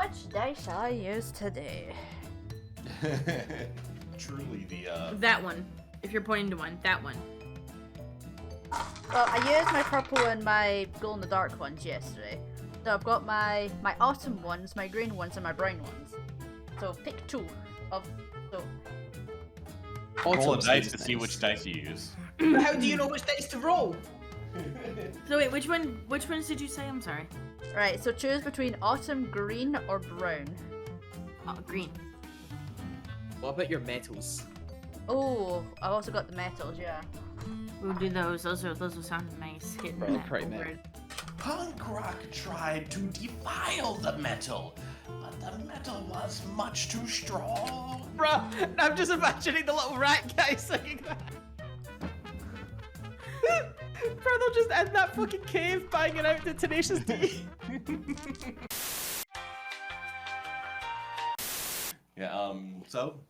Which dice I use today? Truly the That one. If you're pointing to one, that one. Well, I used my purple and my glow-in-the-dark ones yesterday. So I've got my autumn ones, my green ones, and my brown ones. So pick two of those. roll a dice to see which dice you use. But how do you know which dice to roll? So wait, which ones did you say? I'm sorry. Right, so choose between autumn, green, or brown. Oh, green. What about your metals? Oh, I've also got the metals, yeah. We'll do those. Those will sound nice. Hitting Right, that pretty board. Punk rock tried to defile the metal, but the metal was much too strong. Bruh, I'm just imagining the little rat guy singing that. Bro, they'll just end that fucking cave banging out the Tenacious D. Yeah, so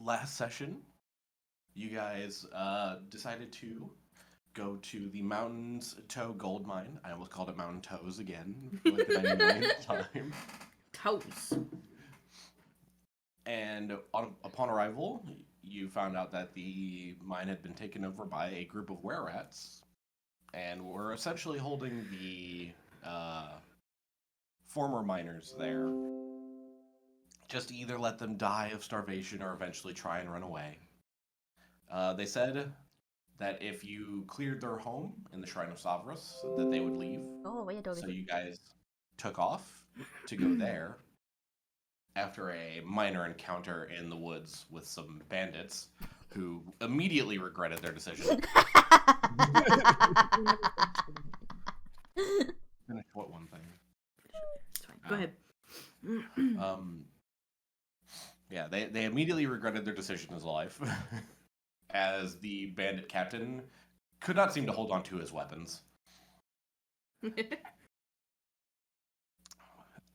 last session, you guys decided to go to the Mountains Toe Gold Mine. I almost called it Mountain Toes again for like the 99th time. Toes. And upon arrival, you found out that the mine had been taken over by a group of were-rats, and were essentially holding the former miners there, just to either let them die of starvation or eventually try and run away. They said that if you cleared their home in the Shrine of Savras, that they would leave. Oh, wait, So you guys took off to go there after a minor encounter in the woods with some bandits who immediately regretted their decision. Finish what one thing? It's fine. Go ahead. Yeah, they immediately regretted their decision as life, as the bandit captain could not seem to hold on to his weapons.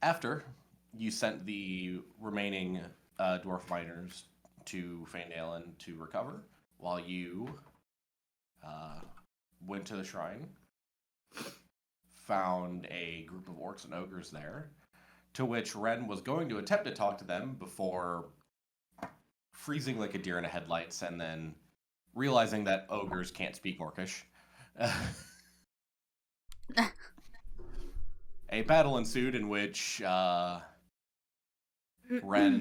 After you sent the remaining dwarf miners to Faendalen to recover, while you went to the shrine, found a group of orcs and ogres there, to which Ren was going to attempt to talk to them before freezing like a deer in the headlights and then realizing that ogres can't speak Orcish. A battle ensued in which Ren,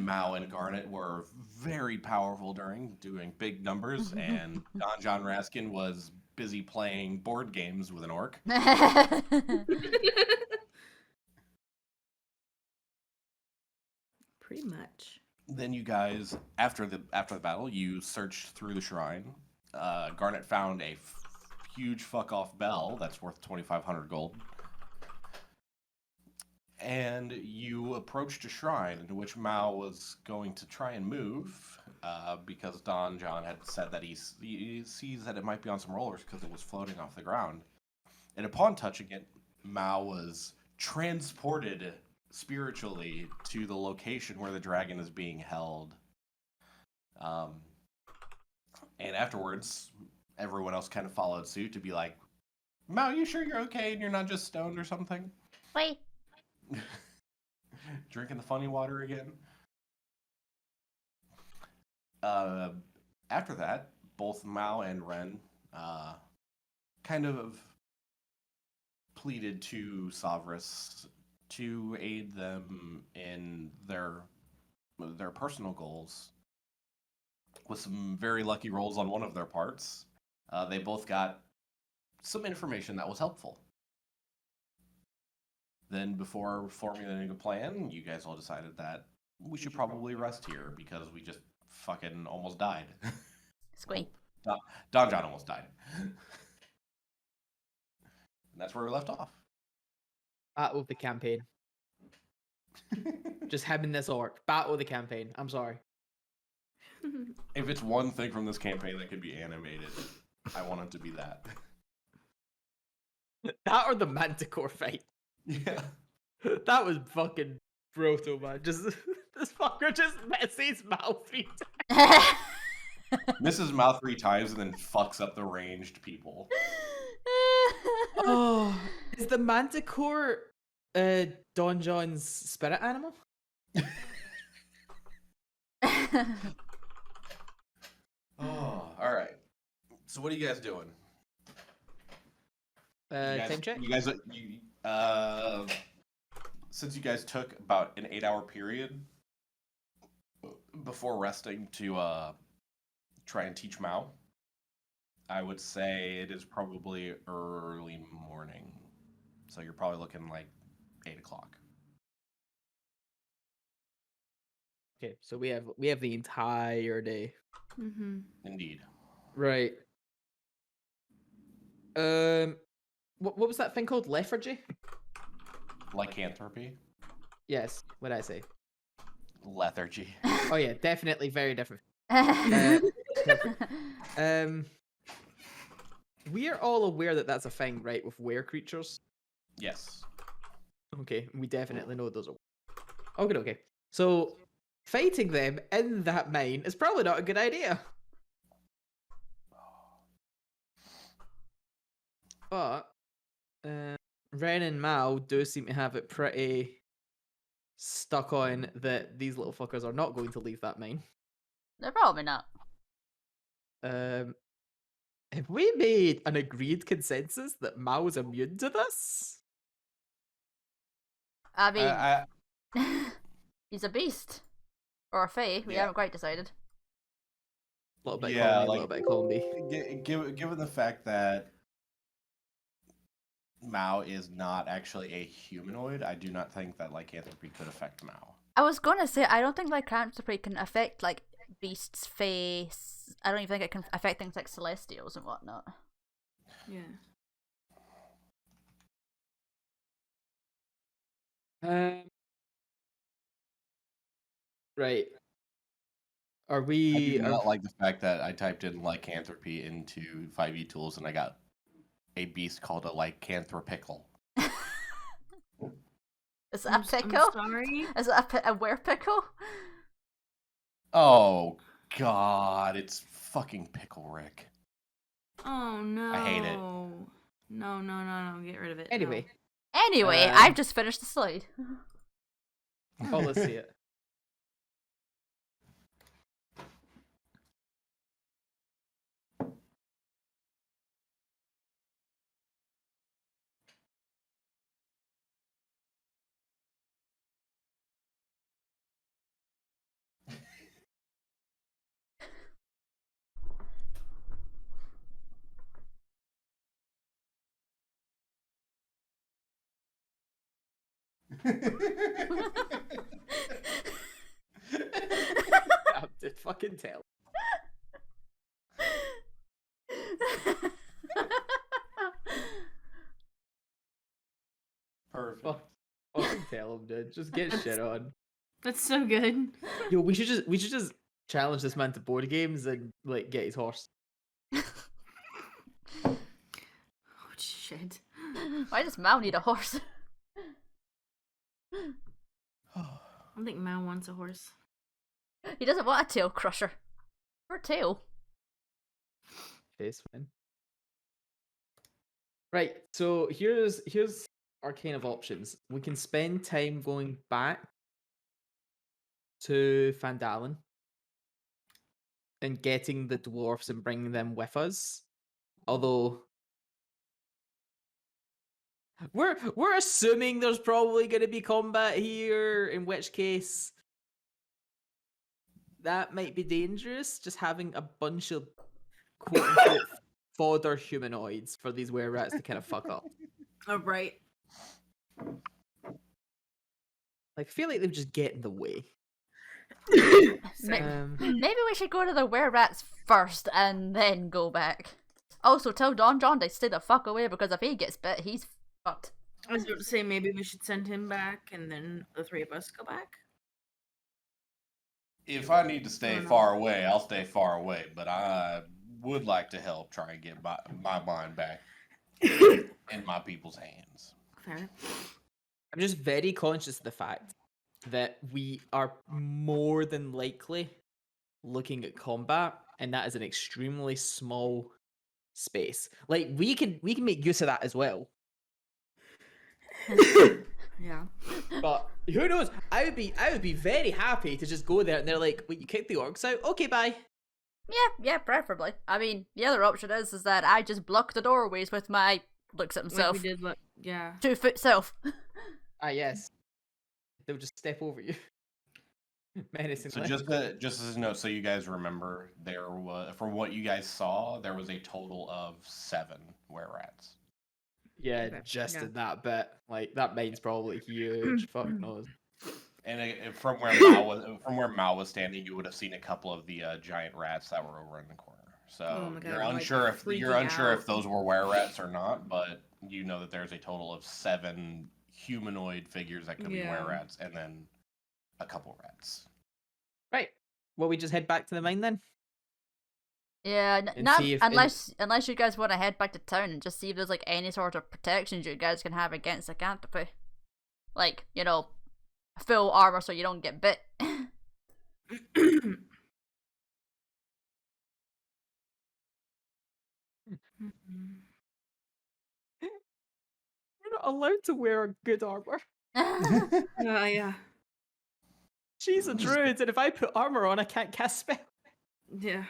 Mao, and Garnet were very powerful during, doing big numbers, and Don John Raskin was busy playing board games with an orc. Pretty much. Then you guys, after the battle, you searched through the shrine. Garnet found a huge fuck-off bell that's worth 2,500 gold. And you approached a shrine into which Mao was going to try and move, because Don John had said that he sees that it might be on some rollers because it was floating off the ground. And upon touching it, Mao was transported spiritually to the location where the dragon is being held. And afterwards, everyone else kind of followed suit to be like, Mao, you sure you're okay and you're not just stoned or something? Wait. Drinking the funny water again. After that, both Mao and Ren kind of pleaded to Savras to aid them in their personal goals. With some very lucky rolls on one of their parts, they both got some information that was helpful. Then, before formulating a plan, you guys all decided that we should probably rest here because we just fucking almost died. Squeak. Don John almost died. And that's where we left off. Battle of the campaign. Just him and this orc. Battle of the campaign. I'm sorry. If it's one thing from this campaign that could be animated, I want it to be that. That or the Manticore fight. Yeah. That was fucking brutal, man. Just this fucker just messes his mouth 3 times. Misses mouth 3 times and then fucks up the ranged people. Oh, is the Manticore Don John's spirit animal. Oh, all right. So what are you guys doing? Time check. Since you guys took about an 8-hour period before resting to try and teach Mao, I would say it is probably early morning. So you're probably looking like 8 o'clock. Okay, so we have the entire day. Mm-hmm. Indeed. Right. What was that thing called? Lethargy? Lycanthropy? Yes. What did I say? Lethargy. Oh yeah, definitely very different. We are all aware that that's a thing, right? With were creatures. Yes. Okay, we definitely know those are. Okay. So fighting them in that mine is probably not a good idea. But Ren and Mao do seem to have it pretty stuck on that these little fuckers are not going to leave that mine. They're probably not. Have we made an agreed consensus that Mao's immune to this? I mean, he's a beast. Or a fae, we haven't quite decided. A little bit Yeah, column A, a little bit column B. Given the fact that Mao is not actually a humanoid, I do not think that lycanthropy could affect Mao. I was gonna say, I don't think lycanthropy can affect, like, beasts' face. I don't even think it can affect things like celestials and whatnot. Yeah. Right. Are I we? do not like the fact that I typed in lycanthropy into 5e tools and I got a beast called a lycanthropickle. Is that a pickle? I'm sorry. Is that a were pickle? Oh God, it's fucking Pickle Rick. Oh no. I hate it. No. Get rid of it. Anyway. Anyway, I've just finished the slide. Oh, let's see it. I did fucking tell. Perfect. Fucking tell him, dude. Just get shit on. That's so good. Yo, we should just challenge this man to board games and like get his horse. Oh shit. Why does Mao need a horse? I think Mao wants a horse. He doesn't want a tail crusher. Or tail. Face fine. Right, so here's our kind of options. We can spend time going back to Fandalen and getting the dwarfs and bringing them with us. Although we're assuming there's probably going to be combat here, in which case that might be dangerous. Just having a bunch of quote unquote fodder humanoids for these were rats to kind of fuck up. Oh right. Like, I feel like they would just get in the way. Maybe we should go to the were rats first and then go back. Also, tell Don John to stay the fuck away because if he gets bit, he's fucked. I was about to say maybe we should send him back and then the three of us go back. If I need to stay far away, I'll stay far away. But I would like to help try and get my mind back in my people's hands. Fair. I'm just very conscious of the fact that we are more than likely looking at combat, and that is an extremely small space. Like we can make use of that as well. Yeah. But who knows? I would be very happy to just go there and they're like, "Wait, you kicked the orcs out? Okay, bye." Yeah, preferably. I mean, the other option is that I just block the doorways with my looks at Like himself we did. Yeah. 2-foot self. Ah, yes. They'll just step over you. Menacingly. So just as a note, so you guys remember, there was, from what you guys saw, there was a total of 7 were-rats. Yeah, Okay, just yeah. in that bit. Like, that mine's probably huge. Fuck knows. And from where Mao was standing, you would have seen a couple of the giant rats that were over in the corner. So Oh my God, you're I'm, like, unsure if freaking out. those were were-rats or not, but you know that there's a total of 7 humanoid figures that could be Yeah. were-rats, and then a couple rats. Right. Well, we just head back to the mine then? Yeah, And not see if unless you guys want to head back to town and just see if there's like any sort of protections you guys can have against the canopy. Like, you know, full armor so you don't get bit. We're not allowed to wear good armor. Yeah. She's a druid, and if I put armor on, I can't cast spell. Yeah.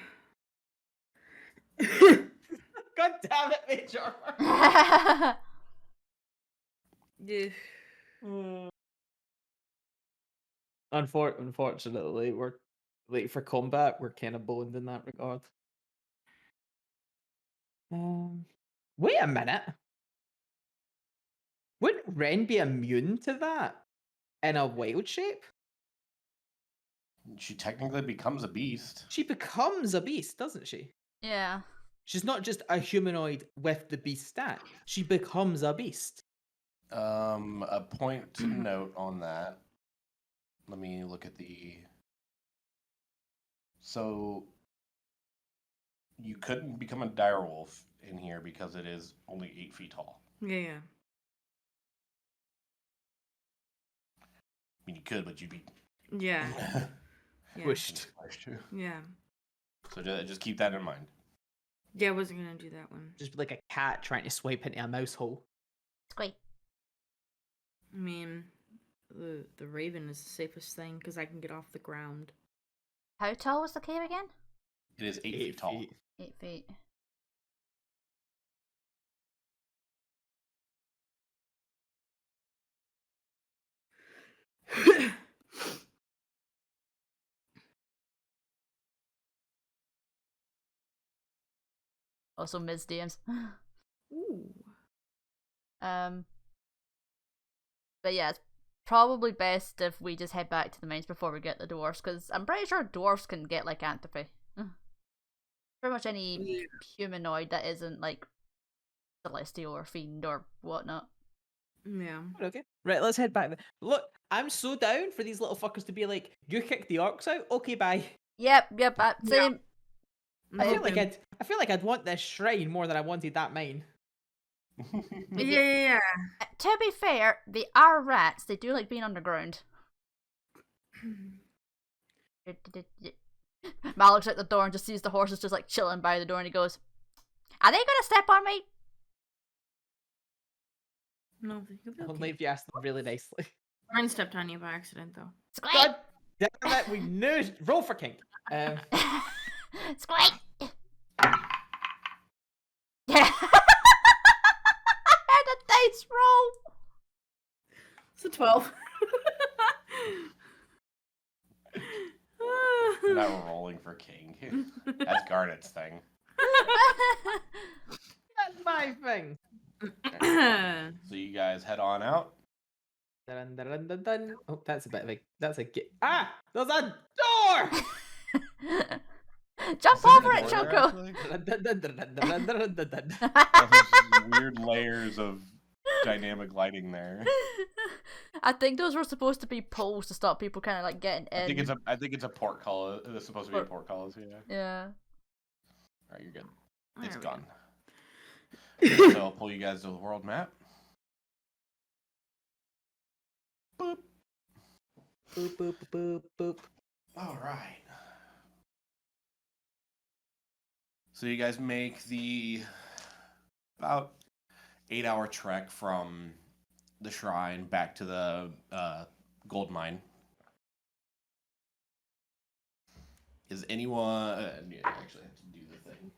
God damn it, mage armor. Yeah. Unfortunately, we're like for combat, we're kind of boned in that regard. Wait a minute. Wouldn't Ren be immune to that in a wild shape? She technically becomes a beast. She becomes a beast, doesn't she? Yeah. She's not just a humanoid with the beast stat. She becomes a beast. A point to note on that. Let me look at the. So you couldn't become a direwolf in here because it is only 8 feet tall. Yeah. I mean, you could, but you'd be. Yeah. Yeah. Pushed. Yeah. So just keep that in mind. Yeah, I wasn't gonna do that one. Just like a cat trying to swipe into a mouse hole. Squeak. I mean, the raven is the safest thing because I can get off the ground. How tall was the cave again? It is 8 feet tall. 8 feet. Also, Ms. DMs. Ooh. But yeah, it's probably best if we just head back to the mines before we get the dwarfs, because I'm pretty sure dwarfs can get lycanthropy. Pretty much any humanoid that isn't like celestial or fiend or whatnot. Yeah. Okay. Right, let's head back. Look, I'm so down for these little fuckers to be like, you kick the orcs out? Okay, bye. Yep, same. I feel like I'd want this shrine more than I wanted that mine. Yeah. To be fair, they are rats. They do like being underground. Mal looks at the door and just sees the horses just like chilling by the door, and he goes, "Are they gonna step on me?" No, you'll be Only okay. if you ask them really nicely. Mine stepped on you by accident, though. Squeak! God damn it, we knew. Roll for king. Squeak! Yeah. I had a dice roll. It's a 12. You're not rolling for king. That's Garnet's thing. That's my thing. So you guys head on out. Dun, dun, dun, dun, dun. Oh, that's a bit of a. That's a. There's a door! Jump over it, Choco. Dun, dun, dun, dun, dun, dun, dun, dun, dun. There's weird layers of dynamic lighting there. I think those were supposed to be poles to stop people kind of like getting in. I think it's a portcullis. It's supposed to be a portcullis. Yeah. Yeah. All right, you're good. It's There we gone. So I'll pull you guys to the world map. Boop. Boop, boop, boop, boop. All right. So you guys make the about 8-hour trek from the shrine back to the gold mine. Is anyone yeah, I actually have to do the thing.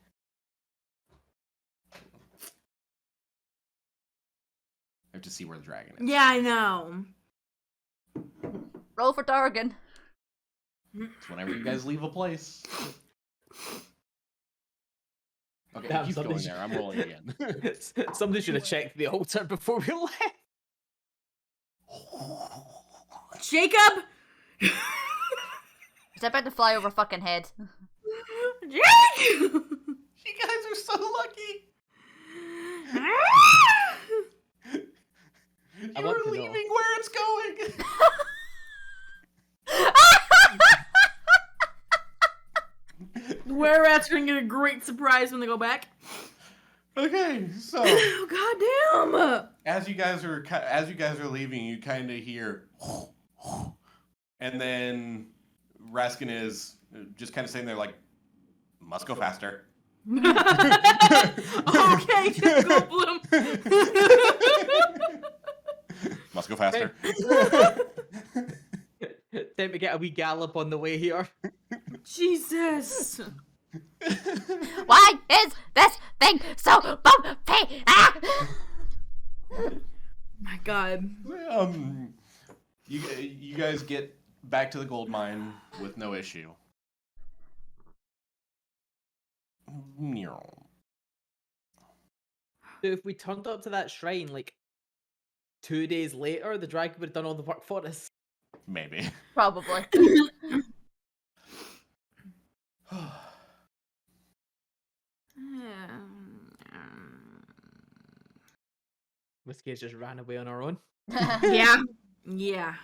I have to see where the dragon is. Yeah, I know. Roll for Dargan. It's whenever you guys leave a place. Okay, Damn, keep going somebody there. I'm rolling again. Somebody should have checked the altar before we left. Jacob! Is that about to fly over fucking head? Jacob! You guys are so lucky. I You're want to know. leaving where it's going. Were rats are gonna get a great surprise when they go back. Okay, so Oh, goddamn! as you guys are leaving, you kind of hear, and then Raskin is just kind of sitting there like, must go faster. Okay, go Bloom. Must go faster. Time to get a wee gallop on the way here. Jesus. Why is this thing so bumpy? Ah! My God. You guys get back to the gold mine with no issue. So if we turned up to that shrine like 2 days later, the dragon would have done all the work for us. Maybe. Probably. Whiskey has just ran away on our own. Yeah. Yeah.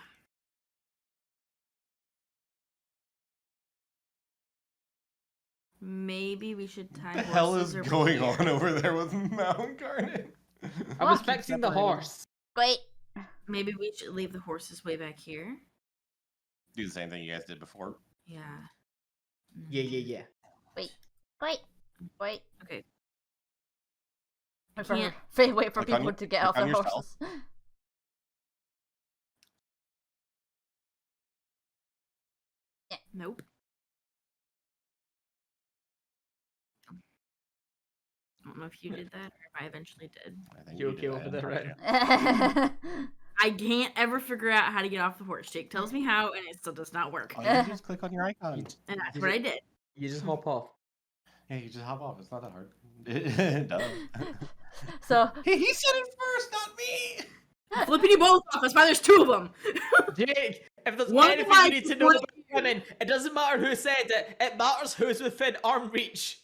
Maybe we should tie What the hell is horses over going here. on over there with Mount Garnet? I was What? fixing the horse. Wait. Maybe we should leave the horses way back here. Do the same thing you guys did before. Yeah. Yeah. Wait. Okay. Wait for, Can't- wait for Click on people your- to get click off on their yourself. horses. Nope. I don't know if you did that or if I eventually did. I think You you okay did over that, there, right? aren't I can't ever figure out how to get off the horse. Jake tells me how, and it still does not work. you? All you do is click on your icon. And that's You what ju- I did. You just hop off. Yeah, you just hop off. It's not that hard. It does. So, He said it first, not me. Flipping you both off. That's why there's two of them. Jake, if there's One anything mic you need to know was- about women, it doesn't matter who said it. It matters who's within arm reach.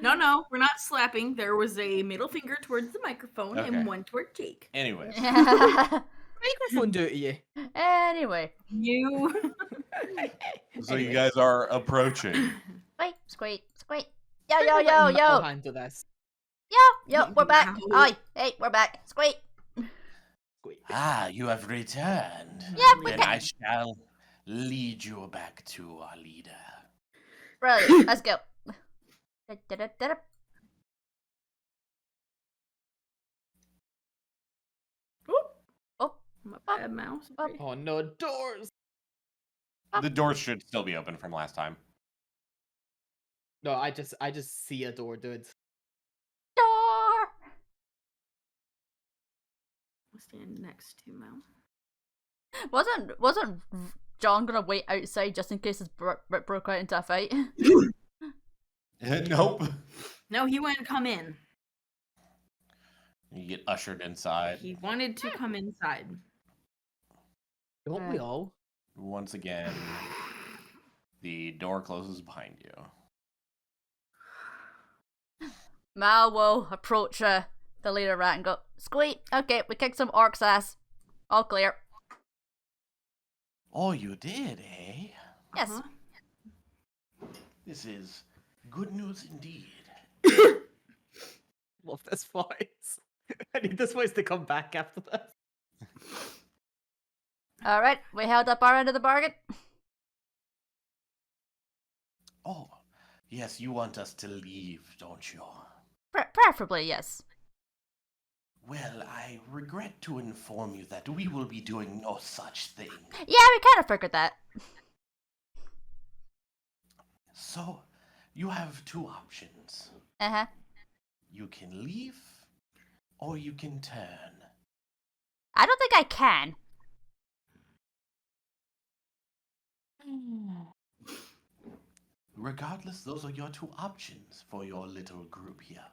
No, we're not slapping. There was a middle finger towards the microphone Okay. and one toward Jake. Anyways, Microphone do it to you. anyway. You. so you guys are approaching. Wait, squeak. Yo, I'll handle this. yo, we're back. Wow. Oi, hey, we're back. Squeak. Squeak. Ah, you have returned. Yeah, we Then can. I shall lead you back to our leader. Brilliant. Let's go. Da-da-da-da-da. Oh, My bad mouse. Oh. Oh no, doors! The door should still be open from last time. No, I just see a door, dude. door. I'll stand next to Mel. Wasn't John gonna wait outside just in case his broke out into a fight? Nope. No, he wouldn't come in. You get ushered inside. He wanted to come inside. Don't we all? Once again, the door closes behind you. Mal will approach the leader rat and go, Squeak, okay, we kicked some orcs ass. All clear. Oh, you did, eh? Yes. Uh-huh. This is good news indeed. Love this voice. I need this voice to come back after this. Alright, we held up our end of the bargain. Oh, yes, you want us to leave, don't you? Preferably, yes. Well, I regret to inform you that we will be doing no such thing. Yeah, we kind of figured that. So, you have two options. Uh-huh. You can leave, or you can turn. I don't think I can. Regardless, those are your two options for your little group here.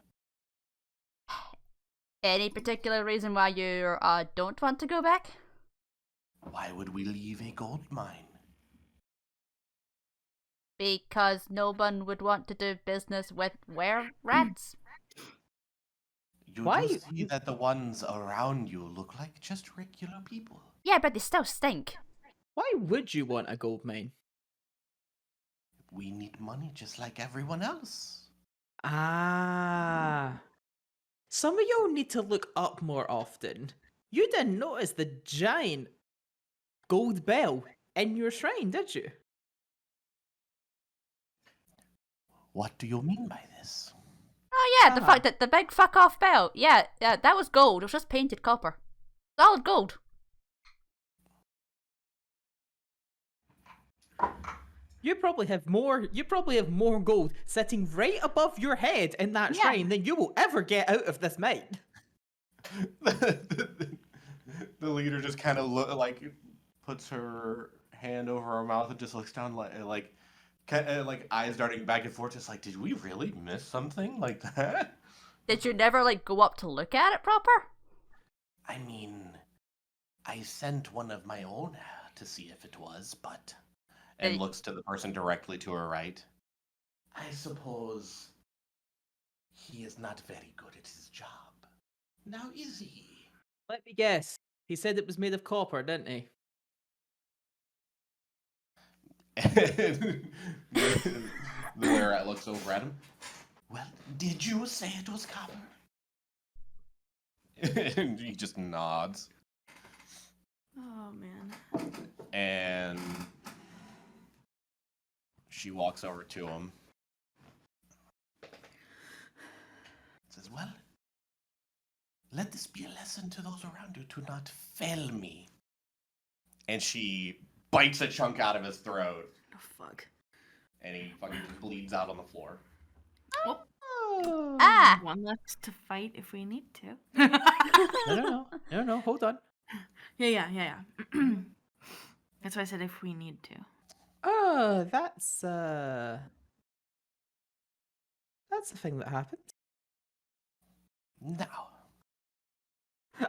Any particular reason why you don't want to go back? Why would we leave a gold mine? Because no one would want to do business with were-rats? You Why do see that the ones around you look like just regular people. Yeah, but they still stink. Why would you want a gold mine? We need money just like everyone else. Ah. Some of y'all need to look up more often. You didn't notice the giant gold bell in your shrine, did you? What do you mean by this? Oh yeah, the fact that the big fuck off bell. Yeah, that was gold. It was just painted copper. Solid gold. You probably have more gold sitting right above your head in that Yeah. shrine than you will ever get out of this mine. The leader just kind of puts her hand over her mouth and just looks down like eyes darting back and forth, just like, did we really miss something like that? Did you never go up to look at it proper? I mean, I sent one of my own to see if it was, but... And Hey. looks to the person directly to her right. I suppose he is not very good at his job. Now is he? Let me guess. He said it was made of copper, didn't he? The were-rat looks over at him. Well, did you say it was copper? And he just nods. Oh man. And she walks over to him. Says, well, let this be a lesson to those around you to not fail me. And she bites a chunk out of his throat. Oh fuck. And he fucking bleeds out on the floor. Oh. Ah! One left to fight if we need to. No, hold on. Yeah. That's why I said if we need to. Oh, that's a thing that happened. Now, I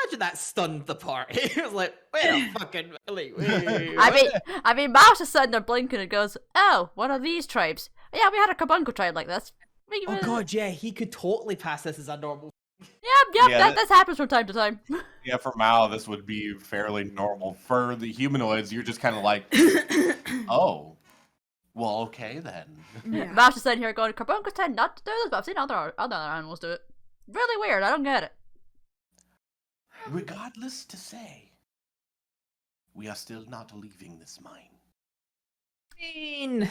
imagine that stunned the party. It was like, wait a fucking wait. I mean, Mouse is sitting there blinking and goes, "Oh, one of these tribes. Yeah, we had a Kabunko tribe like this." Oh god, yeah, he could totally pass this as a normal. Yep, Yeah, this happens from time to time. yeah, for Mao, this would be fairly normal. For the humanoids, you're just kind of like, oh, well, okay then. Yeah. Mouse is sitting here going, "Kabunko tend not to do this, but I've seen other animals do it. Really weird. I don't get it." Regardless to say, we are still not leaving this mine. I mean,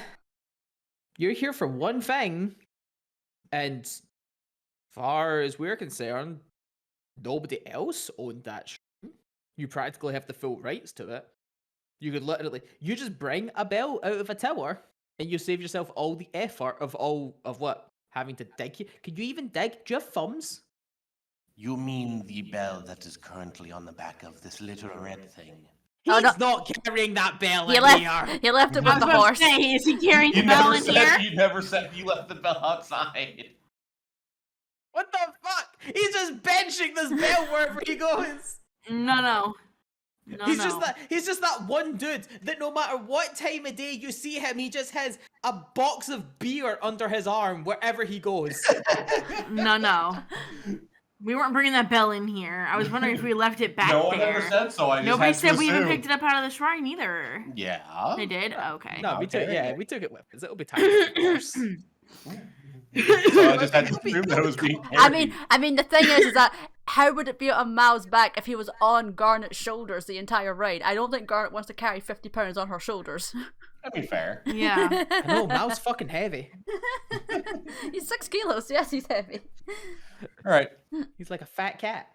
you're here for one thing, and far as we're concerned, nobody else owned that shrine. You practically have the full rights to it. You could literally, you just bring a bell out of a tower, and you save yourself all the effort of what? Having to dig? Can you even dig? Do you have thumbs? You mean the bell that is currently on the back of this little red thing? He's Oh, no. not carrying that bell He in left. here. He left it I with was the about horse. to say, is he carrying the You bell never in said here? you never said you left the bell outside. What the fuck? He's just benching this bell wherever he goes. No. He's just that one dude that no matter what time of day you see him, he just has a box of beer under his arm wherever he goes. No. We weren't bringing that bell in here. I was wondering if we left it back No one there. ever said so. I just Nobody had to said we even assume. picked it up out of the shrine either. Yeah. They did? Okay. No, we Okay. took it with us. It'll be time for the horse. So I just had to assume that it was being carried. I mean, the thing is that how would it be on Mal's back if he was on Garnet's shoulders the entire ride? I don't think Garnet wants to carry 50 pounds on her shoulders. That'd be fair. Yeah. I know, Mal's fucking heavy. He's 6 kilos. Yes, he's heavy. right. He's like a fat cat.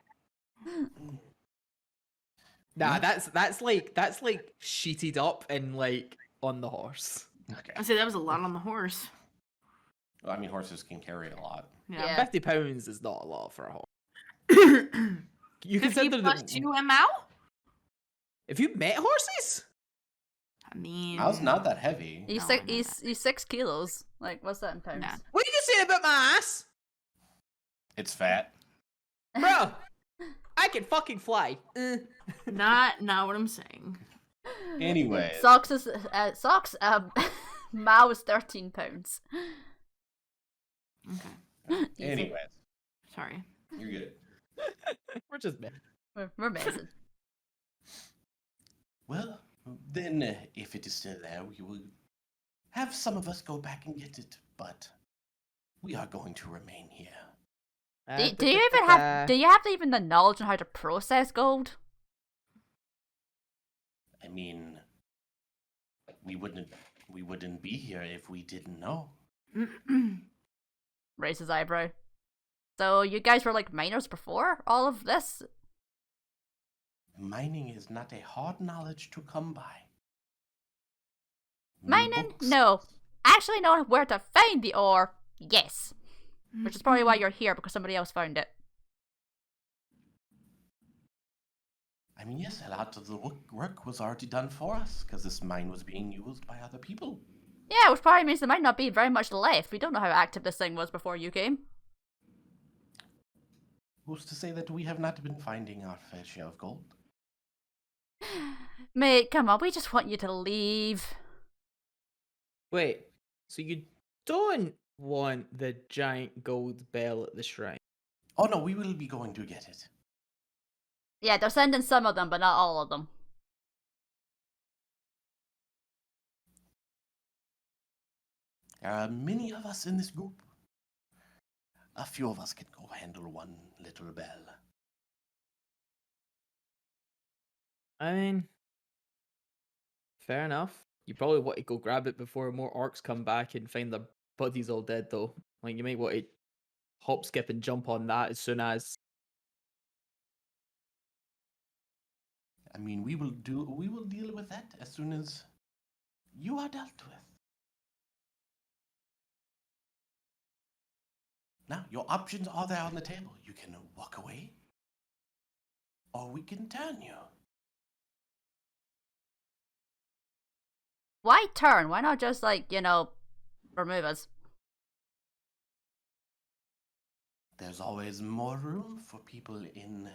Nah, Yeah. that's like sheeted up and like on the horse. Okay. I say that was a lot on the horse. Well, I mean, horses can carry a lot. Yeah. 50 pounds is not a lot for a horse. You 50 consider plus that 2 ML? if you met horses, I mean, I was not that heavy. He's No, six. I know He's 6 kilos. Like, what's that in pounds? Nah. what are you saying about my ass, It's fat. bro? I can fucking fly. not what I'm saying. Anyway. Socks is Mao is 13 pounds. Okay. Easy. Anyways, Sorry. you're good. We're just men. We're amazing. Well, then, if it is still there, we will have some of us go back and get it. But we are going to remain here. Do you even have? Do you have even the knowledge on how to process gold? I mean, we wouldn't be here if we didn't know. Raise his eyebrow. So you guys were like miners before all of this? Mining is not a hard knowledge to come by. Mining? Books. No. Actually know where to find the ore? Yes. Which is probably why you're here, because somebody else found it. I mean, yes, a lot of the work was already done for us, because this mine was being used by other people. Yeah, which probably means there might not be very much left. We don't know how active this thing was before you came. Who's to say that we have not been finding our fair share of gold? Mate, come on, we just want you to leave. Wait, so you don't want the giant gold bell at the shrine? Oh no, we will be going to get it. Yeah, they're sending some of them, but not all of them. There are many of us in this group. A few of us can go handle one little bell. I mean, fair enough. You probably want to go grab it before more orcs come back and find their buddies all dead, though. Like, you might want to hop, skip, and jump on that as soon as. I mean, we will deal with that as soon as you are dealt with. Now, your options are there on the table. You can walk away, or we can turn you. Why turn? Why not just, like, remove us? There's always more room for people in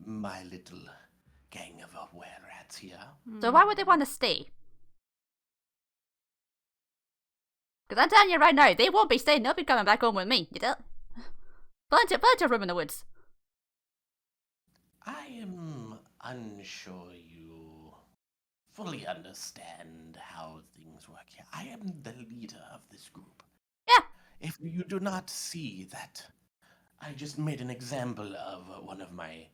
my little gang of were-rats here. So why would they want to stay? Because I'm telling you right now, they won't be staying. They'll be coming back home with me. You tell? Plenty of room in the woods. I am unsure you fully understand how things work here. I am the leader of this group. Yeah. If you do not see that I just made an example of one of my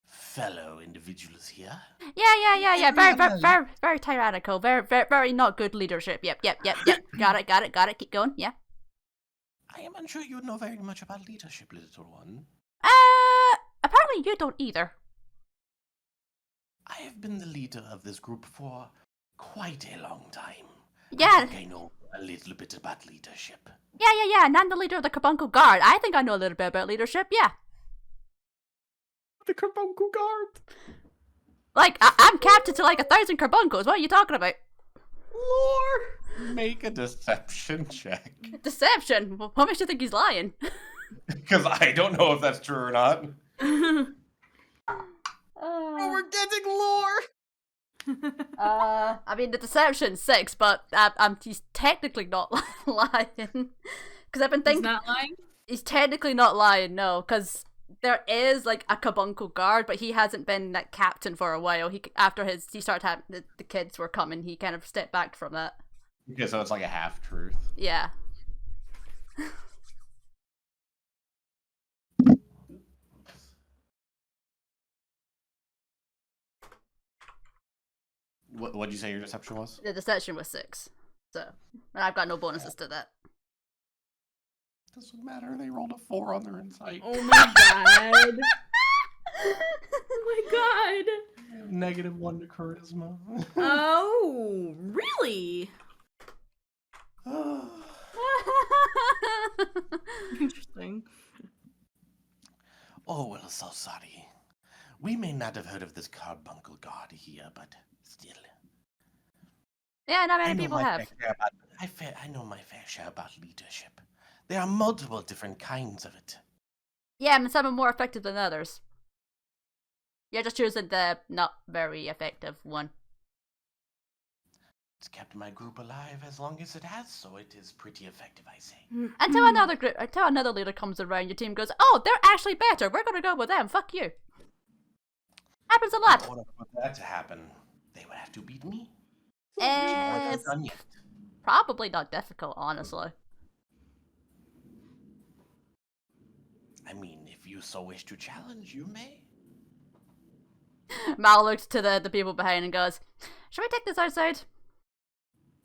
fellow individuals here. Yeah. Very tyrannical. Very not good leadership. Yep. Got it. Keep going. Yeah. I am unsure you know very much about leadership, little one. Apparently you don't either. I have been the leader of this group for quite a long time. Yeah. I think I know a little bit about leadership. Yeah. And I'm the leader of the Carbuncle Guard. I think I know a little bit about leadership. Yeah. The Carbuncle Guard! Like, I'm captain to like 1,000 carbuncles. What are you talking about? Lore! Make a deception check. Deception? What makes you think he's lying? Because I don't know if that's true or not. Oh, we're getting lore! I mean, the deception's 6, but he's technically not lying. Because I've been He's thinking... not lying? He's technically not lying, no, because there is, like, a Carbuncle Guard, but he hasn't been, like, captain for a while. After he started having... The kids were coming, he kind of stepped back from that. Okay, so it's like a half-truth. Yeah. What'd you say your deception was? The deception was 6. So, and I've got no bonuses to that. Doesn't matter. They rolled a 4 on their insight. Oh my god. Oh my god. -1 to charisma. Oh, really? Interesting. Oh, well, so sorry. We may not have heard of this carbuncle god here, but still. Yeah, not I many know people my have. fair share about, I know my fair share about leadership. There are multiple different kinds of it. Yeah, and some are more effective than others. You're just choosing the not very effective one. It's kept my group alive as long as it has, so it is pretty effective, I say. Until another leader comes around, your team goes, "Oh, they're actually better. We're gonna go with them. Fuck you." Happens a lot. In order for that to happen, they would have to beat me. It's Done yet. probably not difficult, honestly. I mean, if you so wish to challenge, you may. Mal looks to the people behind and goes, "Should we take this outside?"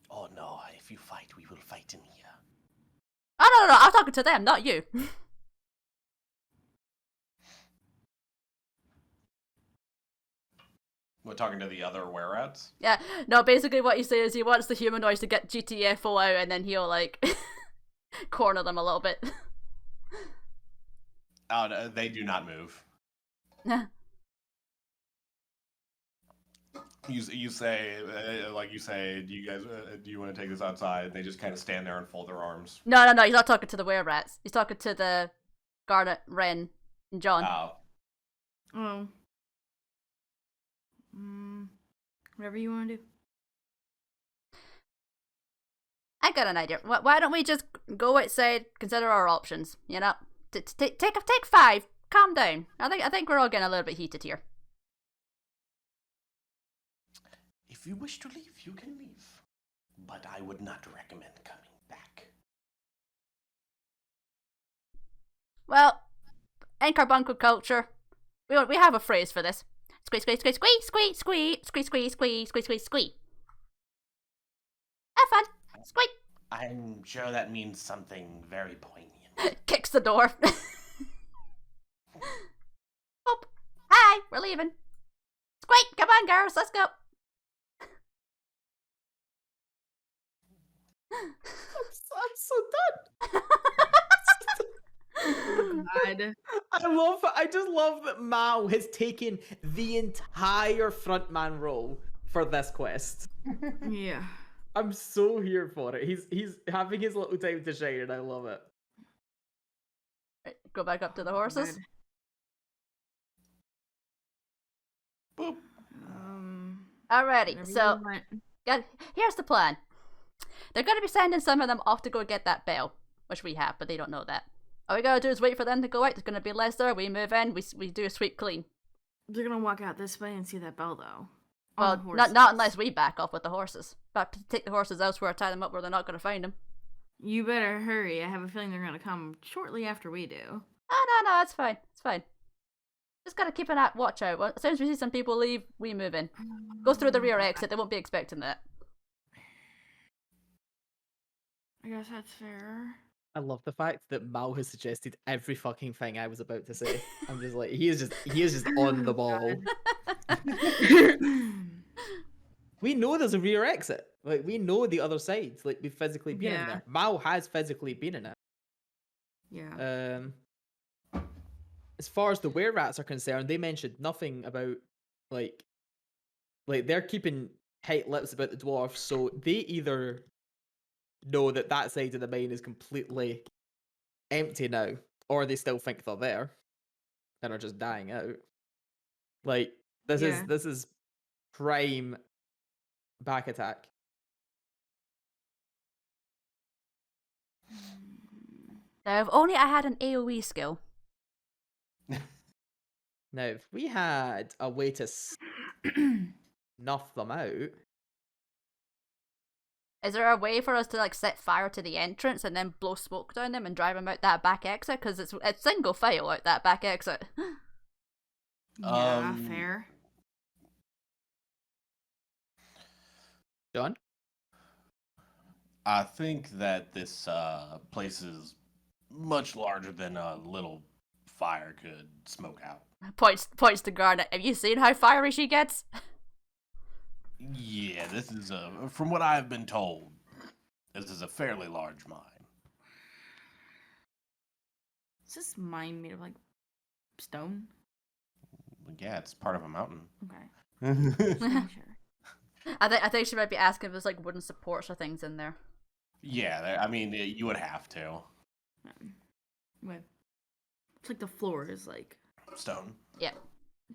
Oh no, if you fight, we will fight in here. Oh, no, I'm talking to them, not you. We're talking to the other were-rats? Yeah, no, basically what he says is he wants the humanoids to get GTFO out and then he'll, like, corner them a little bit. Oh, no, they do not move. You say, do you guys, do you want to take this outside? They just kind of stand there and fold their arms. No, he's not talking to the were-rats. He's talking to the Garnet, Ren, and John. Oh. Whatever you want to do. I got an idea. Why don't we just go outside, consider our options, you know? Take 5. Calm down. I think we're all getting a little bit heated here. If you wish to leave, you can leave. But I would not recommend coming back. Well, in carbuncle culture, we have a phrase for this. Squeeze, squeeze, squeeze, squeeze, squeeze, squeeze, squeeze, squeeze, squeeze, squeeze, squeeze, squeeze. Have fun. Squeeze. I'm sure that means something very poignant. Kicks the door. Oh, hi, we're leaving. Squeak, come on, girls, let's go. I'm so done. God. I just love that Mao has taken the entire frontman role for this quest. Yeah. I'm so here for it. He's having his little time to shine, and I love it. Right, go back up to the horses. Boop. Alrighty, Whatever so you want. here's the plan. They're going to be sending some of them off to go get that bell, which we have, but they don't know that. All we gotta do is wait for them to go out. There's gonna be less there. We move in. We do a sweep clean. They're gonna walk out this way and see that bell, though. Well, not unless we back off with the horses. But take the horses elsewhere, tie them up where they're not gonna find them. You better hurry. I have a feeling they're gonna come shortly after we do. Oh, no, it's fine. It's fine. Just gotta keep an eye, watch out. As soon as we see some people leave, we move in. Go through the rear exit. They won't be expecting that. I guess that's fair. I love the fact that Mal has suggested every fucking thing I was about to say. I'm just like, he is just on the ball. We know there's a rear exit. Like, we know the other side. Like, we've physically been in there. Mal has physically been in it. Yeah. As far as the were-rats are concerned, they mentioned nothing about, like they're keeping tight lips about the dwarfs, so they either know that side of the mine is completely empty now, or they still think they're there and are just dying out. Like, this is prime back attack. Now, if only I had an AoE skill. Now, if we had a way to snuff them out... Is there a way for us to, like, set fire to the entrance and then blow smoke down them and drive them out that back exit? Because it's single file out that back exit. Yeah, fair. John? I think that this place is much larger than a little fire could smoke out. Points to Garnet. Have you seen how fiery she gets? Yeah, this is from what I have been told, this is a fairly large mine. Is this mine made of like stone? Yeah, it's part of a mountain. Okay. Sure. I think she might be asking if there's like wooden supports or things in there. Yeah, I mean, you would have to. Wait. It's like the floor is like Stone. Yeah.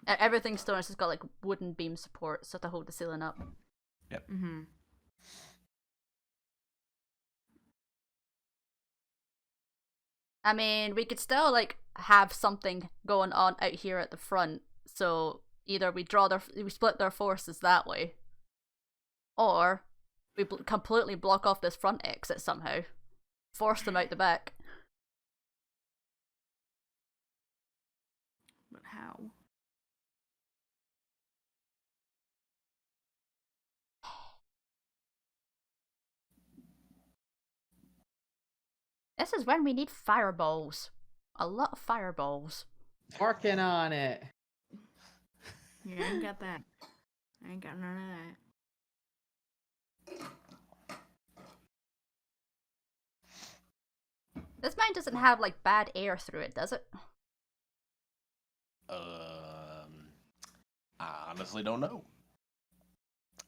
Everything's stone. It's just got like wooden beam supports to hold the ceiling up. Yep. Mm-hmm. I mean, we could still like have something going on out here at the front. So either we split their forces that way, or we completely block off this front exit somehow, force them out the back. But how? This is when we need fireballs. A lot of fireballs. Working on it. Yeah, I ain't got that. I ain't got none of that. This mine doesn't have like bad air through it, does it? I honestly don't know.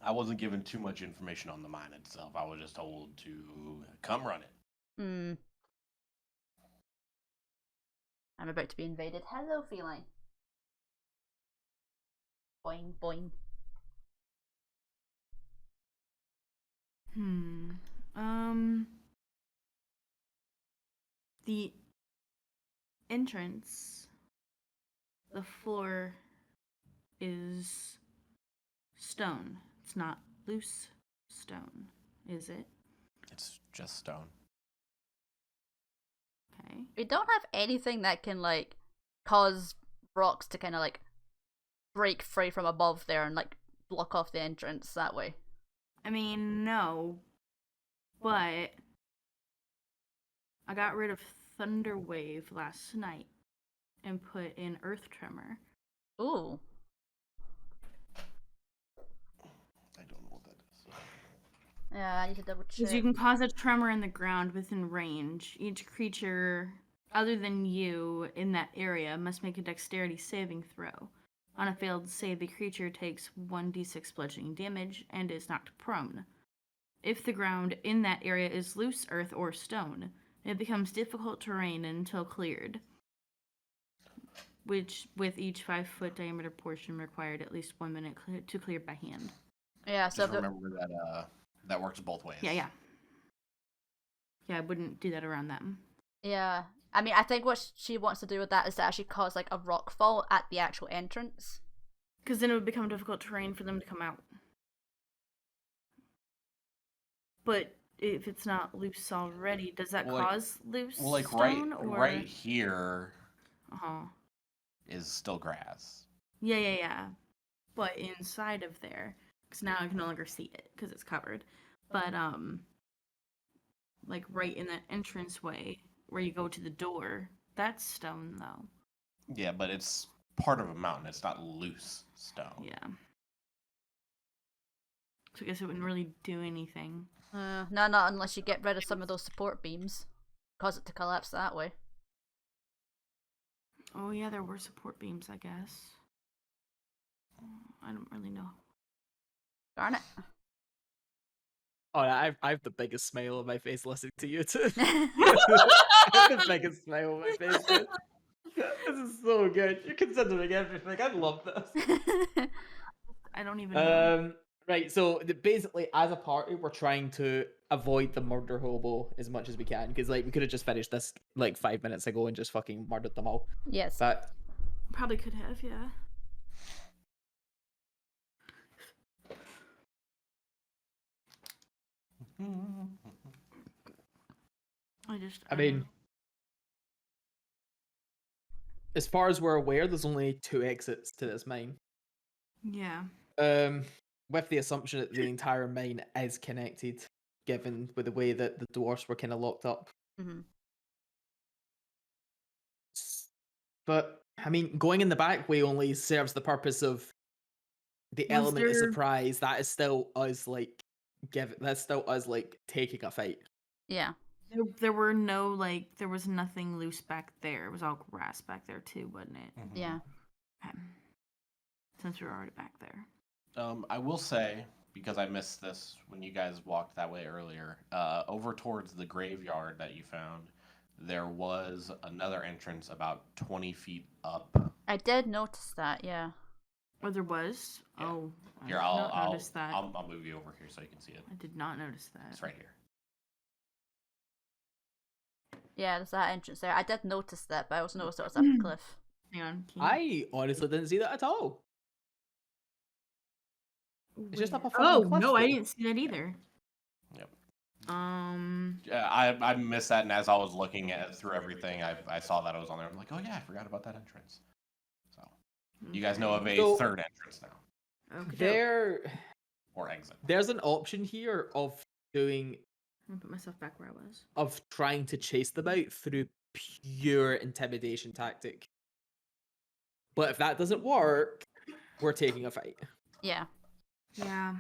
I wasn't given too much information on the mine itself. I was just told to come run it. Hmm. I'm about to be invaded. Hello, feline. Boing, boing. The entrance, the floor is stone. It's not loose stone, is it? It's just stone. Okay. We don't have anything that can like cause rocks to kind of like break free from above there and like block off the entrance that way. I mean, no, but I got rid of Thunder Wave last night and put in Earth Tremor. Ooh. I don't know what that is. Yeah, I need to double check. Because you can cause a tremor in the ground within range. Each creature other than you in that area must make a dexterity saving throw. On a failed save, the creature takes 1d6 bludgeoning damage and is knocked prone. If the ground in that area is loose earth or stone, it becomes difficult terrain until cleared, which with each 5-foot diameter portion required at least 1 minute to clear by hand. Yeah, so Just remember that that works both ways. Yeah. Yeah, I wouldn't do that around them. yeah. I mean, I think what she wants to do with that is to actually cause like a rock fall at the actual entrance. Because then it would become difficult terrain for them to come out. But if it's not loose already, does that cause loose stone? Right here Uh-huh. is still grass. Yeah. But inside of there, because now I can no longer see it because it's covered. But like right in that entranceway where you go to the door, that's stone though. Yeah, but it's part of a mountain. It's not loose stone. Yeah. So I guess it wouldn't really do anything. No, not unless you get rid of some of those support beams. Cause it to collapse that way. Oh yeah, there were support beams, I guess. I don't really know. Darn it. Oh, I have the biggest smile on my face listening to you too. I have the biggest smile on my face. Too. This is so good. You're considering everything. I love this. I don't even know. Right, so basically, as a party, we're trying to avoid the murder hobo as much as we can, because like we could have just finished this like 5 minutes ago and just fucking murdered them all. Yes. But Probably could have, yeah. I mean, as far as we're aware, there's only 2 exits to this mine. Yeah. With the assumption that the entire mine is connected, given with the way that the doors were kind of locked up. Mm-hmm. But I mean, going in the back way only serves the purpose of the Was element of there- surprise. That is still us like that's still us like taking a fight. Yeah. There were no like there was nothing loose back there. It was all grass back there too, wasn't it? Mhm. Yeah. Okay. Since we were already back there. I will say, because I missed this when you guys walked that way earlier, over towards the graveyard that you found, there was another entrance about 20 feet up. I did notice that, yeah. Oh, there was? Yeah. Oh, I Here, did I'll not notice that. I'll move you over here so you can see it. I did not notice that. It's right here. Yeah, there's that entrance there. I did notice that, but I also noticed it was up a cliff. Hang on. I honestly didn't see that at all. It's just up a Oh, fucking cliff, no, I though. didn't see that either. Yep. Yeah, I missed that, and as I was looking at through everything, I saw that it was on there. I'm like, oh yeah, I forgot about that entrance. So you guys know of a So- third entrance now, Okay. or exit. There's an option here of doing I'm gonna put myself back where I was. of trying to chase them out through pure intimidation tactic. But if that doesn't work, we're taking a fight. Yeah. Yeah.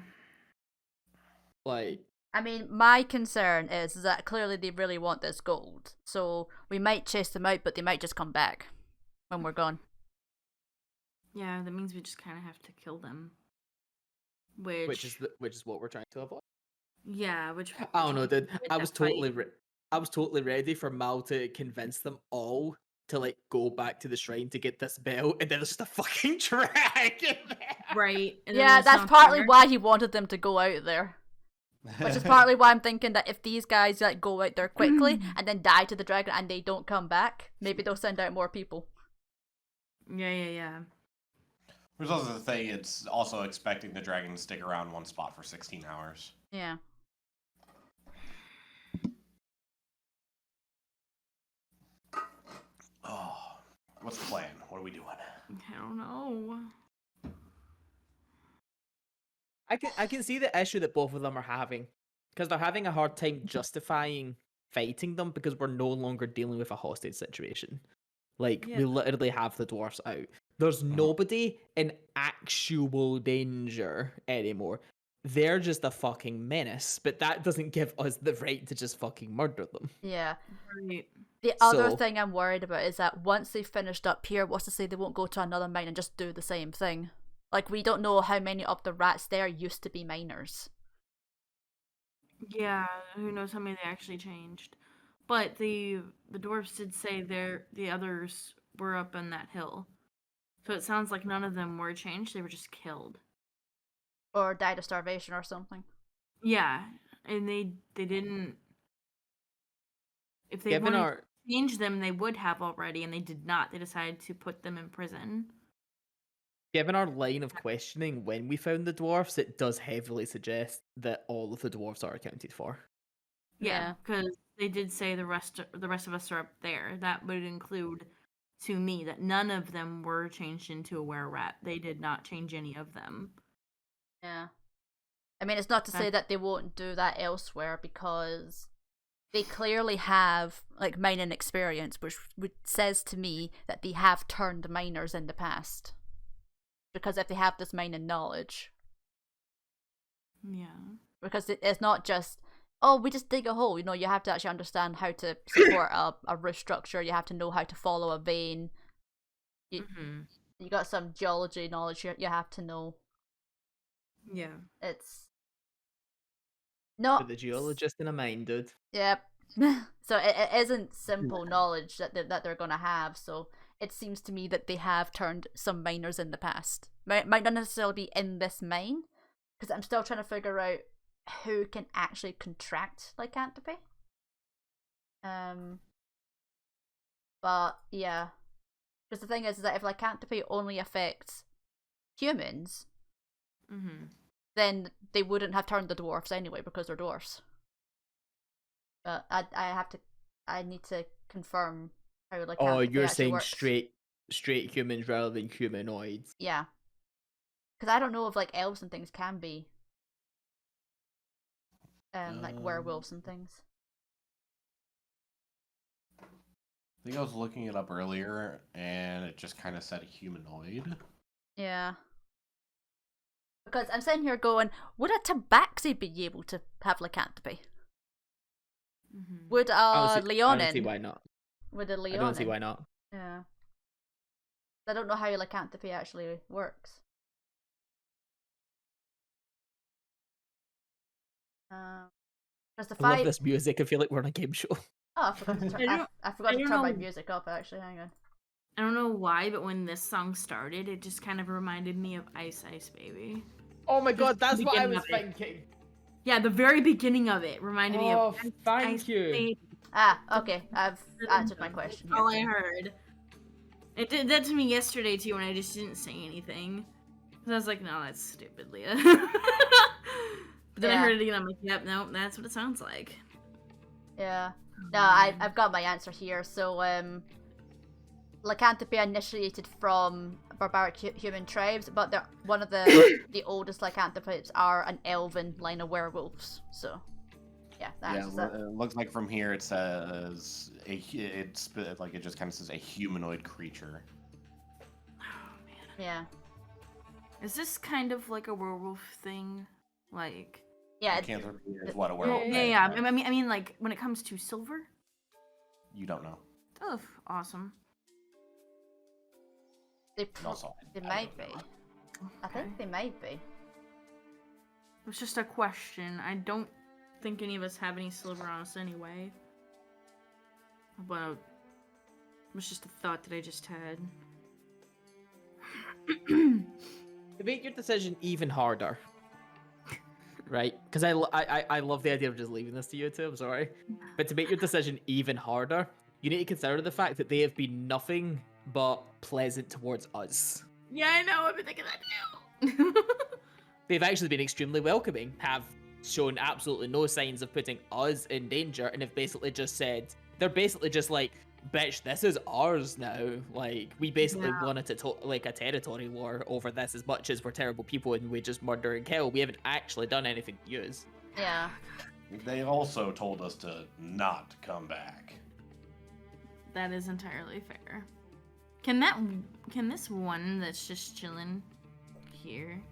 Like, I mean, my concern is that clearly they really want this gold. So we might chase them out, but they might just come back when we're gone. Yeah, that means we just kind of have to kill them. Which which is what we're trying to avoid. yeah, which I don't know, dude. with I that was fight- totally ready for Mal to convince them all to like go back to the shrine to get this bell, and then there's just a fucking dragon there. right. And then Yeah, there's that's some partly fire. why he wanted them to go out there. Which is partly why I'm thinking that if these guys like go out there quickly and then die to the dragon and they don't come back, maybe they'll send out more people. Yeah. There's also the thing, it's also expecting the dragon to stick around one spot for 16 hours. Yeah. Oh, what's the plan? What are we doing? I don't know. I can see the issue that both of them are having, because they're having a hard time justifying fighting them because we're no longer dealing with a hostage situation. Like, Yeah. we literally have the dwarfs out. There's nobody in actual danger anymore. They're just a fucking menace, but that doesn't give us the right to just fucking murder them. Yeah. Right. The other So- thing I'm worried about is that once they've finished up here, what's to say they won't go to another mine and just do the same thing? Like, we don't know how many of the rats there used to be miners. Yeah, who knows how many they actually changed. But the dwarves did say the others were up on that hill. So it sounds like none of them were changed, they were just killed. Or died of starvation or something. Yeah, and they didn't. If they Given wanted our to change them, they would have already, and they did not. They decided to put them in prison. given our line of questioning when we found the dwarfs, it does heavily suggest that all of the dwarfs are accounted for. Yeah, because they did say the rest of us are up there. That would include, to me, that none of them were changed into a were-rat. They did not change any of them. Yeah. I mean, it's not to say Okay. that they won't do that elsewhere because they clearly have, like, mining experience, which says to me that they have turned miners in the past. Because if they have this mining knowledge, Yeah. because it's not just, oh, we just dig a hole. You know, you have to actually understand how to support a roof structure. You have to know how to follow a vein. You got some geology knowledge you have to know. Yeah. It's not But the geologist in a mine, dude. Yep. So it isn't simple knowledge that they're gonna have. So it seems to me that they have turned some miners in the past. Might not necessarily be in this mine, because I'm still trying to figure out who can actually contract lycanthropy. But yeah, because the thing is that if lycanthropy only affects humans, then they wouldn't have turned the dwarfs anyway because they're dwarfs. But I need to confirm how like. Oh, you're saying straight humans rather than humanoids. Yeah, because I don't know if like elves and things can be, like werewolves and things. think I was looking it up earlier, and it just kind of said humanoid. Yeah. Because I'm sitting here going, would a tabaxi be able to have lycanthropy? Mm-hmm. Would a I don't see Leonin? why not. Would a Leonin? I don't see why not. Yeah. I don't know how lycanthropy actually works. Because the I love fight. this music. I feel like we're on a game show. Oh, I forgot to turn. I forgot I to don't turn my know. music up. Actually, hang on. I don't know why, but when this song started, it just kind of reminded me of Ice Ice Baby. Oh my god, that's the what I beginning was of it. thinking. Yeah, the very beginning of it reminded me Oh, of Ice thank Ice you. Baby. Ah, okay. I've answered my question. That's all I heard. It did that to me yesterday too, and I just didn't say anything. Cause I was like, no, that's stupid, Leah. But then I Yeah. heard it again. I'm like, yep, no, that's what it sounds like. Yeah. No, I've got my answer here. So, lycanthropy initiated from barbaric human tribes, but they're one of the oldest lycanthropes are an elven line of werewolves. So, yeah, that Yeah, answers that. it looks like from here it says it's like it just kind of says a humanoid creature. Oh man, Yeah. is this kind of like a werewolf thing? Like, Yeah. Lycanthropy is what a yeah, werewolf is, yeah. right? I mean, like when it comes to silver. You don't know. Oh, awesome. They, Also, they I might don't be. know. I think they might be. It's just a question. I don't think any of us have any silver on us anyway. But it was just a thought that I just had. To make your decision even harder, right? Because I love the idea of just leaving this to you two. I'm sorry, but to make your decision even harder, you need to consider the fact that they have been nothing but pleasant towards us. Yeah, I know. I've been thinking that too. They've actually been extremely welcoming, have shown absolutely no signs of putting us in danger, and have basically just said, they're basically just like, bitch, this is ours now. Like, we basically Yeah. wanted to like a territory war over this as much as we're terrible people and we just murder and kill. We haven't actually done anything to use. Yeah. They also told us to not come back. That is entirely fair. Can this one that's just chilling here?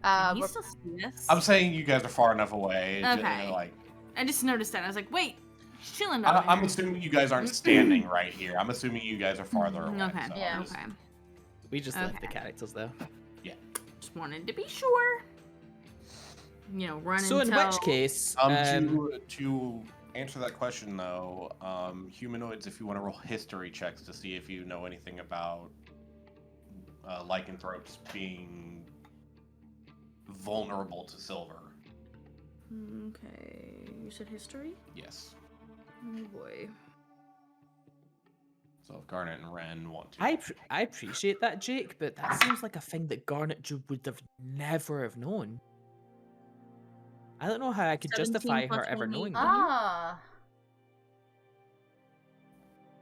Can he We're- still see us? I'm saying you guys are far enough away. Okay. Like, I just noticed that. I was like, wait, he's chilling over I'm there. assuming you guys aren't standing right here. I'm assuming you guys are farther away. Okay. so Yeah. I'm just- Okay. We just left the Okay. characters there. Just wanted to be sure. You know, run So in until... which case, To answer that question though, humanoids, if you want to roll history checks to see if you know anything about lycanthropes being vulnerable to silver. Okay, you said history? Yes. Oh boy. So if Garnet and Ren want to. I appreciate that, Jake, but that seems like a thing that Garnet would have never have known. I don't know how I could 17 justify plus her ever 1 knowing eight. that. Ah.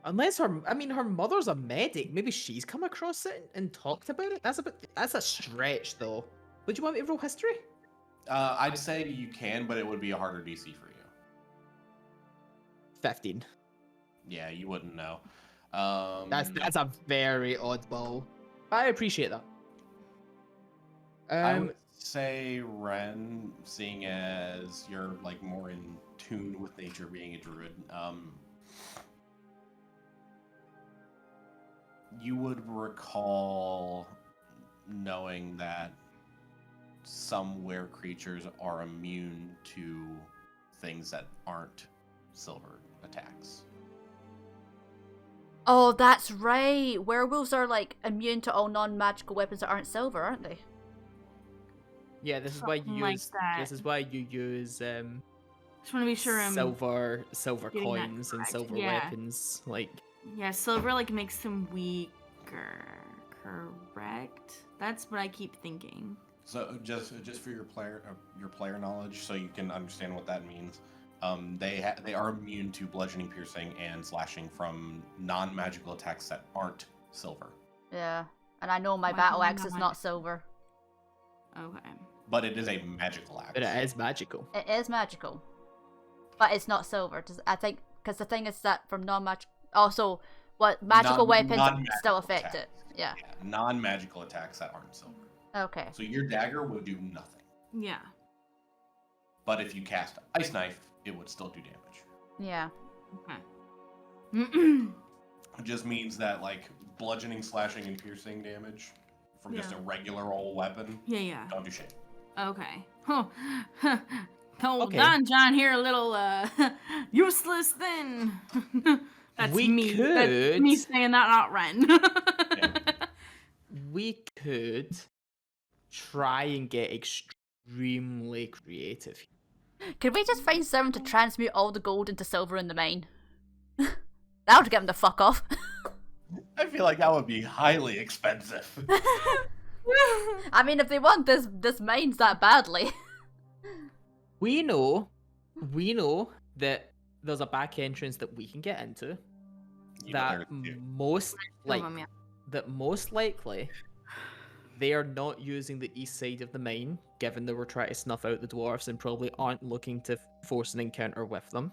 Unless her mother's a medic. Maybe she's come across it and talked about it. That's a stretch though. Would you want me to roll history? I'd say you can, but it would be a harder DC for you. 15. Yeah, you wouldn't know. That's a very oddball. I appreciate that. I would say Ren, seeing as you're like more in tune with nature, being a druid, you would recall knowing that some were creatures are immune to things that aren't silver attacks. Oh, that's right. Werewolves are like immune to all non-magical weapons that aren't silver, aren't they? Yeah, this is why you Something like use. that. This is why you use Just want to be sure I'm... silver getting that coins and correct. silver Yeah. weapons. Like, Yeah, silver like makes them weaker. Correct? That's what I keep thinking. So just for your player knowledge, so you can understand what that means. They are immune to bludgeoning, piercing, and slashing from non-magical attacks that aren't silver. Yeah. And I know my Why battle do I axe is not- not silver. Okay. But it is a magical axe. but it is magical. It is magical, but it's not silver. I think because the thing is that from non-magic. Also, What magical weapons non-magical still affect attacks. it? Yeah. Non-magical attacks that aren't silver. Okay. So your dagger would do nothing. Yeah. But if you cast Ice Knife, it would still do damage. Yeah. Okay. It just means that, like, bludgeoning, slashing, and piercing damage from just a regular old weapon Yeah. don't do shit. Okay. Oh, Okay. Don John here, a little useless then. That's We me. That's could- me saying that, not Ren. We could try and get extremely creative. Could we just find someone to transmute all the gold into silver in the mine? That would get them the fuck off. I feel like that would be highly expensive. I mean, if they want this mines that badly. We know that there's a back entrance that we can get into. You know, That there's- most like Of 'em, yeah. that most likely they are not using the east side of the mine, given they were trying to snuff out the dwarves and probably aren't looking to force an encounter with them.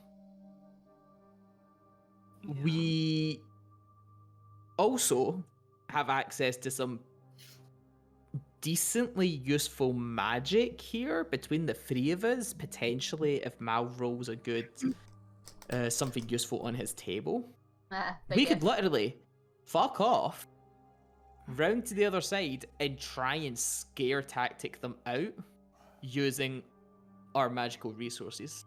We also have access to some decently useful magic here between the three of us. Potentially, if Mal rolls a good something useful on his table, we could literally fuck off, round to the other side, and try and scare tactic them out using our magical resources.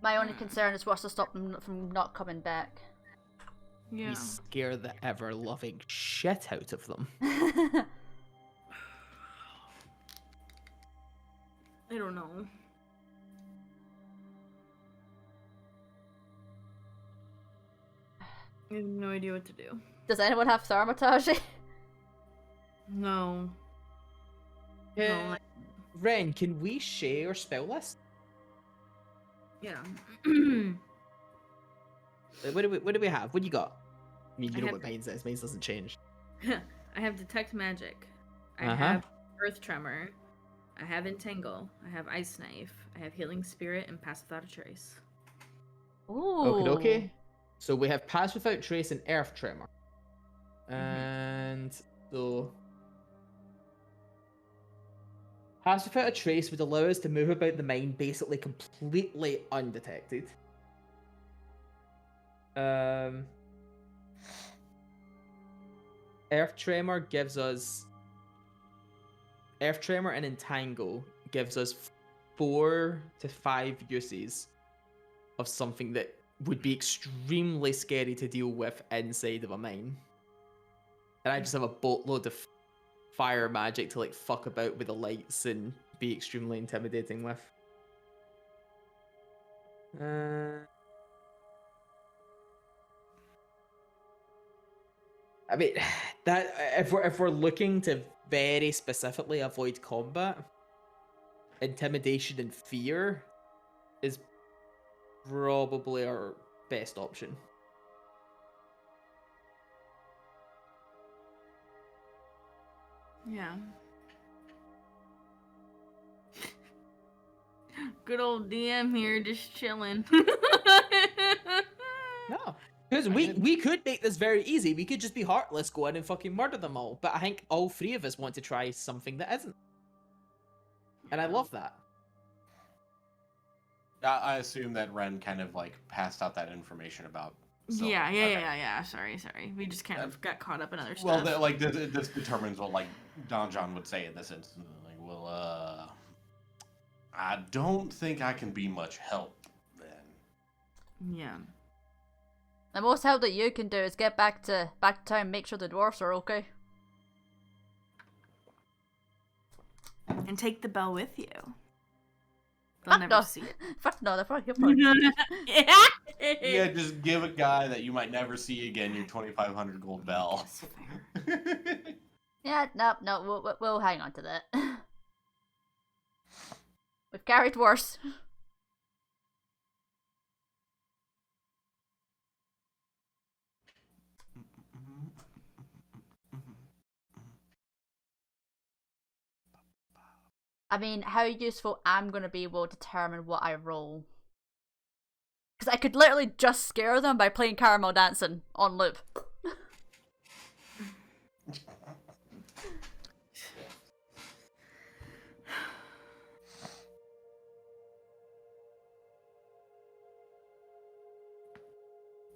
My only concern is what's to stop them from not coming back. Yeah. We scare the ever-loving shit out of them. I don't know. I have no idea what to do. Does anyone have Thaumaturgy? No. Uh, Ren, can we share our spell list? Yeah. What do we have? What do you got? I mean, you I know have- what mine says. Mine doesn't change. I have Detect Magic. I Uh-huh. have Earth Tremor. I have Entangle. I have Ice Knife. I have Healing Spirit and Pass Without a Trace. Ooh. Okay. So we have Pass Without Trace and Earth Tremor. And so Pass Without a Trace would allow us to move about the mine basically completely undetected. Earth Tremor and Entangle gives us 4 to 5 uses of something that would be extremely scary to deal with inside of a mine. And I just have a boatload of fire magic to like fuck about with the lights and be extremely intimidating with. I mean, that if we're looking to very specifically avoid combat, intimidation and fear is probably our best option. Yeah. Good old DM here, just chilling. No. Because we could make this very easy. We could just be heartless, go in and fucking murder them all. But I think all three of us want to try something that isn't. And I love that. I assume that Ren kind of like passed out that information about. Silver. Yeah. Okay. Sorry. We just kind of got caught up in other Well, stuff. like this determines what like Don John would say in this instance. Like, well, I don't think I can be much help then. Yeah. The most help that you can do is get back to town and make sure the dwarfs are okay. And take the bell with you. They'll Fuck never no. see it. Fuck no, they're probably Yeah, just give a guy that you might never see again your 2,500 gold bell. That's fair. Yeah, no, we'll hang on to that. We've carried worse. I mean, how useful I'm gonna be will determine what I roll. Because I could literally just scare them by playing Caramel Dancing on loop.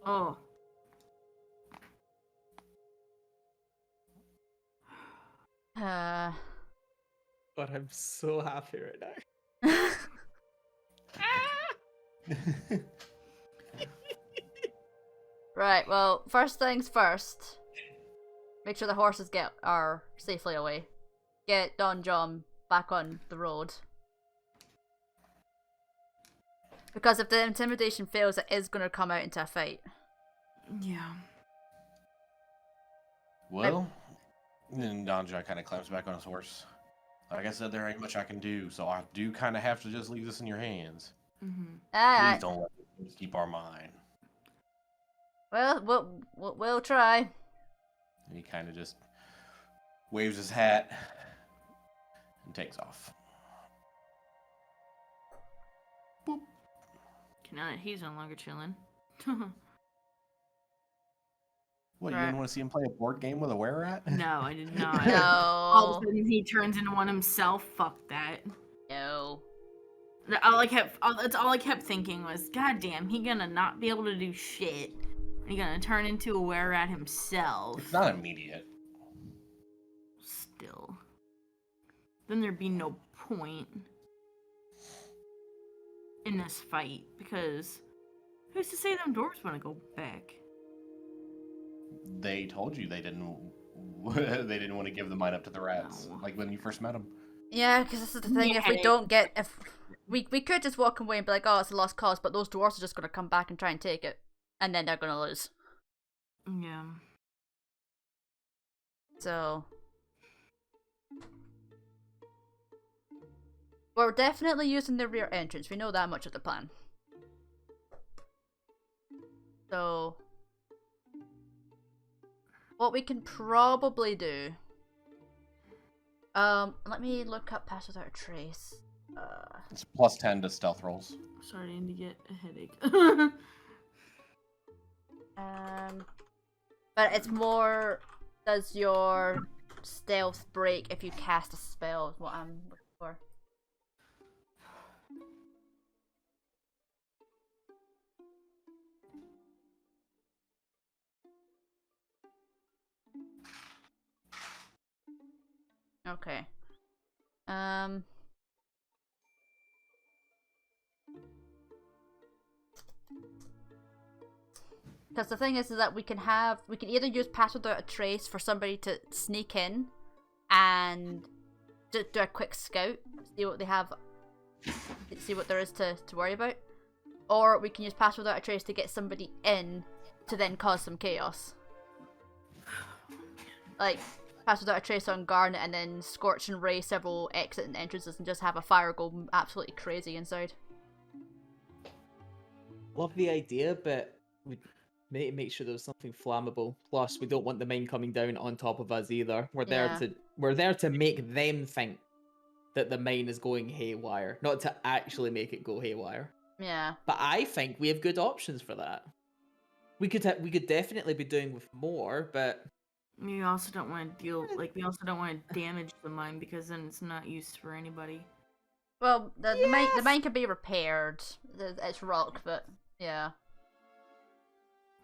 Oh. Uh. God, I'm so happy right now. Right, well, first things first. Make sure the horses are safely away. Get Don John back on the road. Because if the intimidation fails, it is going to come out into a fight. Yeah. Well, then Don John kind of climbs back on his horse. Like I said, there ain't much I can do, so I do kind of have to just leave this in your hands. Please don't let us keep our mind. Well, we'll try. And he kind of just waves his hat and takes off. Okay, now that he's no longer chilling. What, you Right. didn't want to see him play a board game with a were-rat? No, I did not. No. All of a sudden he turns into one himself. Fuck that. No. That's all I kept thinking was, God damn, he gonna not be able to do shit. He gonna turn into a were-rat himself. It's not immediate. Still. Then there'd be no point in this fight, because who's to say them dwarves wanna go back? They told you they didn't they didn't want to give the mine up to the rats, No. like when you first met them. Yeah, because this is the thing. Yeah, If we don't get, if we could just walk away and be like, oh, it's a lost cause, but those dwarves are just gonna come back and try and take it, and then they're gonna lose. Yeah. So we're definitely using the rear entrance. We know that much of the plan. So what we can probably do. Let me look up Pass Without a Trace. It's plus 10 to stealth rolls. Starting to get a headache. But it's more, does your stealth break if you cast a spell, is what I'm looking for. Okay. Because the thing is that we can either use Pass Without a Trace for somebody to sneak in and do a quick scout, see what they have, see what there is to worry about, or we can use Pass Without a Trace to get somebody in to then cause some chaos. Like, Pass Without a Trace on Garnet and then Scorch and Ray several exit and entrances and just have a fire go absolutely crazy inside. Love the idea, but we make sure there's something flammable. Plus, we don't want the mine coming down on top of us either. We're Yeah. there to make them think that the mine is going haywire, not to actually make it go haywire. Yeah. But I think we have good options for that. We could definitely be doing with more, but We also don't want to we also don't want to damage the mine, because then it's not used for anybody. Well, the mine can be repaired. It's rock, but yeah.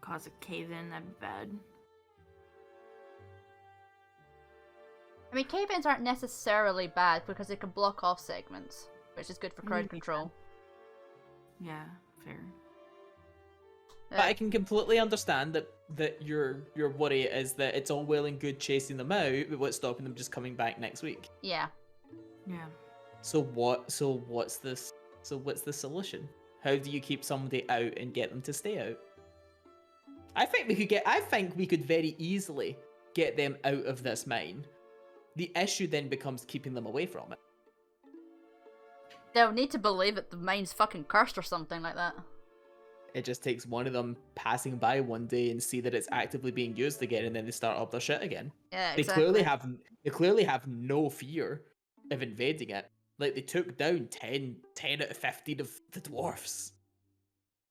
Cause a cave-in, that'd be bad. I mean, cave-ins aren't necessarily bad because they can block off segments, which is good for crowd control. Yeah, fair. But I can completely understand that your worry is that it's all well and good chasing them out, but what's stopping them just coming back next week? Yeah. Yeah. So what's the solution? How do you keep somebody out and get them to stay out? I think we could very easily get them out of this mine. The issue then becomes keeping them away from it. They'll need to believe that the mine's fucking cursed or something like that. It just takes one of them passing by one day and see that it's actively being used again, and then they start up their shit again. Yeah, They exactly. clearly have no fear of invading it. Like, they took down 10 out of 15 of the dwarfs.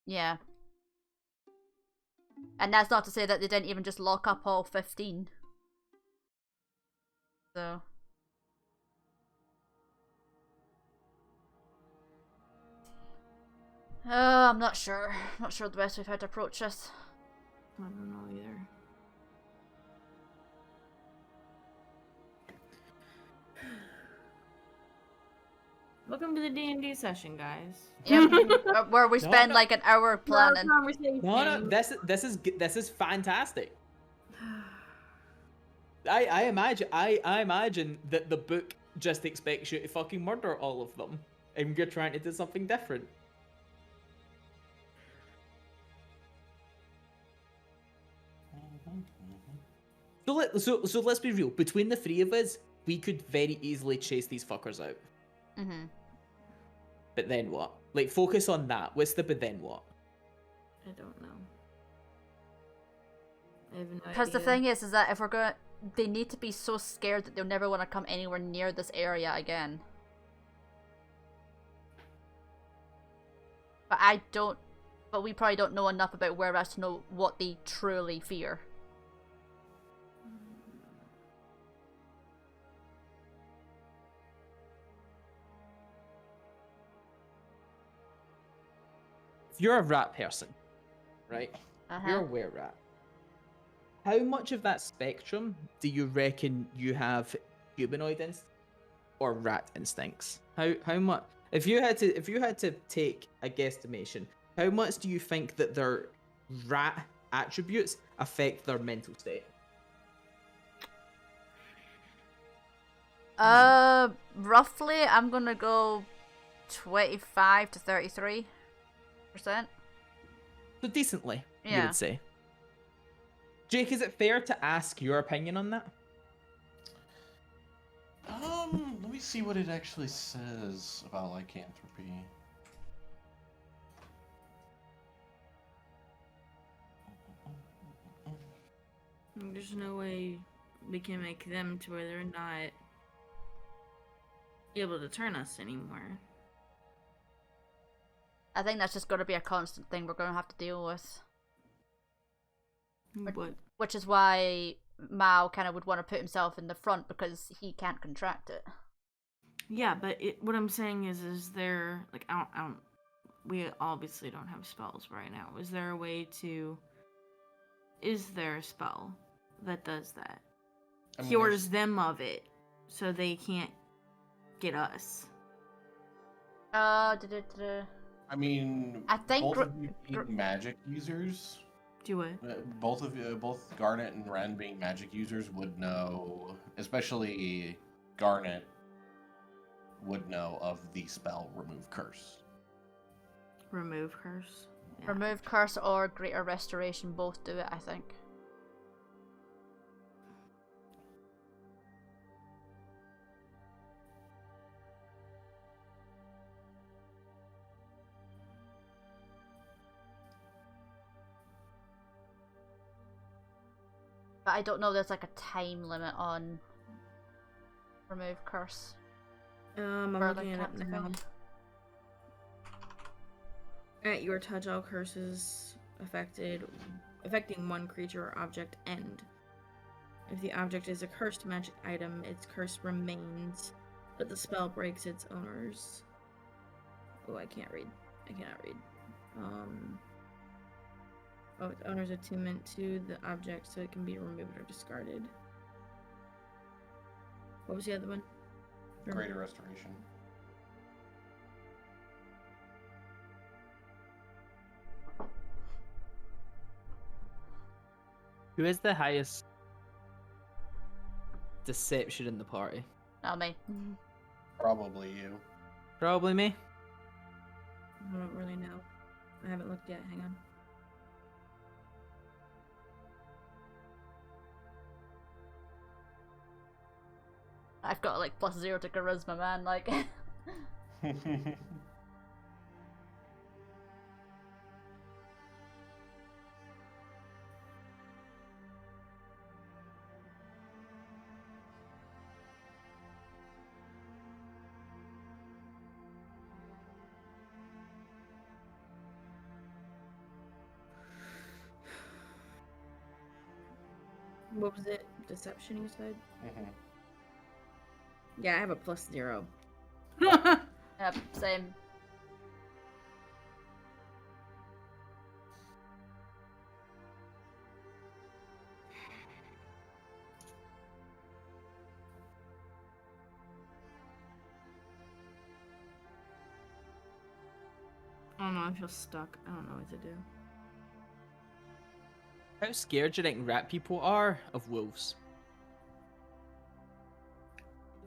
Yeah. And that's not to say that they didn't even just lock up all 15. So. I'm not sure. Not sure the best way how to approach this. I don't know either. Welcome to the D&D session, guys. Yep. Where we No, spend no. like an hour planning. Conversation. No, this is fantastic. I imagine that the book just expects you to fucking murder all of them, and you're trying to do something different. So let's be real. Between the three of us, we could very easily chase these fuckers out. Mm-hmm. But then what? Like, focus on that. What's the but then what? I don't know. I have no idea. Because the thing is that if we're going, they need to be so scared that they'll never want to come anywhere near this area again. But we probably don't know enough about whereabouts to know what they truly fear. If you're a rat person, right? Uh-huh. You're a were-rat. How much of that spectrum do you reckon you have humanoid instincts or rat instincts? How much? If you had to take a guesstimation, how much do you think that their rat attributes affect their mental state? Roughly, I'm gonna go 25 to 33%. So decently, you Yeah. would say. Jake, is it fair to ask your opinion on that? Let me see what it actually says about lycanthropy. There's no way we can make them to where they're not able to turn us anymore. I think that's just gonna be a constant thing we're gonna have to deal with. What? Which is why Mao kind of would want to put himself in the front because he can't contract it. Yeah, but what I'm saying is there like I don't. We obviously don't have spells right now. Is there a way to? Is there a spell that does that? I mean, Cures them of it, so they can't get us. I mean, I think both of you being magic users, Do it. both Garnet and Ren being magic users would know, especially Garnet would know of the spell Remove Curse. Remove curse. Yeah. Remove curse or greater restoration both do it, I think. But I don't know there's like a time limit on remove curse. I'm for looking it up now. lycanthropy. At your touch, all curses affecting one creature or object end. If the object is a cursed magic item, its curse remains, but the spell breaks its owners. Oh, I cannot read. Its owner's attunement to the object, so it can be removed or discarded. What was the other one? Greater Restoration. Who is the highest deception in the party? Not me. Probably you. Probably me. I don't really know. I haven't looked yet. Hang on. I've got like +0 to charisma, man. Like, What was it? Deception, you said? Mhm. Yeah, I have a +0. Yep, same. I don't know, I feel stuck. I don't know what to do. How scared do you think rat people are of wolves?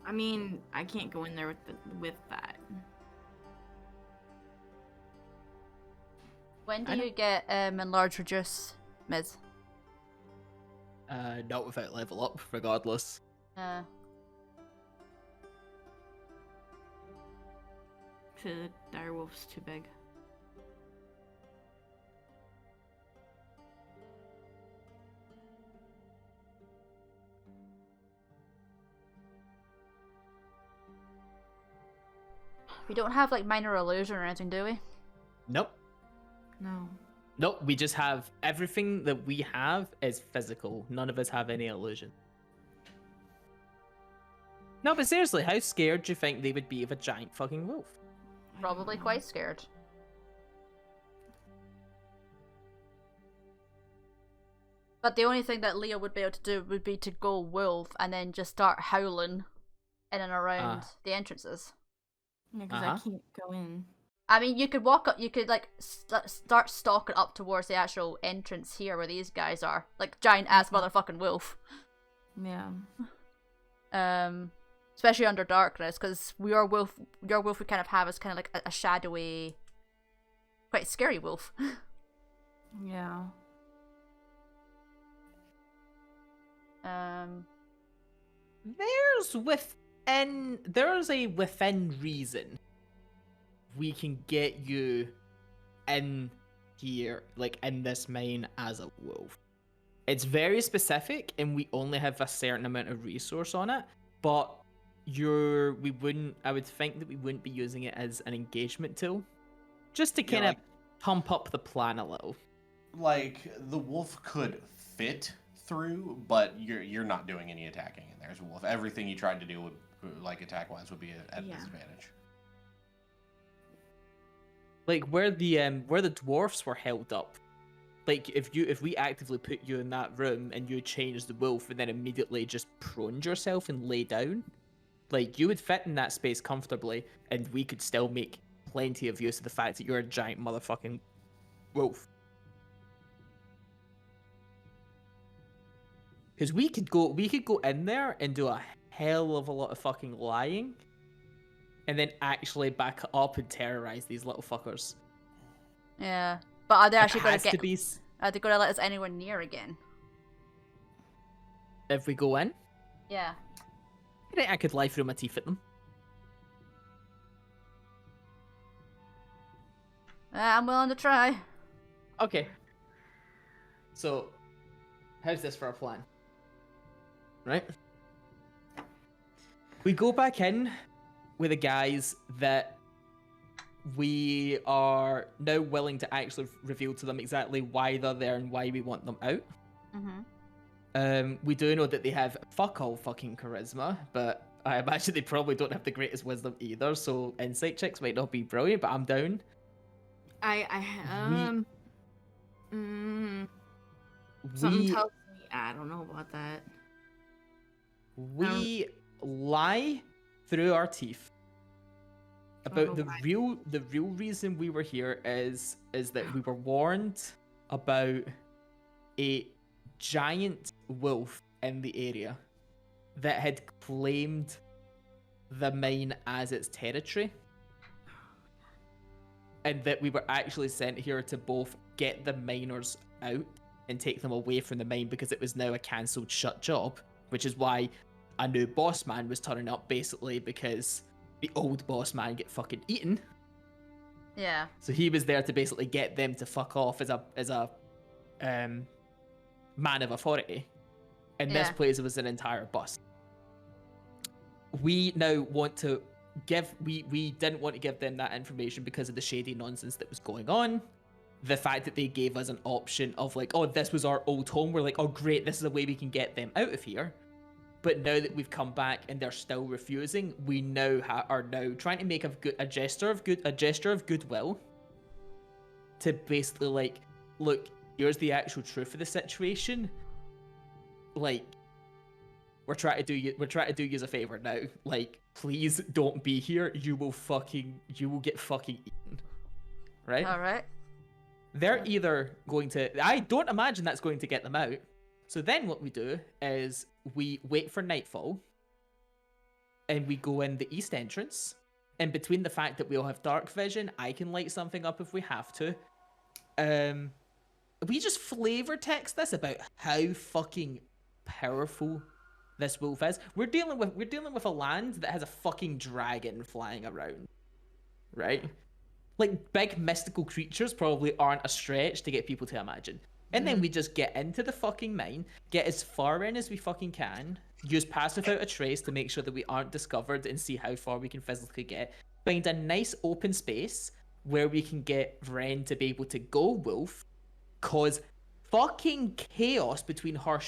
I mean, I can't go in there with that. When do I know- you get enlarge reduce, Miz? Not without level up, regardless. Uh, The direwolf's too big. we don't have like minor illusion or anything, do we? Nope. No. Nope, we just have everything that we have is physical. None of us have any illusion. No, but seriously, how scared do you think they would be of a giant fucking wolf? Probably quite scared. But the only thing that Leo would be able to do would be to go wolf and then just start howling in and around the entrances. Yeah, because I can't go in. I mean, you could walk up, you could like start stalking up towards the actual entrance here where these guys are, like giant ass motherfucking wolf. Yeah. Especially under darkness, because your wolf we kind of have is kind of like a shadowy, quite scary wolf. Yeah. There's a within reason we can get you in here, like in this mine as a wolf. It's very specific and we only have a certain amount of resource on it, but I would think that we wouldn't be using it as an engagement tool. Just to Yeah, kind of like- pump up the plan a little. Like the wolf could fit through, but you're not doing any attacking in there as a wolf. Everything you tried to do would, like attack wise, would be at Yeah. disadvantage. Like where the dwarfs were held up. Like if we actively put you in that room and you change the wolf and then immediately just proned yourself and lay down, like you would fit in that space comfortably, and we could still make plenty of use of the fact that you're a giant motherfucking wolf. Because we could go in there and do a hell of a lot of fucking lying, and then actually back it up and terrorize these little fuckers. Yeah, but are they actually going to get? be Are they going to let us anywhere near again? if we go in. Yeah. I think I could lie through my teeth at them. I'm willing to try. Okay. So, how's this for a plan? Right? We go back in with the guys that we are now willing to actually reveal to them exactly why they're there and why we want them out. We do know that they have fuck all fucking charisma, but I imagine they probably don't have the greatest wisdom either, so insight checks might not be brilliant, but I'm down. Something tells me I don't know about that. We lie through our teeth about the real reason we were here is that we were warned about a giant wolf in the area that had claimed the mine as its territory, and that we were actually sent here to both get the miners out and take them away from the mine because it was now a cancelled shut job, which is why a new boss man was turning up, basically because the old boss man get fucking eaten. Yeah. So he was there to basically get them to fuck off as a man of authority. And this Yeah. place was an entire bust. We now want to we didn't want to give them that information because of the shady nonsense that was going on. the fact that they gave us an option of like, oh, this was our old home, we're like, oh great, this is a way we can get them out of here. But now that we've come back and they're still refusing, we now are now trying to make a gesture of goodwill to basically like, look, here's the actual truth of the situation. Like, we're trying to do you a favor now. Like, please don't be here. You will get fucking eaten. Right? All right. They're either going to... I don't imagine that's going to get them out. So then what we do is we wait for nightfall and we go in the east entrance. And between the fact that we all have dark vision, I can light something up if we have to. We just flavor text this about how fucking powerful this wolf is. We're dealing with a land that has a fucking dragon flying around. Right? Like, big mystical creatures probably aren't a stretch to get people to imagine. And then we just get into the fucking mine, get as far in as we fucking can, use Pass Without a Trace to make sure that we aren't discovered and see how far we can physically get, find a nice open space where we can get Ren to be able to go wolf, cause fucking chaos between her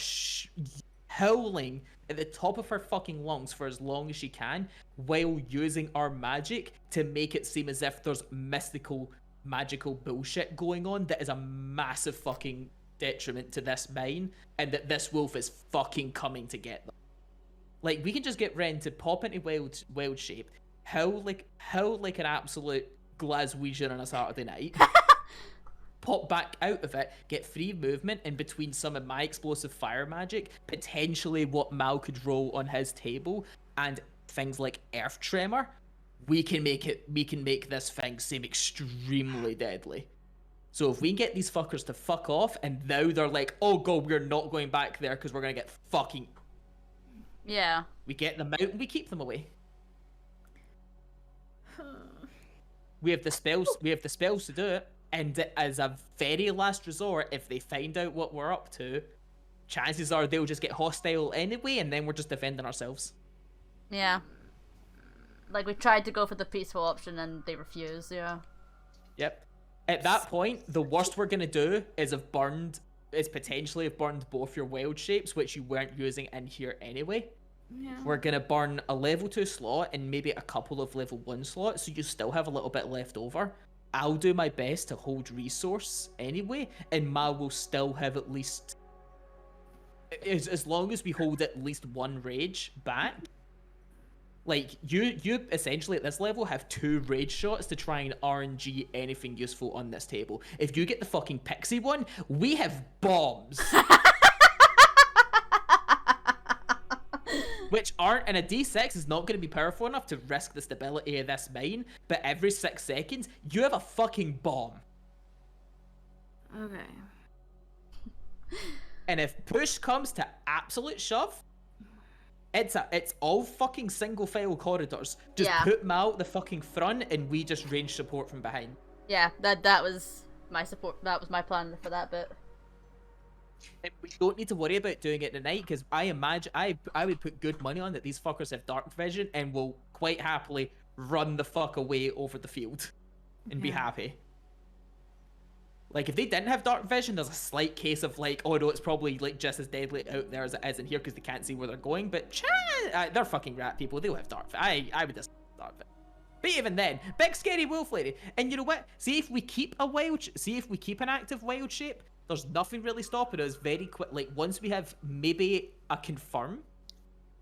howling at the top of her fucking lungs for as long as she can, while using our magic to make it seem as if there's magical bullshit going on that is a massive fucking detriment to this mine, and that this wolf is fucking coming to get them. Like, we can just get Ren to pop into wild shape, howl like an absolute Glaswegian on a Saturday night, pop back out of it, get free movement in between some of my explosive fire magic, potentially what Mal could roll on his table, and things like Earth Tremor. We can make this thing seem extremely deadly. So if we get these fuckers to fuck off, and now they're like, oh god, we're not going back there because we're gonna get fucking... Yeah. We get them out and we keep them away. We have the spells to do it, and as a very last resort, if they find out what we're up to, chances are they'll just get hostile anyway, and then we're just defending ourselves. Yeah. Like, we tried to go for the peaceful option and they refused, yeah. Yep. At that point, the worst we're gonna do is potentially have burned both your wild shapes, which you weren't using in here anyway. Yeah. We're gonna burn a level 2 slot and maybe a couple of level 1 slots, so you still have a little bit left over. I'll do my best to hold resource anyway, and Ma will still have at least... As long as we hold at least one rage back, like, you essentially at this level have 2 rage shots to try and RNG anything useful on this table. If you get the fucking pixie one, we have bombs. Which aren't, and a D6 is not going to be powerful enough to risk the stability of this mine, but every 6 seconds, you have a fucking bomb. Okay. And if push comes to absolute shove, it's all fucking single file corridors. Just put them out the fucking front and we just range support from behind. Yeah, that was my support. That was my plan for that bit. And we don't need to worry about doing it tonight, because I imagine I would put good money on that these fuckers have dark vision and will quite happily run the fuck away over the field and be happy. Like, if they didn't have dark vision, there's a slight case of like, oh no, it's probably like just as deadly out there as it is in here because they can't see where they're going. But they're fucking rat people. They'll have dark vision. I would just dark vision. But even then, big scary wolf lady. And you know what? See if we keep an active wild shape, there's nothing really stopping us very quick. Like, once we have maybe a confirm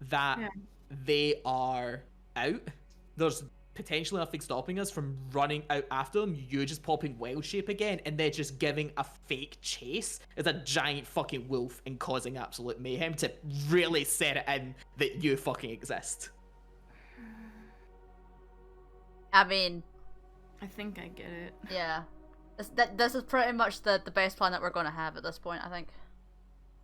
that they are out, there's potentially nothing stopping us from running out after them, you just popping wild shape again, and then just giving a fake chase as a giant fucking wolf and causing absolute mayhem to really set it in that you fucking exist. I mean... I think I get it. Yeah. This is pretty much the best plan that we're going to have at this point, I think.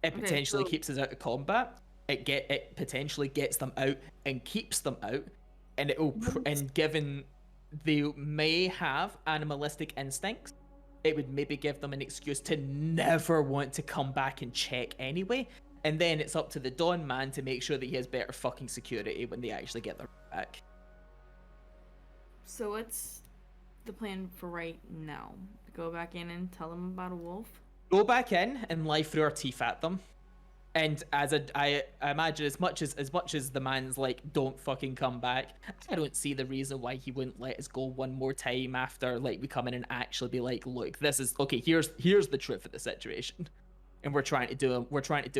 It potentially keeps us out of combat. It potentially gets them out and keeps them out. And and given they may have animalistic instincts, it would maybe give them an excuse to never want to come back and check anyway. And then it's up to the Dawn Man to make sure that he has better fucking security when they actually get their back. So let's the plan for right now? Go back in and tell them about a wolf? Go back in and lie through our teeth at them. And I imagine as much as the man's like, don't fucking come back, I don't see the reason why he wouldn't let us go one more time after like we come in and actually be like, look, this is okay. Here's the truth of the situation, and we're trying to do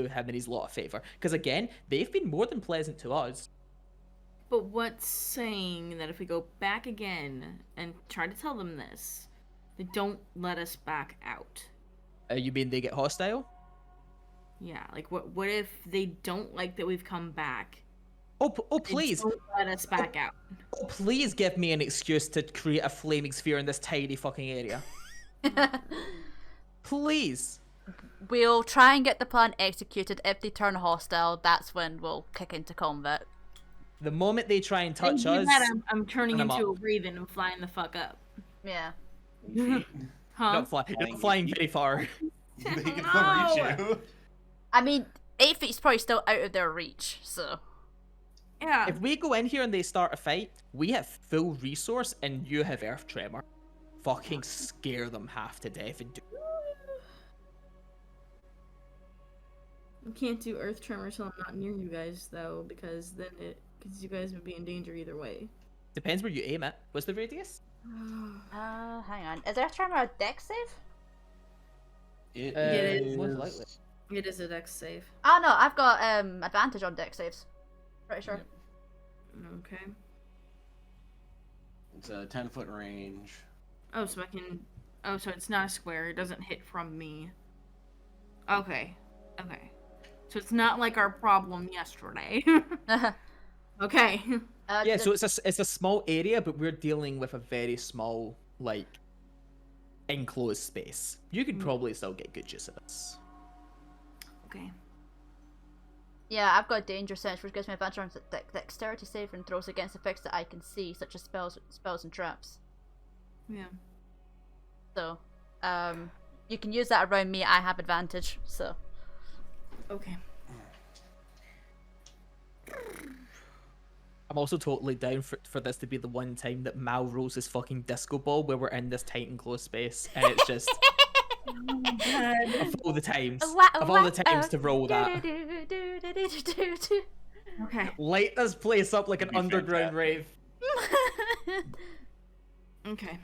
him and his lot a favor. Because again, they've been more than pleasant to us. But what's saying that if we go back again and try to tell them this, they don't let us back out? You mean they get hostile? Yeah, like what if they don't like that we've come back? Oh please! Don't let us back out. Oh please, give me an excuse to create a flaming sphere in this tiny fucking area. Please. We'll try and get the plan executed. If they turn hostile, that's when we'll kick into combat. The moment they try and touch us, I'm turning and I'm into up. a raven and flying the fuck up. Yeah. Huh? not flying very far. They can No! reach you. I mean, 8 feet's probably still out of their reach, so. Yeah. If we go in here and they start a fight, we have full resource and you have Earth Tremor. Fucking scare them half to death and do. We can't do earth tremor till I'm not near you guys, though, because you guys would be in danger either way. Depends where you aim it. What's the radius? Hang on. Is Earth Tremor a dex save? It It is. Most likely. It is a dex save. Oh no, I've got advantage on dex saves. Pretty sure. Okay. It's a 10-foot range. Oh, so I can... Oh, so it's not a square. It doesn't hit from me. Okay. Okay. So it's not like our problem yesterday. Okay. Yeah, so it's a small area, but we're dealing with a very small, like, enclosed space. You could probably still get good use of this. Okay. Yeah, I've got danger sense, which gives me advantage on dexterity save and throws against effects that I can see, such as spells and traps. Yeah. So, you can use that around me. I have advantage. So. Okay. I'm also totally down for this to be the one time that Mal rolls his fucking disco ball where we're in this tight enclosed space, and it's just of all the times, to roll that. Okay. Light this place up like an Be underground fantastic. rave. Okay.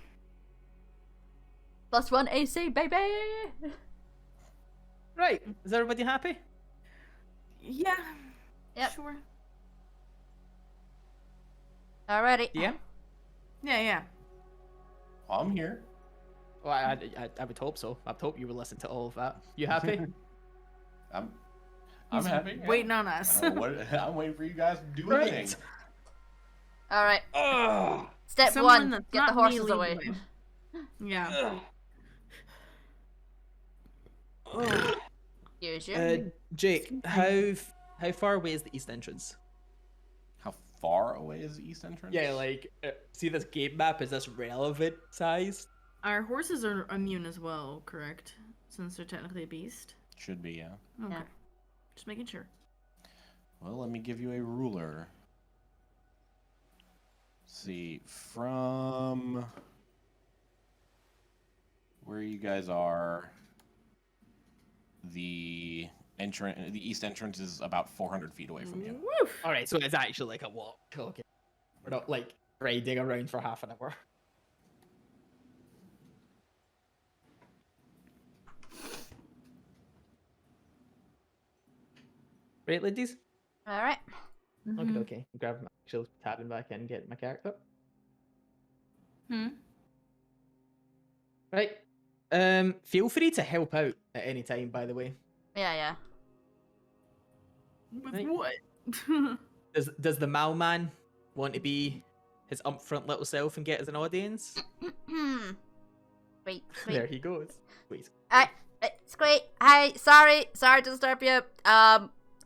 +1 AC, baby. Right, is everybody happy? Yeah. Yep. Sure. Alrighty. Yeah. Yeah. I'm here. Well, I would hope so. I'd hope you would listen to all of that. You happy? I'm He's happy. waiting on us. I'm waiting for you guys to do Right. anything. All right. Ugh. Step Someone one: that's get the not me horses lead the away. way. Yeah. Use you. Jake, how far away is the east entrance? How far away is the east entrance? Yeah, like, see this game map, is this relevant size? Our horses are immune as well, correct? Since they're technically a beast. Should be, yeah. Okay. Yeah. Just making sure. Well, let me give you a ruler. Let's see, from where you guys are, the east entrance is about 400 feet away from you. Woof. Alright, so it's actually like a walk. Okay. We're not, like, riding around for half an hour. Right, ladies? All right. Okay. Grab my actual tabbing back in and get my character. Right. Feel free to help out at any time, by the way. Yeah. With Right. what? Does the Malman want to be his upfront little self and get as an audience? Wait. There he goes. Wait. Squeak. Hi. Sorry to disturb you.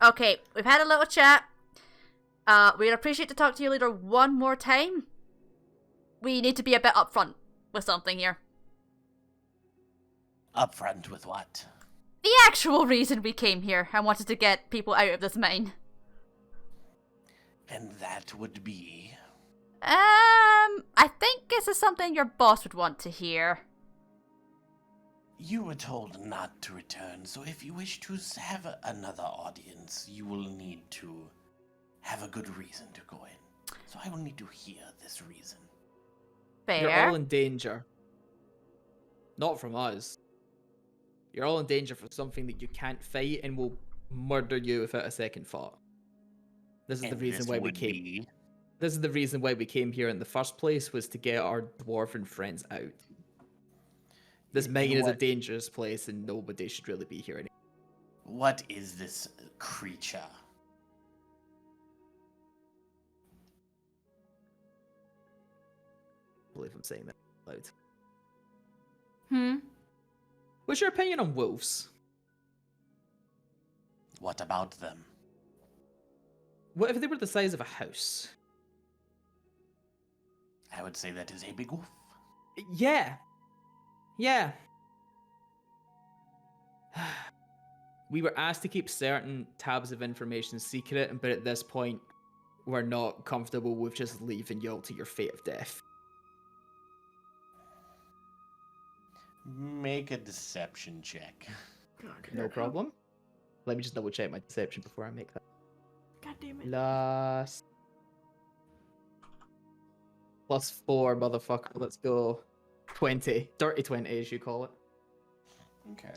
Okay. We've had a little chat. We'd appreciate to talk to your leader one more time. We need to be a bit upfront with something here. Upfront with what? The actual reason we came here. I wanted to get people out of this mine. And that would be... I think guess it's something your boss would want to hear. You were told not to return, so if you wish to have another audience, you will need to have a good reason to go in. So I will need to hear this reason. Fair. You're all in danger. Not from us. You're all in danger for something that you can't fight and will murder you without a second thought. This is the reason why we came. This is the reason why we came here in the first place, was to get our dwarven friends out. This mine is a dangerous place and nobody should really be here anymore. What is this creature? I believe I'm saying that loud. Hmm? What's your opinion on wolves? What about them? What if they were the size of a house? I would say that is a big wolf. Yeah. Yeah. We were asked to keep certain tabs of information secret, but at this point, we're not comfortable with just leaving you all to your fate of death. Make a deception check. No problem. Let me just double check my deception before I make that. God damn it. +4, motherfucker. Let's go. 20. Dirty 20, as you call it. Okay.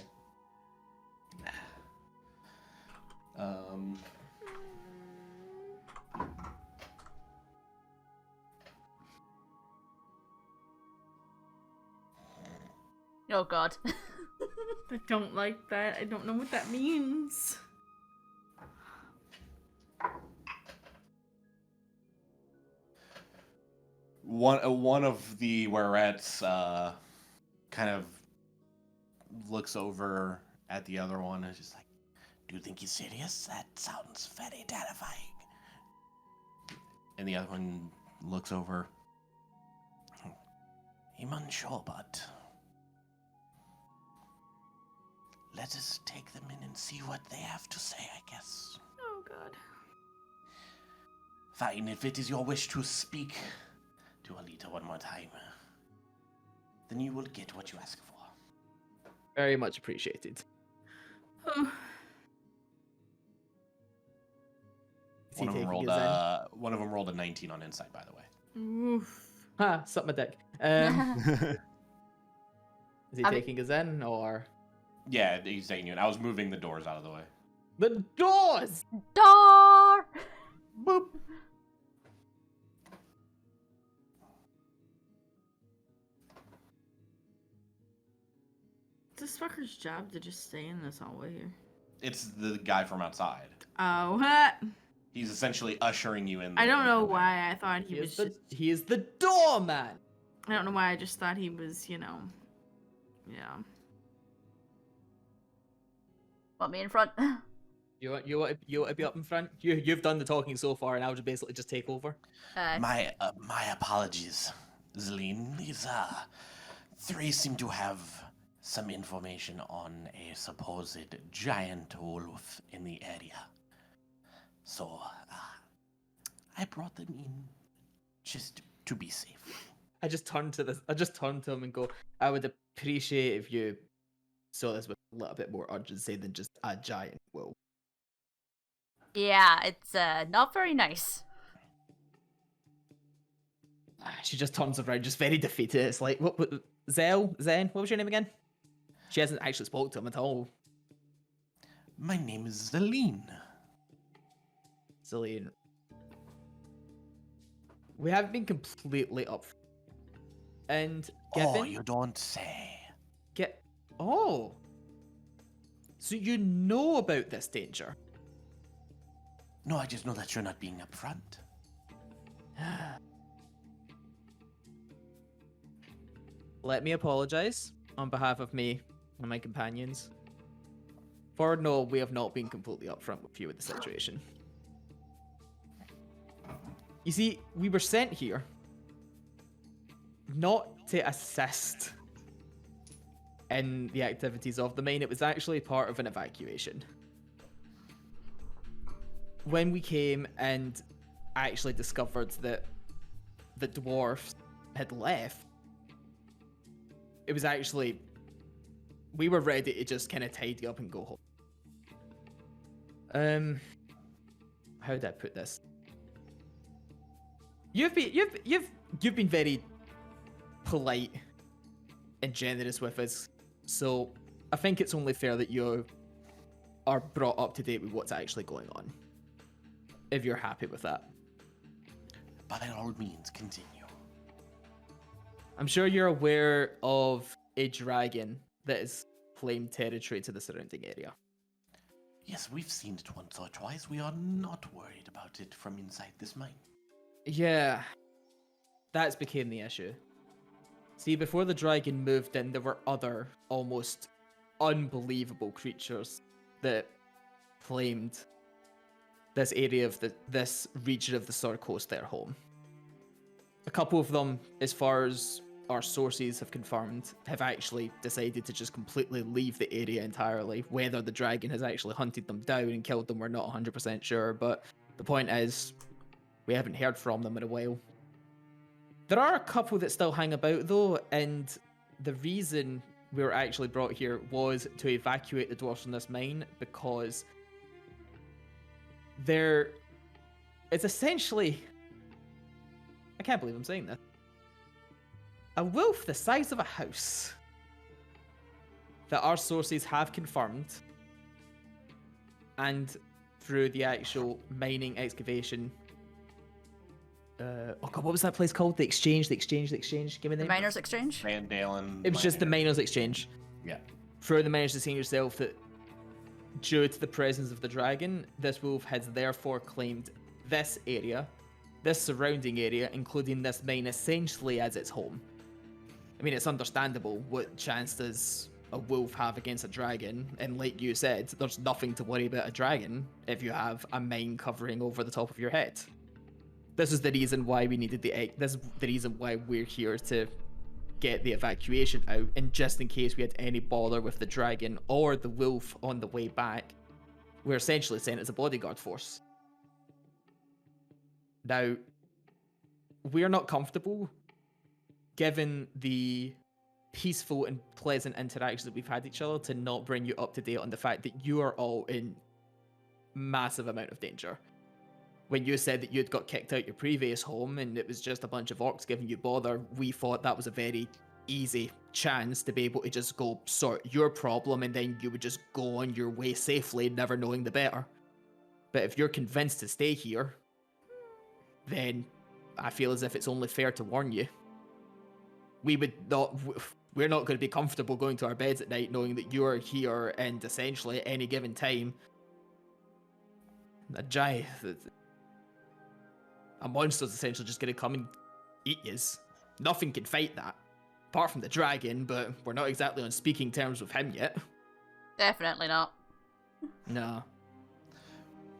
Oh god. I don't like that. I don't know what that means. One of the werettes kind of looks over at the other one and is just like, "Do you think he's serious? That sounds very terrifying." And the other one looks over. "I'm unsure, but let us take them in and see what they have to say, I guess." Oh god. Fine, if it is your wish to speak to Alita one more time, then you will get what you ask for. Very much appreciated. Oh. Is he One of them taking rolled his one of them rolled a 19 on insight, by the way. Oof. Ha, suck my dick. Is he taking us in, or? Yeah, he's taking you in. I was moving the doors out of the way. The doors! Door! Boop. It's this fucker's job to just stay in this hallway here. It's the guy from outside. Oh, what? He's essentially ushering you in. I don't know why I thought he was just... He is the doorman! I don't know why I just thought he was, you know... Yeah. Want me in front? You want to be up in front? You've done the talking so far, and I'll just basically just take over. My apologies, Zeline. These three seem to have some information on a supposed giant wolf in the area. So I brought them in just to be safe. I just turned to him and go, I would appreciate if you saw this with a little bit more urgency than just a giant wolf. Yeah, it's not very nice. She just turns around, just very defeated. It's like, what Zen, what was your name again? She hasn't actually spoke to him at all. My name is Zeline. Celine. We haven't been completely up. And Oh, you don't say. Oh. So you know about this danger? No, I just know that you're not being upfront. Let me apologize on behalf of me and my companions. For no, we have not been completely upfront with you with the situation. You see, we were sent here not to assist in the activities of the mine. It was actually part of an evacuation. When we came and actually discovered that the dwarfs had left, it was actually, we were ready to just kind of tidy up and go home. How did I put this? You've been very polite and generous with us, so I think it's only fair that you are brought up to date with what's actually going on. If you're happy with that. By all means, continue. I'm sure you're aware of a dragon that has claimed territory to the surrounding area. Yes, we've seen it once or twice. We are not worried about it from inside this mine. Yeah, that's became the issue. See, before the dragon moved in, there were other almost unbelievable creatures that claimed this area of this region of the Sword Coast their home. A couple of them, as far as our sources have confirmed, have actually decided to just completely leave the area entirely. Whether the dragon has actually hunted them down and killed them, we're not 100% sure, but the point is, we haven't heard from them in a while. There are a couple that still hang about though, and the reason we were actually brought here was to evacuate the dwarves from this mine, because it's essentially, I can't believe I'm saying this, a wolf the size of a house that our sources have confirmed, and through the actual mining excavation. Oh god, what was that place called? The Exchange. Give me the The name. Miners Exchange? Van Dalen. It was just the Miners Exchange. Yeah. Through the Miners Exchange yourself, that due to the presence of the dragon, this wolf has therefore claimed this area, this surrounding area, including this mine, essentially as its home. I mean, it's understandable. What chance does a wolf have against a dragon? And like you said, there's nothing to worry about a dragon if you have a mine covering over the top of your head. This is the reason why we needed this is the reason why we're here, to get the evacuation out, and just in case we had any bother with the dragon or the wolf on the way back, we're essentially sent as a bodyguard force. Now, we're not comfortable, given the peaceful and pleasant interactions that we've had with each other, to not bring you up to date on the fact that you are all in massive amount of danger. When you said that you'd got kicked out your previous home and it was just a bunch of orcs giving you bother, we thought that was a very easy chance to be able to just go sort your problem, and then you would just go on your way safely, never knowing the better. But if you're convinced to stay here, then I feel as if it's only fair to warn you. We're not going to be comfortable going to our beds at night knowing that you're here, and essentially at any given time, a monster's essentially just going to come and eat yous. Nothing can fight that, apart from the dragon, but we're not exactly on speaking terms with him yet. Definitely not. No.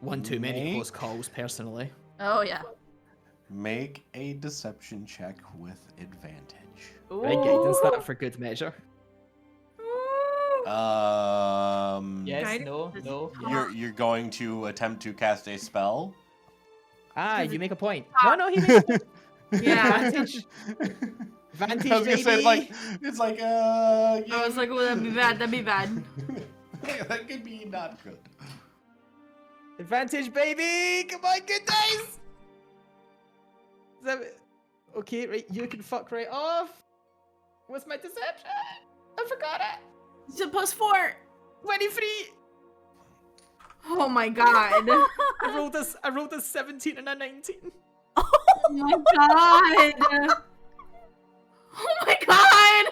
One too many close calls, personally. Oh, yeah. Make a deception check with advantage. Right, guidance that for good measure. Yes, Guidance no. You're going to attempt to cast a spell? Ah, you make a point. No, he makes a point. Yeah. Advantage. Advantage, I was gonna say, baby. it's like, I was like, well, that'd be bad. that could be not good. Advantage, baby! Come on, good dice! Okay, right, you can fuck right off. What's my deception? I forgot it. It's a +4. 23. Oh my god. I rolled a 17 and a 19. Oh my god. Oh my god.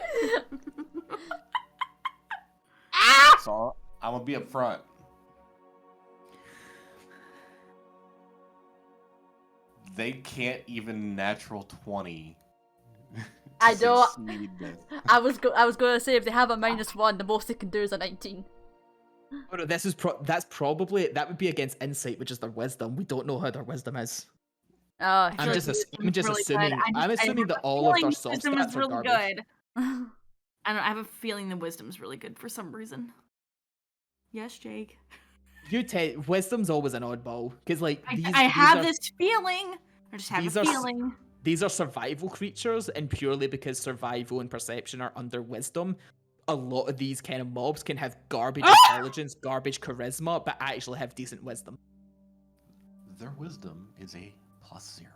Ah! So I'm gonna be up front. They can't even natural 20. I don't. succeed this. I was going to say, if they have a -1, the most they can do is a 19. Oh no, this is that would be against insight, which is their wisdom. We don't know how their wisdom is. Oh, I'm just assuming that all of their soft wisdom stats is are really garbage. good. I don't know, I have a feeling the wisdom's really good for some reason. Yes, Jake. Wisdom's always an oddball, because like I have are, this feeling. I just have a feeling. these are survival creatures, and purely because survival and perception are under wisdom, a lot of these kind of mobs can have garbage intelligence, garbage charisma, but actually have decent wisdom. Their wisdom is a +0.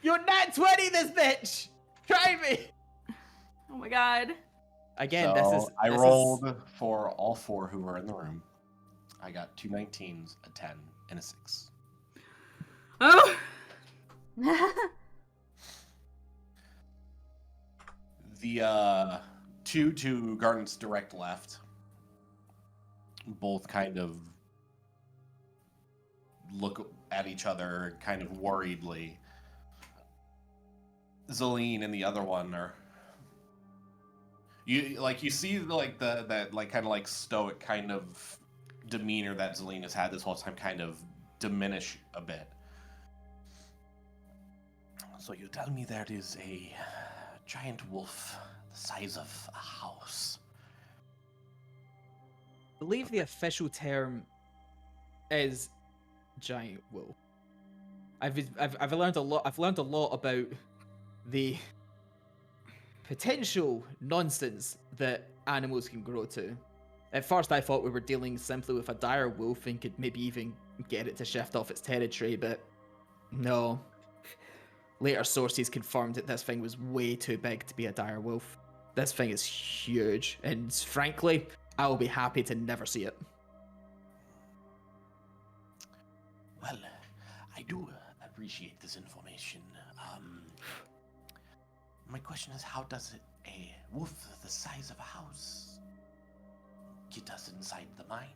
You're not 20, this bitch! Try me! Oh my god. Again, I rolled for all 4 who were in the room. I got 2 19s, a 10, and a 6. Oh! The 2 to Garnet's direct left both kind of look at each other kind of worriedly. Zelene and the other one are you see like that like kind of like stoic kind of demeanor that Zelene has had this whole time kind of diminish a bit. So you tell me there is a giant wolf the size of a house. I believe the official term is giant wolf. I've learned a lot. I've learned a lot about the potential nonsense that animals can grow to. At first, I thought we were dealing simply with a dire wolf and could maybe even get it to shift off its territory, but no. Later sources confirmed that this thing was way too big to be a dire wolf. This thing is huge, and frankly, I will be happy to never see it. Well, I do appreciate this information. My question is, how does a wolf the size of a house get us inside the mine?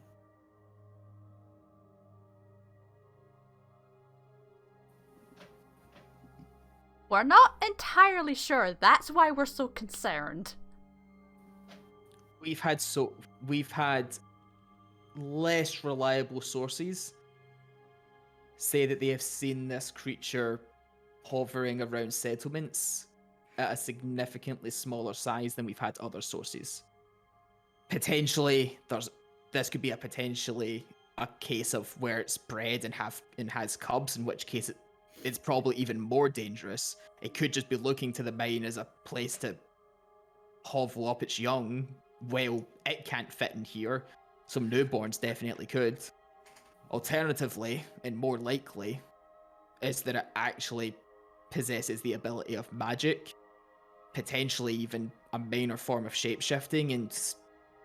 We're not entirely sure. That's why we're so concerned. We've had less reliable sources say that they have seen this creature hovering around settlements at a significantly smaller size than we've had other sources. Potentially, this could be potentially a case of where it's bred and has cubs, in which case it's probably even more dangerous. It could just be looking to the mine as a place to hovel up its young. Well, it can't fit in here. Some newborns definitely could. Alternatively, and more likely, is that it actually possesses the ability of magic, potentially even a minor form of shapeshifting, and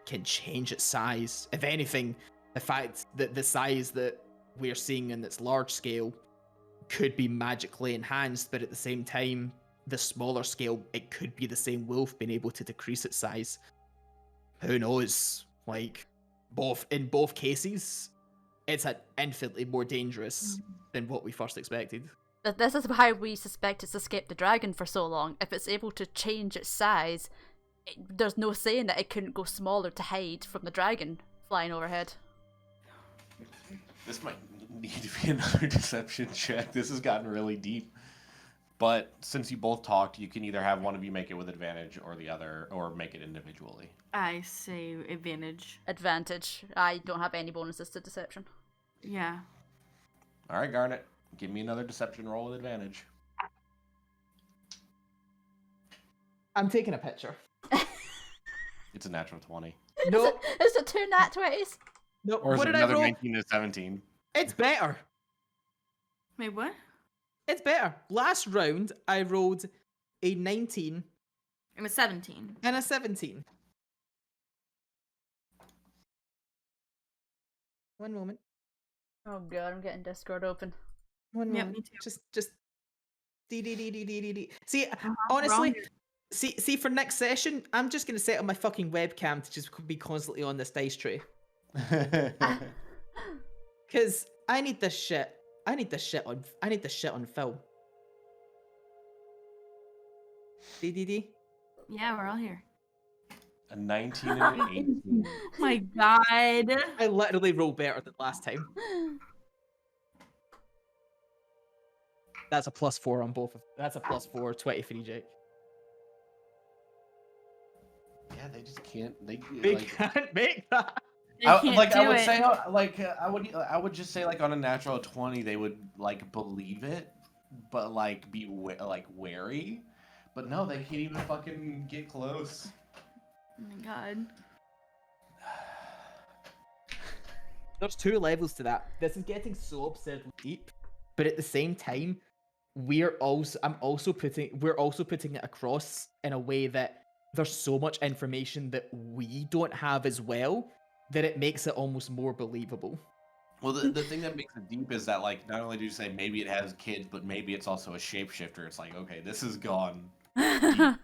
can change its size. If anything, the fact that the size that we're seeing in its large scale could be magically enhanced, but at the same time, the smaller scale, it could be the same wolf being able to decrease its size. Who knows? Like, in both cases, it's infinitely more dangerous than what we first expected. This is why we suspect it's escaped the dragon for so long. If it's able to change its size, there's no saying that it couldn't go smaller to hide from the dragon flying overhead. This might need to be another deception check. This has gotten really deep. But since you both talked, you can either have one of you make it with advantage or the other, or make it individually. I say advantage. Advantage. I don't have any bonuses to deception. Yeah. All right, Garnet, give me another deception roll with advantage. I'm taking a picture. It's a natural 20. No, Is it 2 nat 20s? no. Or is What it did I another roll? 19 to 17? It's better. Wait, what? It's better. Last round, I rolled a 19 It was 17. and a 17. One moment. Oh god, I'm getting Discord open. One Yeah, moment. me too. Just D. See, We're honestly, all here. see, for next session, I'm just gonna set up my fucking webcam to just be constantly on this dice tray. Cause I need this shit. I need this shit on film. D. Yeah, we're all here. A 19 and an 18. My god. I literally rolled better than last time. That's a +4 on both. That's a +4, 23, Jake. Yeah, they just can't. They can't make that. They can't like I do would it. say, I would just say like on a natural 20, they would like believe it, but like be wary. But no, they can't even fucking get close. Oh my god. There's 2 levels to that. This is getting so absurdly deep, but at the same time, we're also putting it across in a way that there's so much information that we don't have as well that it makes it almost more believable. Well, the thing that makes it deep is that like not only do you say maybe it has kids, but maybe it's also a shapeshifter. It's like, okay, this is gone. Yeah.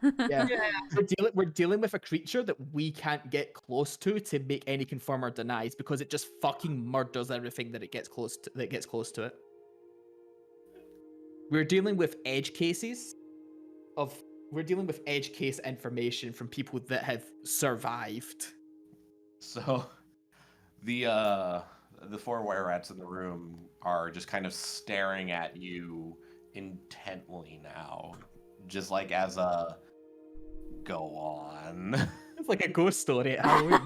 We're dealing with a creature that we can't get close to make any confirm or denies because it just fucking murders everything that gets close to it. We're dealing with edge case information from people that have survived. So the 4 were-rats in the room are just kind of staring at you intently now, just like as a go on. It's like a ghost story at Halloween.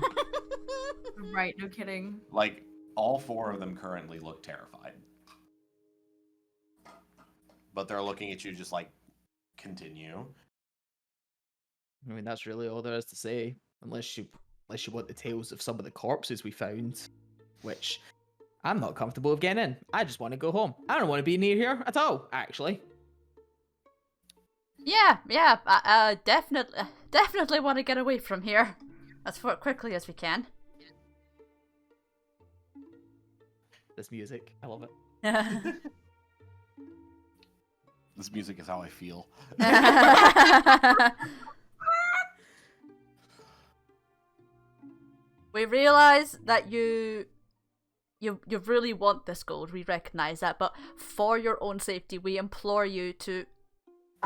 Right, no kidding. Like all 4 of them currently look terrified, but they're looking at you just like continue. I mean, that's really all there is to say, unless you want the tales of some of the corpses we found, which I'm not comfortable with getting in. I just want to go home. I don't want to be near here at all, actually. Yeah, I definitely want to get away from here as quickly as we can. This music, I love it. This music is how I feel. We realize that you really want this gold. We recognize that, but for your own safety, we implore you to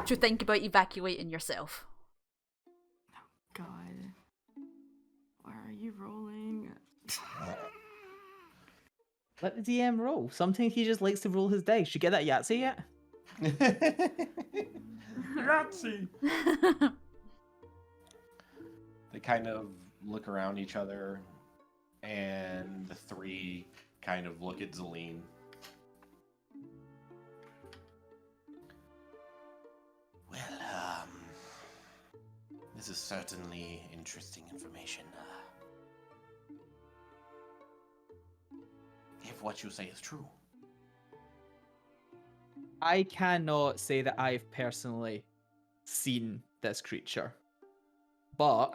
think about evacuating yourself. God. Why are you rolling? Let the DM roll. Sometimes he just likes to roll his dice. You get that Yahtzee yet? Yahtzee! They kind of look around each other, and the 3 kind of look at Zelene. Well, this is certainly interesting information. If what you say is true. I cannot say that I've personally seen this creature, but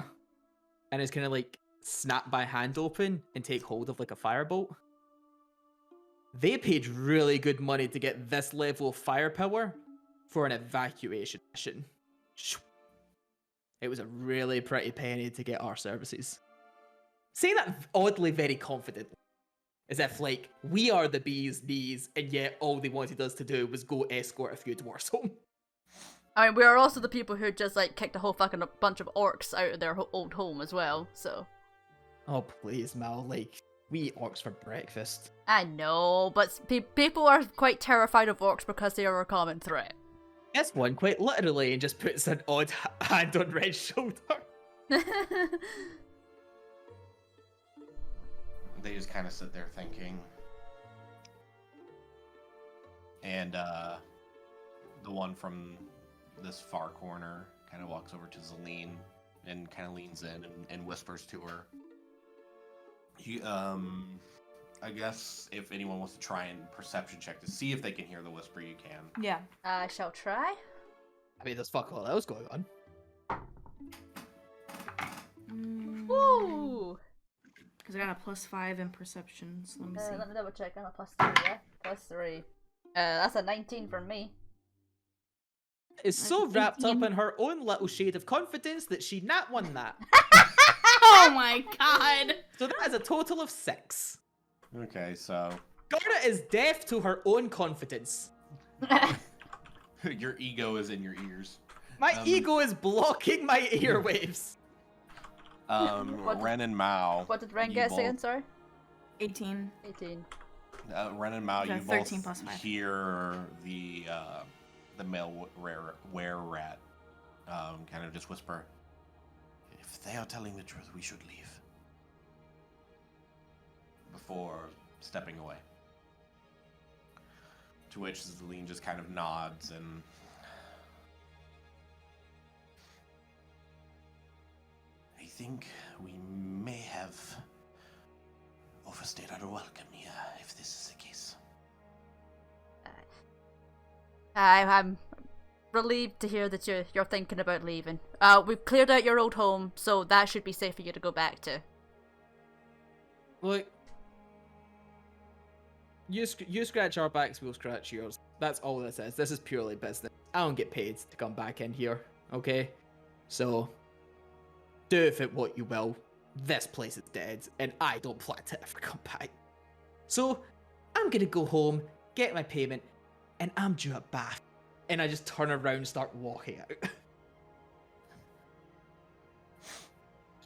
and it's gonna like snap my hand open and take hold of like a firebolt. They paid really good money to get this level of firepower for an evacuation mission. It was a really pretty penny to get our services. Saying that oddly very confidently. As if, like, we are the bee's knees, and yet all they wanted us to do was go escort a few dwarves home. I mean, we are also the people who just, like, kicked a whole fucking bunch of orcs out of their old home as well, so. Oh, please, Mal, like, we eat orcs for breakfast. I know, but people are quite terrified of orcs because they are a common threat. This one quite literally just puts an odd hand on Red's shoulder. They just kind of sit there thinking. And the one from this far corner kind of walks over to Zelene and kind of leans in and whispers to her. I guess if anyone wants to try and perception check to see if they can hear the whisper, you can. Yeah. I shall try. I mean, there's fuck all else going on. Woo! Because I got a +5 in perception, so let me see. Let me double check. I'm a +3, yeah? +3. That's a 19 from me. Is so wrapped up in her own little shade of confidence that she not won that. Oh my god! So that is a total of 6. Okay, so Garda is deaf to her own confidence. your ego is in your ears. My ego is blocking my earwaves. Ren and Mao. What did Ren you get both- again, sorry? 18. 18. Ren and Mao, Okay, you 13 both plus 5. hear the male were-rat kind of just whisper, "If they are telling the truth, we should leave." before stepping away. To which Zeline just kind of nods and... I think we may have overstayed our welcome here, if this is the case. I'm relieved to hear that you're thinking about leaving. We've cleared out your old home, so that should be safe for you to go back to. Look, you scratch our backs, we'll scratch yours. That's all this is. This is purely business. I don't get paid to come back in here, okay? So, do with it what you will. This place is dead, and I don't plan to ever come back. So, I'm gonna go home, get my payment, and I'm due a bath. And I just turn around and start walking out.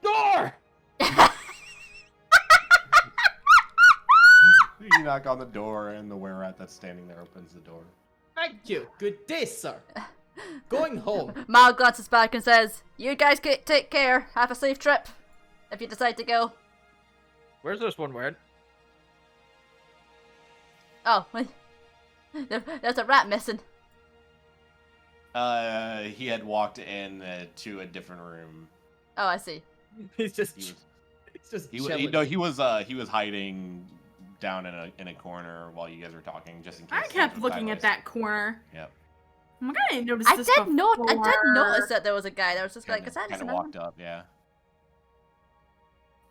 Door! You knock on the door, and the were-rat that's standing there opens the door. Thank you. Good day, sir. Going home. Mal glances back and says, "You guys take care. Have a safe trip. If you decide to go." Where's this one wearing? Oh, there's a rat missing. He had walked in to a different room. Oh, I see. He's just chilling. He was hiding down in a corner while you guys were talking, just in case. I kept looking at that corner. Yep. Oh my god, I didn't notice I this did before. notice that there was a guy. There was just like, is that kind of another walked up, yeah.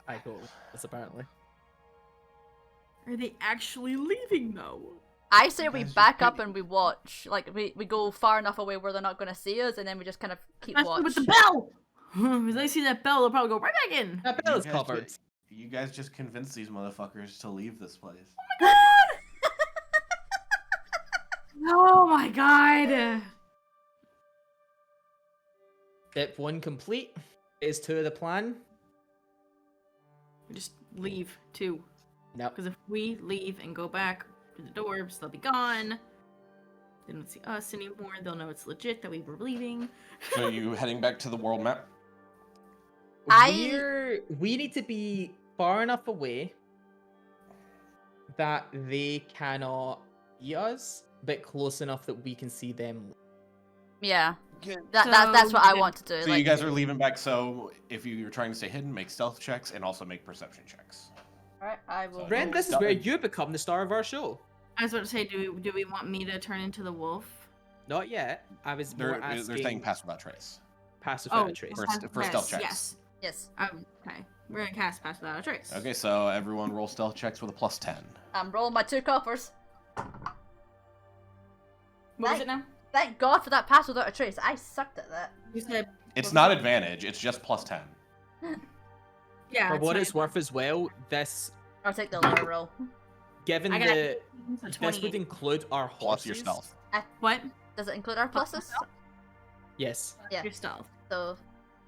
I go. This apparently. Are they actually leaving though? I say we guys are back up pretty- and we watch. Like, we go far enough away where they're not going to see us, and then we just kind of keep Especially watch. with the bell. If they see that bell, they'll probably go right back in. That bell is You guys covered. You guys just convinced these motherfuckers to leave this place. Oh my god. Step 1 complete. Is 2 of the plan? We just leave too. No. Because if we leave and go back to the doors, they'll be gone. They don't see us anymore. They'll know it's legit that we were leaving. So you heading back to the world map? We need to be far enough away that they cannot see us, but close enough that we can see them. Yeah. That's what I So- want to do. So like, you guys are leaving back, so if you're trying to stay hidden, make stealth checks and also make perception checks. Alright, I will. Ren, this is Stop where it. you become the star of our show. I was about to say, do we want me to turn into the wolf? Not yet. I was more They're asking saying pass without trace. passive Oh, trace. For stealth checks. Yes. Yes. Okay. We're gonna cast Pass Without a Trace. Okay, so everyone roll stealth checks with a +10. I'm rolling my 2 coppers. What was it now? Thank God for that pass without a trace. I sucked at that. You said. It's not advantage, it's just +10. Yeah. For what fine. it's worth as well, this, I'll take the lower roll. given I got the, So this 28. would include our horses. Plus your stealth. What? Does it include our pluses? Yes. Yeah. Your stealth. So,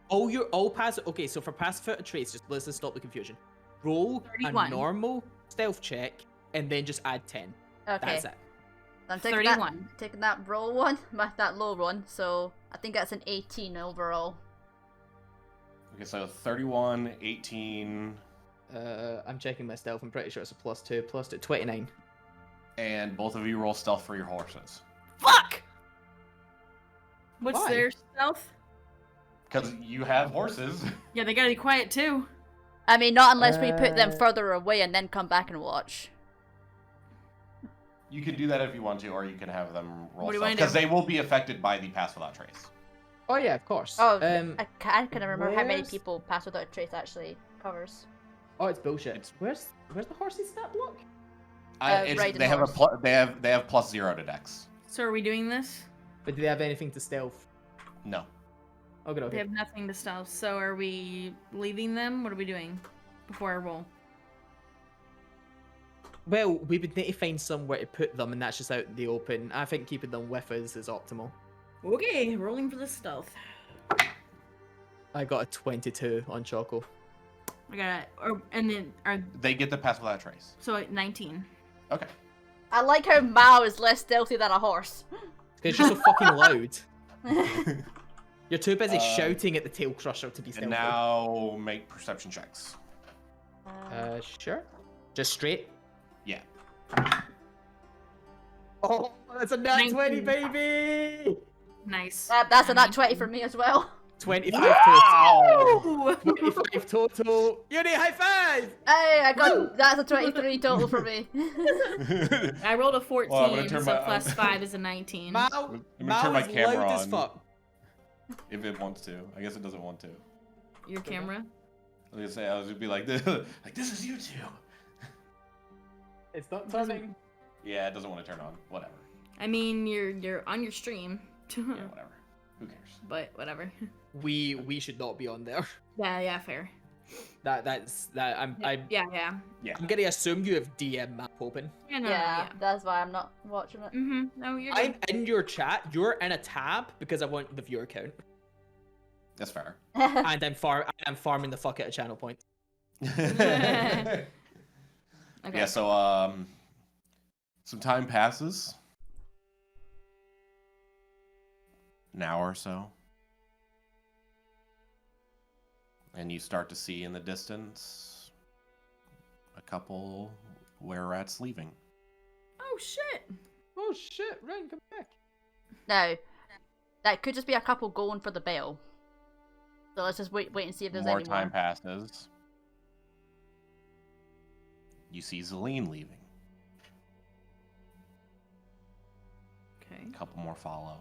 All passive. Okay, so for passive without a trace, just let's just stop the confusion. Roll 31. a normal stealth check and then just add 10. okay. That's it. I'm taking 31. taking that roll one, that low one, so I think that's an 18 overall. Okay, so 31, 18, I'm checking my stealth. I'm pretty sure it's a +2, 29. and both of you roll stealth for your horses. Fuck! What's Why? their stealth? Because you have horses. Yeah, they gotta be quiet too. I mean, not unless we put them Uh, further away and then come back and watch. You can do that if you want to, or you can have them roll What do you stealth. wanna Because do? they will be affected by the pass without trace. Oh yeah, of course. Oh, I can't remember how many where's- people pass without a trace actually covers. Oh, it's bullshit. It's- Where's the horse's stat block? Riding They have horse. they have +0 to dex. So are we doing this? But do they have anything to stealth? No. Okay, They okay. have nothing to stealth. So are we leaving them? What are we doing before I roll? Well, we would need to find somewhere to put them, and that's just out in the open. I think keeping them with us is optimal. Okay, rolling for the stealth. I got a 22 on Choco. I got it. And then They get the pass without trace. so 19. Okay. I like how Mao is less stealthy than a horse. Because you're so fucking loud. You're too busy Uh, shouting at the tail crusher to be And stealthy. now make perception checks. Sure. Just straight? Yeah. Oh, that's a nat 20, 19. baby! Nice. That's a nat 20 for me as well. 25 Wow! total. 25 total. Uni, high five! Hey, I got that's a 23 total for me. I rolled a 14, Well, I'm gonna turn so my- plus 5 is a 19. Mal, Let me Mal turn my is camera loud as on. fuck. If it wants to. I guess it doesn't want to. Your camera? I was gonna say, I was gonna be like, this is you two. It's not turning. Yeah, it doesn't want to turn on. Whatever. I mean, you're on your stream. Yeah, whatever. Who cares? But whatever. We should not be on there. Yeah, fair. I'm Yeah. I'm gonna assume you have DM map open. Yeah, no, yeah, yeah. that's why I'm not watching it. No, you're I'm good. in your chat. You're in a tab because I want the viewer count, That's fair. and I'm farming the fuck out of channel points. Okay. Yeah, so some time passes. An hour or so. And you start to see in the distance a couple were-rats leaving. Oh shit. Oh shit! Ryan, come back. Now, that could just be a couple going for the bell. So let's just wait and see if there's More any time more. passes. You see Zelene leaving. Okay. A couple more follow.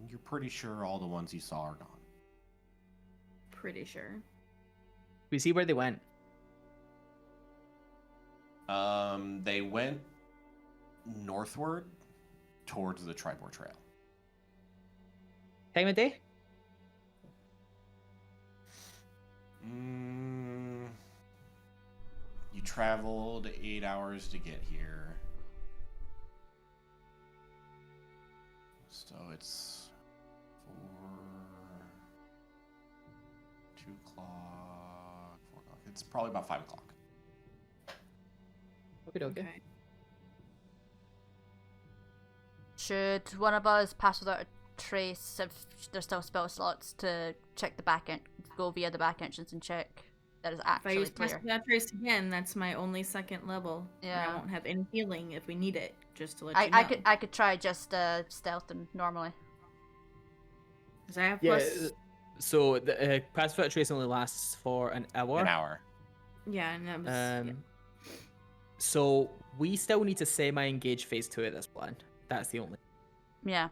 You're pretty sure all the ones you saw are gone. Pretty sure. We see where they went. They went northward towards the Tribor Trail. Time of day? You traveled 8 hours to get here. So it's 2 o'clock, 4 o'clock. It's probably about 5 o'clock. Okay. Should one of us pass without a trace if there's still spell slots to check the back end, go via the back entrance and check that is If I actually use clear? that trace again, that's my only second level. And Yeah. I won't have any healing if we need it, just to let you know. I could try just stealth and normally. Because I have Yeah. plus... So the pass without trace only lasts for an hour. An hour. Yeah, and that was... yeah. So we still need to semi-engage phase 2 of this plan. That's the only. Yeah.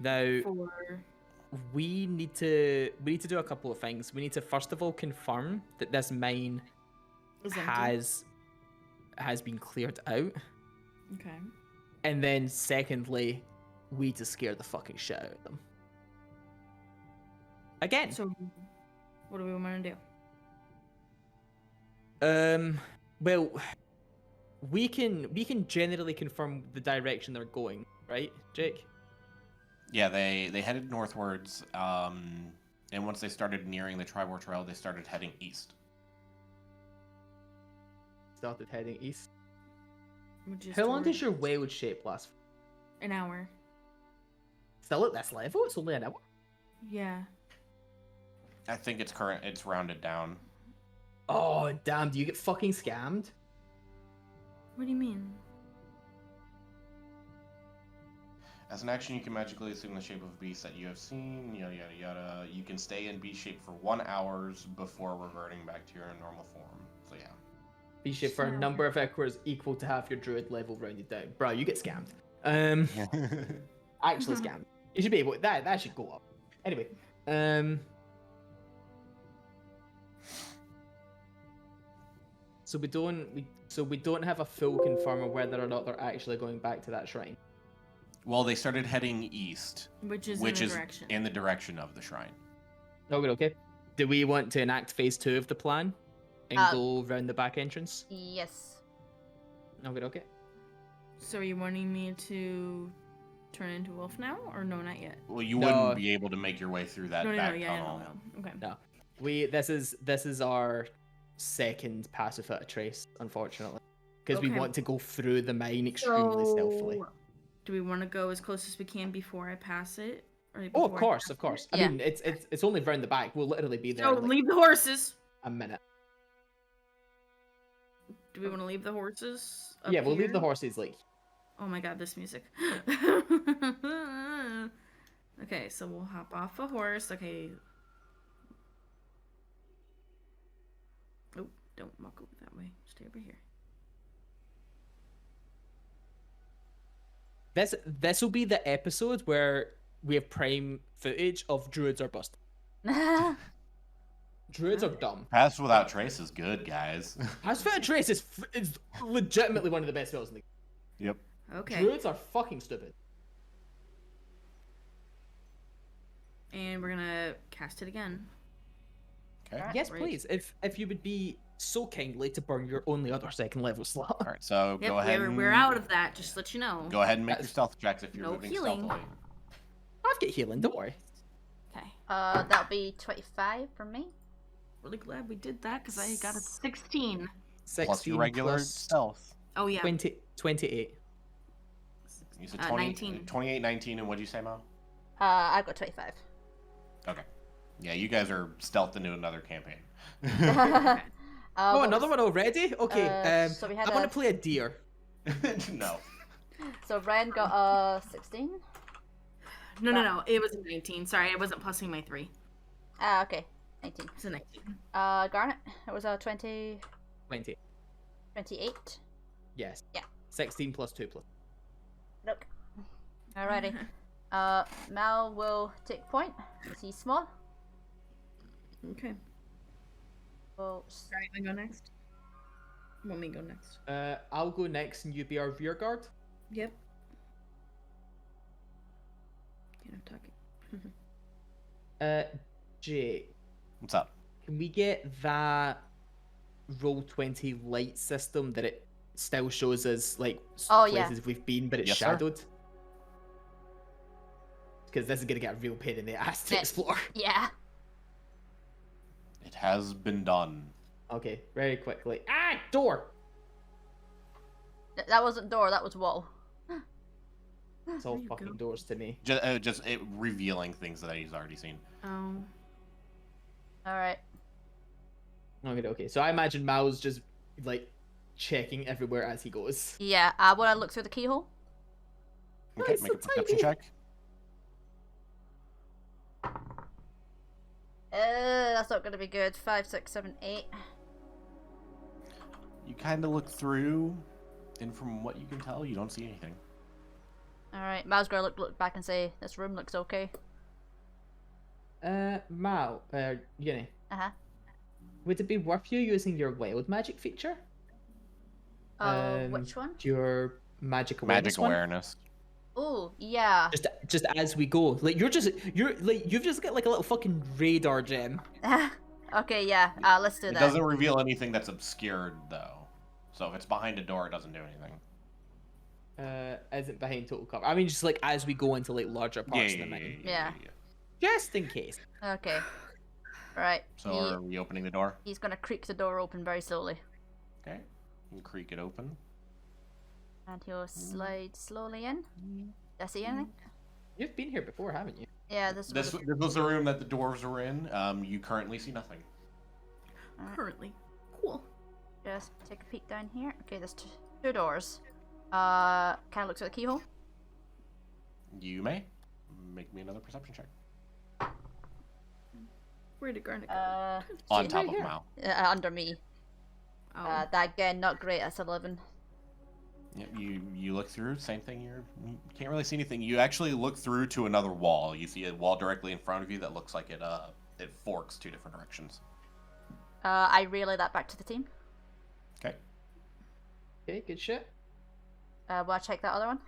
Now For... we need to do a couple of things. We need to first of all confirm that this mine Is empty. has been cleared out, Okay. and then secondly, we need to scare the fucking shit out of them. Again. So, what do we want to do? Well, we can generally confirm the direction they're going, right, Jake? Yeah, they headed northwards, and once they started nearing the Tribor Trail, they started heading east. Started heading east. Which is How long does towards your wild shape last? an hour? Still at this level? It's only an hour. Yeah. I think it's rounded down. Oh damn! Do you get fucking scammed? What do you mean? As an action, you can magically assume the shape of beast that you have seen, yada yada yada. You can stay in beast shape for 1 hour before reverting back to your normal form. So yeah. Be shape for a So- number of echoes equal to half your druid level rounded down. Bro, you get scammed. Actually scammed. You should be able that should go up. Anyway, so we don't have a full confirm of whether or not they're actually going back to that shrine. Well, they started heading east, Which is which in is the direction. in the direction of the shrine. Okay. Do we want to enact phase 2 of the plan and go round the back entrance? Yes. Okay. So are you wanting me to turn into wolf now, or no, not yet? Well, you No. wouldn't be able to make your way through that No, back yeah, tunnel. no. Okay. No. This is our second pass without a trace, unfortunately, because we Okay. want to go through the mine extremely stealthily. Do we want to go as close as we can before I pass it, Right Oh, of before. course, of course. I Yeah. mean, it's only round the back. We'll literally be there So in like leave the horses. a minute. Do we want to leave the horses? Up Yeah, we'll leave the here? horses like. Oh my god, this music. Okay, so we'll hop off a horse. Okay. Oh, don't walk over that way. Stay over here. This will be the episode where we have prime footage of druids are busted. Druids are dumb. Pass Without Trace is good, guys. Pass Without Trace is legitimately one of the best spells in the game. Yep. Okay. Druids are fucking stupid. And we're gonna cast it again. Okay. Yes, Right. please. If you would be so kindly to burn your only other second level slot. All right. So Yep, go ahead. we're out of that, just to let you know. Go ahead and make your That's- stealth checks if you're No moving healing. stealthily. I've got healing, don't worry. Okay. That'll be 25 from me. Really glad we did that, because I got a 16. 16 Plus your regular plus stealth. Oh, yeah. 28. You said 19. 28, 19, and what'd you say, Mo? I got 25. Okay. Yeah, you guys are stealthed into another campaign. Oh, What another was- one already? Okay, so we had I want a- to play a deer. No. So Ren got a 16. No. It was a 19. Sorry, I wasn't plussing my 3. Ah, okay. 19. It's a 19. Garnet, it was a 20, 20. 28. Yes. Yeah. 16 plus 2 plus. Look. Alrighty. Mal will take point. Is he small? Okay. Well, Alright, I go next. Want me to go next? I'll go next and you be our rear guard. Yep. Can't have talking. Jay, What's up? can we get that roll 20 light system that it still shows us like Oh, yeah. places we've been, but it's Yes, sir. shadowed? Because this is gonna get a real pain in the ass to Yeah. explore. yeah. It has been done. Okay, very quickly. Ah, door! That wasn't door, that was wall. It's all There you fucking go. doors to me. Just revealing things that he's already seen. Oh. Alright. Okay. So I imagine Mal's just like checking everywhere as he goes. Yeah, I want to look through the keyhole. Okay, it's make so a perception tiny. check. That's not going to be good. 5, 6, 7, 8. You kind of look through, and from what you can tell, you don't see anything. Alright, Mal's going to look back and say, this room looks okay. Mal, Uni, Uh-huh. would it be worth you using your wild magic feature? Which one? Your magic awareness Magic one? awareness. Oh, yeah. Just as we go, like you've just got like a little fucking radar gem. Okay, yeah. Let's do It that. doesn't reveal anything that's obscured, though. So if it's behind a door, it doesn't do anything. Isn't behind total cover. I mean, just like as we go into like larger parts of the mine, Yeah. just in case. Okay. Right. So are we opening the door? He's going to creak the door open very slowly. Okay. You can creak it open. And he'll slide slowly in. Did I see anything? You've been here before, haven't you? Yeah, this This was... was the room that the dwarves were in. You currently see nothing. Currently. Cool. Just take a peek down here. Okay, there's two doors. Can I look through the keyhole? You may. Make me another perception check. Where did Garnet go? On shit. top of here. Mao. Under me. Oh. That again, not great. That's 11. Yep, you look through, same thing. You can't really see anything. You actually look through to another wall. You see a wall directly in front of you that looks like it forks two different directions. I relay that back to the team. Okay. Okay, good shit. Will I check that other one?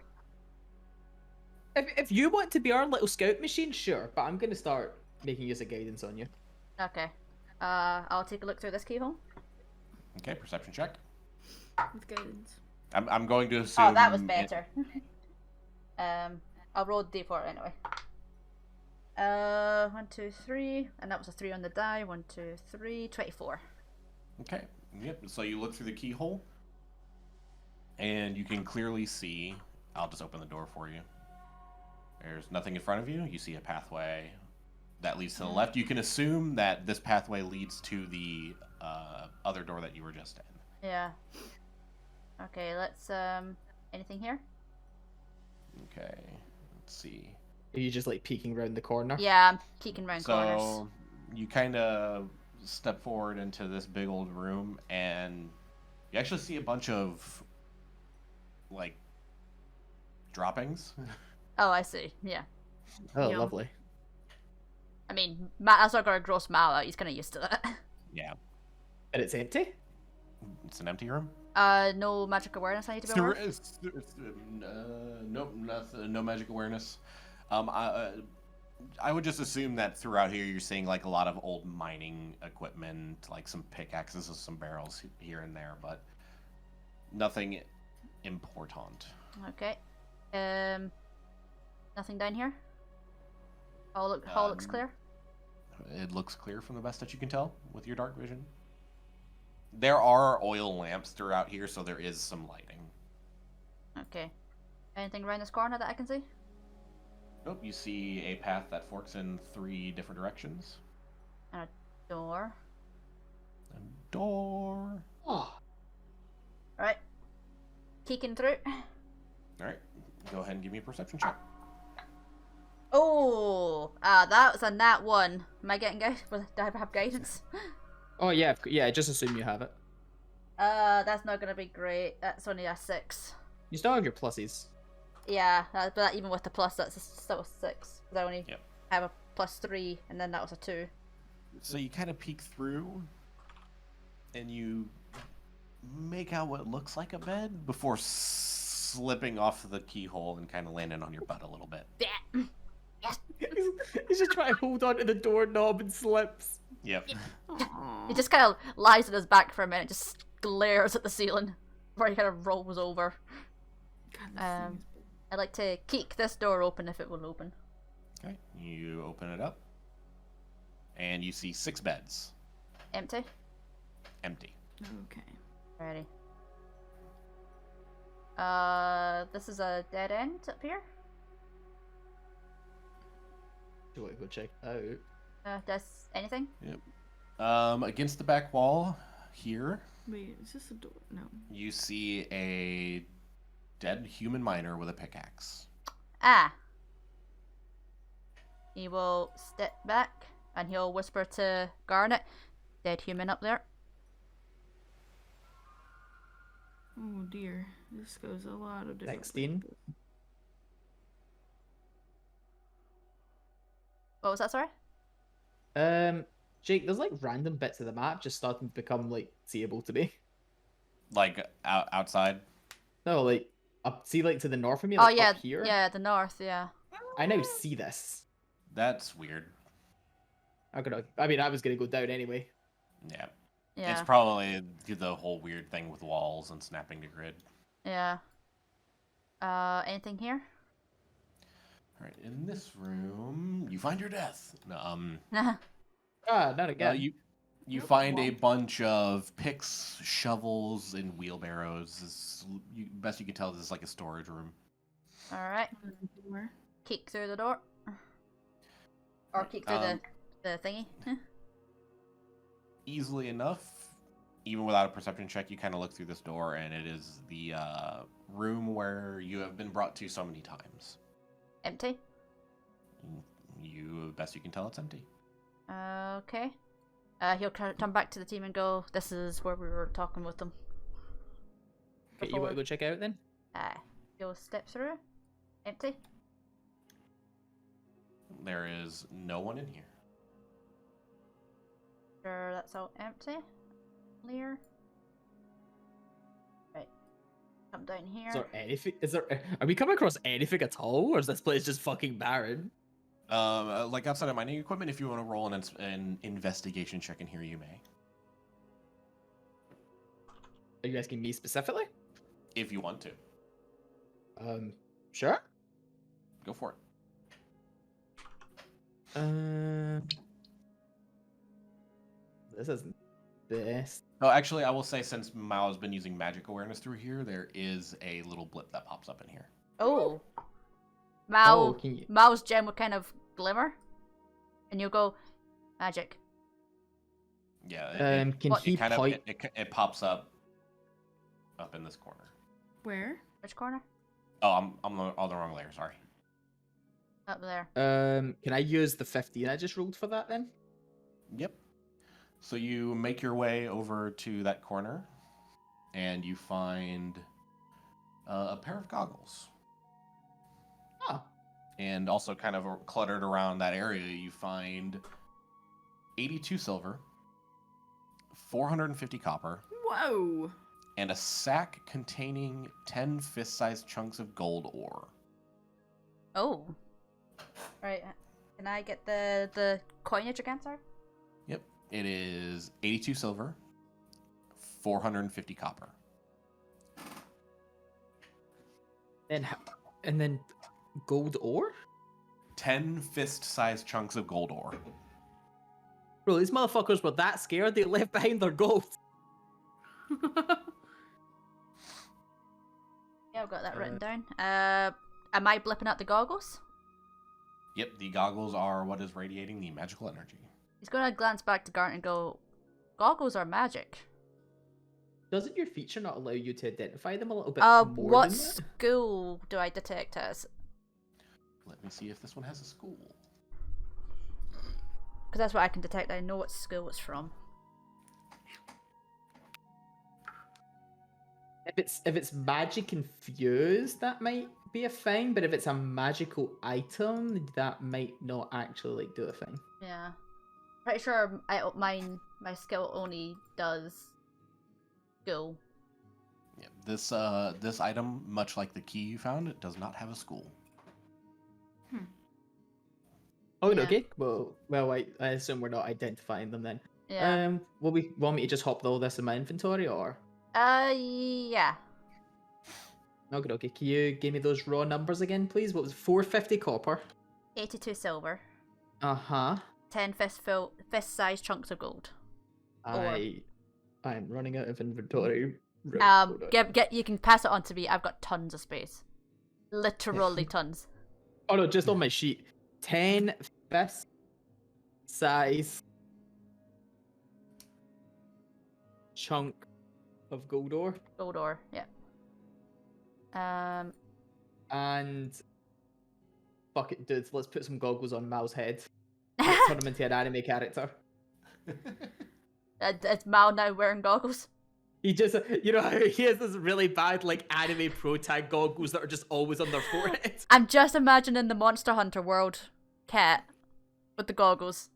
If you want to be our little scout machine, sure, but I'm gonna start making use of guidance on you. Okay. I'll take a look through this keyhole. Okay, perception check. With guidance. I'm going to assume. Oh, that was better. I'll roll D4 anyway. 1, 2, 3, and that was a 3 on the die. 1, 2, 3, 24. Okay. Yep. So you look through the keyhole, and you can clearly see. I'll just open the door for you. There's nothing in front of you. You see a pathway that leads to the left. You can assume that this pathway leads to the other door that you were just in. Yeah. Okay, let's, anything here? Okay, let's see. Are you just like peeking around the corner? Yeah, I'm peeking around corners. So you kind of step forward into this big old room, and you actually see a bunch of like droppings. Oh, I see. Yeah. Oh, Yum. lovely. I mean, that's not gonna gross Mal out. He's kind of used to that. Yeah, And it's empty? it's an empty room. No magic awareness I need to be aware of? Nope, nothing, no magic awareness. I would just assume that throughout here you're seeing like a lot of old mining equipment, like some pickaxes and some barrels here and there, but nothing important. Okay. Nothing down here? Hall looks clear? It looks clear from the best that you can tell with your dark vision. There are oil lamps throughout here, so there is some lighting. Okay. Anything around this corner that I can see? Nope, you see a path that forks in 3 different directions. And a door. A door. Oh, Right. Peeking through. Alright, go ahead and give me a perception check. Oh! That was a nat 1. Am I getting guidance? Do I have guidance? oh yeah, yeah. Just assume you have it. That's not gonna be great. That's only a 6. You still have your pluses. Yeah, but even with the plus, that's still a 6. Because I only Yep. have a +3, and then that was a 2. So you kind of peek through, and you make out what looks like a bed before slipping off the keyhole and kind of landing on your butt a little bit. Yeah. Yes. He's just trying to hold on to the doorknob and slips. Yep. He just kind of lies on his back for a minute, just glares at the ceiling, before he kind of rolls over. God, this thing is I'd like to kick this door open if it will open. Okay, you open it up, and you see 6 beds, Empty? empty. big. Okay. Ready. This is a dead end up here? Do you want to go check it out? Does anything? Against the back wall here, Wait, is this a door? No. you see a dead human miner with a pickaxe. Ah! He will step back, and he'll whisper to Garnet, dead human up there. Oh dear. This goes a lot of different 16. places. What was that, sorry? Jake, there's like random bits of the map just starting to become like seeable to me. Like outside. No, like up, see, like to the north of me, Oh like yeah, up here. yeah, the north, yeah. I now see this. That's weird. I mean, I was gonna go down anyway. Yeah. Yeah, It's probably the whole weird thing with walls and snapping to grid. yeah. Anything here? All right, in this room, you find your death. Ah, not again. You find a bunch of picks, shovels, and wheelbarrows. Best you can tell, this is like a storage room. Alright, Door. kick through the door. Or kick through the thingy. Easily enough, even without a perception check, you kind of look through this door, and it is the room where you have been brought to so many times. Empty? Best you can tell, it's empty. Okay. He'll come back to the team and go, this is where we were talking with them. Okay, you want to go check it out then? He'll step through. Empty? There is no one in here. Sure, that's all empty. Clear. Right. Come down here. Is there anything? Are we coming across anything at all, or is this place just fucking barren? Like outside of mining equipment, if you want to roll an investigation check in here, you may. Are you asking me specifically? If you want to. Sure. Go for it. This isn't best. Oh, actually, I will say since Mao has been using magic awareness through here, there is a little blip that pops up in here. Oh. Oh, can you? Mal's gem will kind of glimmer, and you'll go, magic. Yeah. Can he kind of point? it pops up in this corner. Where? Which corner? Oh, I'm on the wrong layer. Sorry. Up there. Can I use the 15 I just rolled for that then? Yep. So you make your way over to that corner, and you find a pair of goggles. Oh. And also kind of cluttered around that area, you find 82 silver, 450 copper, Whoa! and a sack containing 10 fist-sized chunks of gold ore. Oh. Right. Can I get the coinage again, sorry? Yep. It is 82 silver, 450 copper. And then gold ore? 10 fist-sized chunks of gold ore. Bro, these motherfuckers were that scared they left behind their gold. Yeah, I've got that written down. Am I blipping out the goggles? Yep, the goggles are what is radiating the magical energy. He's gonna glance back to Garnt and go, goggles are magic. Doesn't your feature not allow you to identify them a little bit more What than that? school do I detect as? Let me see if this one has a school. Because that's what I can detect. I know what school it's from. If it's magic infused, that might be a thing. But if it's a magical item, that might not actually like do a thing. Yeah. Pretty sure my skill only does school. Yeah, this item, much like the key you found, it does not have a school. Oh, Yeah. okay. Well, I assume we're not identifying them then. Yeah. Will we want me to just hop all this in my inventory or? Yeah. Okay. Can you give me those raw numbers again, please? What was it? 450 copper? 82 silver. 10 10 fist-sized chunks of gold. I'm running out of inventory. You can pass it on to me. I've got tons of space. Literally tons. Oh no, just on my sheet. 10 fist size chunk of gold ore. Gold ore, yeah. And fuck it, dudes, let's put some goggles on Mal's head. Let's turn him into an anime character. Is Mal now wearing goggles? He just, you know how he has this really bad, like, anime pro tag goggles that are just always on their forehead? I'm just imagining the Monster Hunter world cat with the goggles.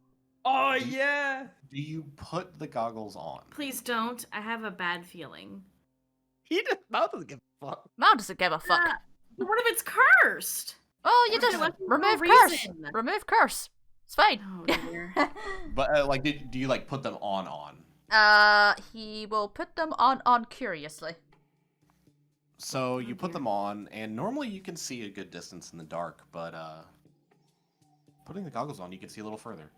Oh, yeah! Do you put the goggles on? Please don't. I have a bad feeling. Mal doesn't give a fuck. Mal doesn't give a fuck. Ah, but what if it's cursed? Oh, you What if just they're looking for remove a curse. reason? Remove curse. It's fine. Oh dear. But like, do you like put them on? He will put them on curiously. So you put them on, and normally you can see a good distance in the dark, but putting the goggles on, you can see a little further.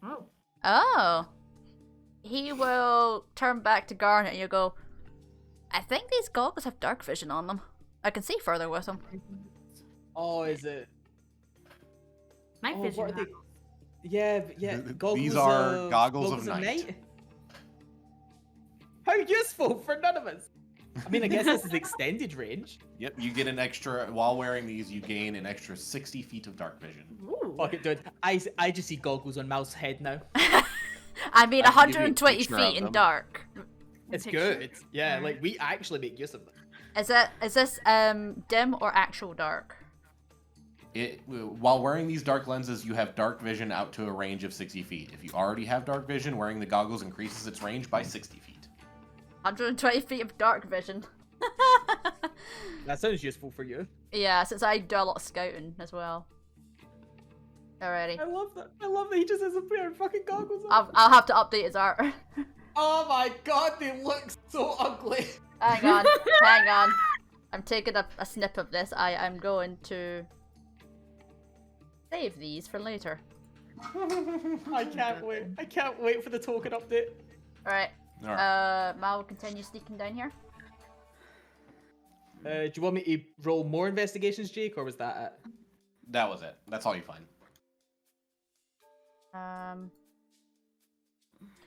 Oh. Oh. He will turn back to Garnet and you'll go, I think these goggles have dark vision on them. I can see further with them. Oh, is it? Night Oh, vision. what are they? Yeah. Goggles These are goggles of of night. How useful for none of us. I mean, I guess this is extended range. Yep, you get an extra, while wearing these, you gain an extra 60 feet of dark vision. Ooh. Fuck it, dude. I just see goggles on Mal's head now. I mean, I can give you a 120 picture feet of in them. dark. It's Picture. good. Yeah, Alright. like we actually make use of them. Is this dim or actual dark? While wearing these dark lenses, you have dark vision out to a range of 60 feet. If you already have dark vision, wearing the goggles increases its range by 60 feet. 120 feet of dark vision. That sounds useful for you. Yeah, since I do a lot of scouting as well. Alrighty. I love that. I love that he just has a pair of fucking goggles on. I'll have to update his art. Oh my god, they look so ugly. Hang on, hang on. I'm taking a snip of this. I'm going to save these for later. I can't wait. I can't wait for the token update. Alright. Alright. Mal will continue sneaking down here. Do you want me to roll more investigations, Jake, or was that it? That was it. That's all you find.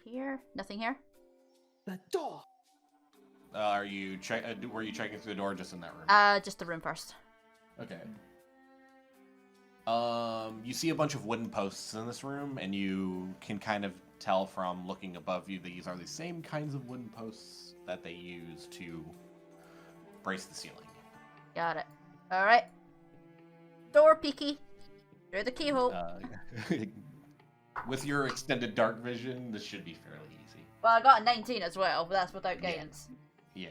Here? Nothing here? The door. Were you checking through the door just in that room? Just the room first. Okay. You see a bunch of wooden posts in this room, and you can kind of tell from looking above you these are the same kinds of wooden posts that they use to brace the ceiling. Got it. Alright. Door peeky. Through the keyhole. With your extended dark vision, this should be fairly easy. Well, I got a 19 as well, but that's without guidance. Yeah.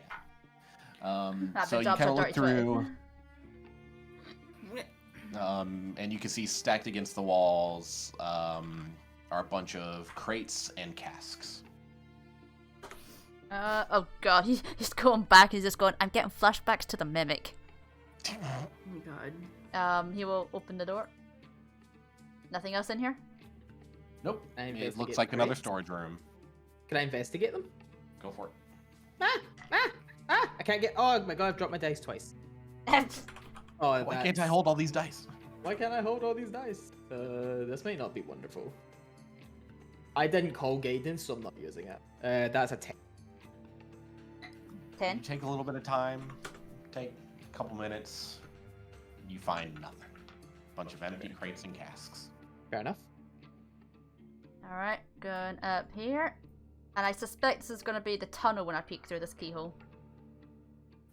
That So big you job's kind a of look dirty through, and you can see stacked against the walls are a bunch of crates and casks. Oh god, he's going back, he's just going, I'm getting flashbacks to the mimic. Oh my god. He will open the door. Nothing else in here? Nope. I It investigate looks the like another crates. storage room. Can I investigate them? Go for it. I can't get. Oh my god! I've dropped my dice twice. Oh, Why can't I hold all these dice? Why can't I hold all these dice? This might not be wonderful. I didn't call guidance, so I'm not using it. That's a 10. 10. You take a little bit of time, take a couple minutes, you find nothing. Bunch of empty crates and casks. Fair enough. Alright, going up here. And I suspect this is going to be the tunnel when I peek through this keyhole.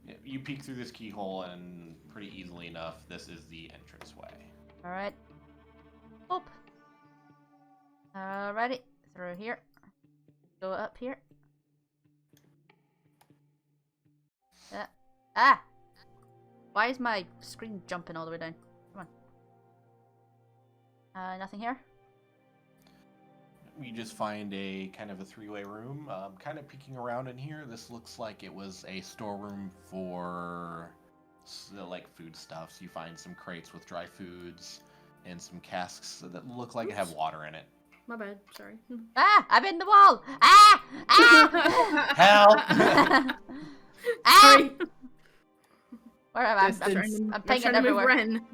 Yeah, you peek through this keyhole, and pretty easily enough, this is the entranceway. Alright. Up. Alrighty. Through here. Go up here. Ah! Why is my screen jumping all the way down? Come on. Nothing here? You just find a kind of a three-way room. Kind of peeking around in here, this looks like it was a storeroom for like foodstuffs. You find some crates with dry foods and some casks that look like it have water in it. My bad. Sorry. Ah! I'm in the wall! Ah! Ah! Help! Ah! Sorry. Where am I? Distance. I'm I'm pinging trying to move everywhere. Ren.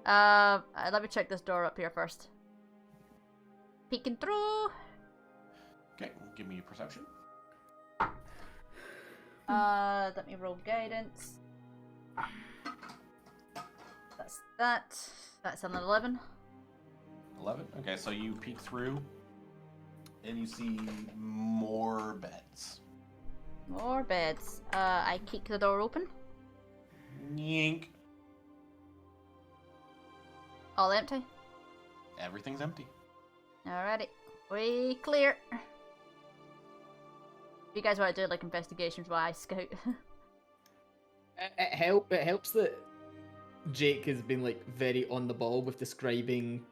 Let me check this door up here first. Peeking through. Okay, give me a perception. Let me roll guidance. That's that. That's an 11. 11. Okay, so you peek through, and you see more beds. More beds. I kick the door open. Yink. All empty. Everything's empty. Alrighty. We clear. If you guys want to do like investigations while I scout. It helps that Jake has been like very on the ball with describing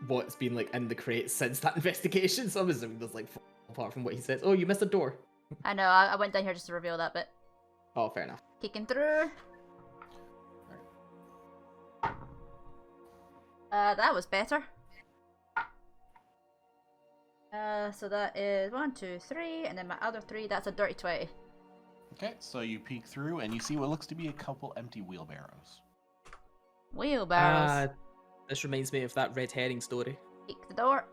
what's been like in the crates since that investigation. So I'm assuming there's like apart from what he says. Oh, you missed a door. I know, I went down here just to reveal that bit. Oh, fair enough. Kicking through. That was better. So that is 1, 2, 3, and then my other 3, that's a dirty 20. Okay, so you peek through, and you see what looks to be a couple empty wheelbarrows. Wheelbarrows. This reminds me of that red herring story. Kick the door.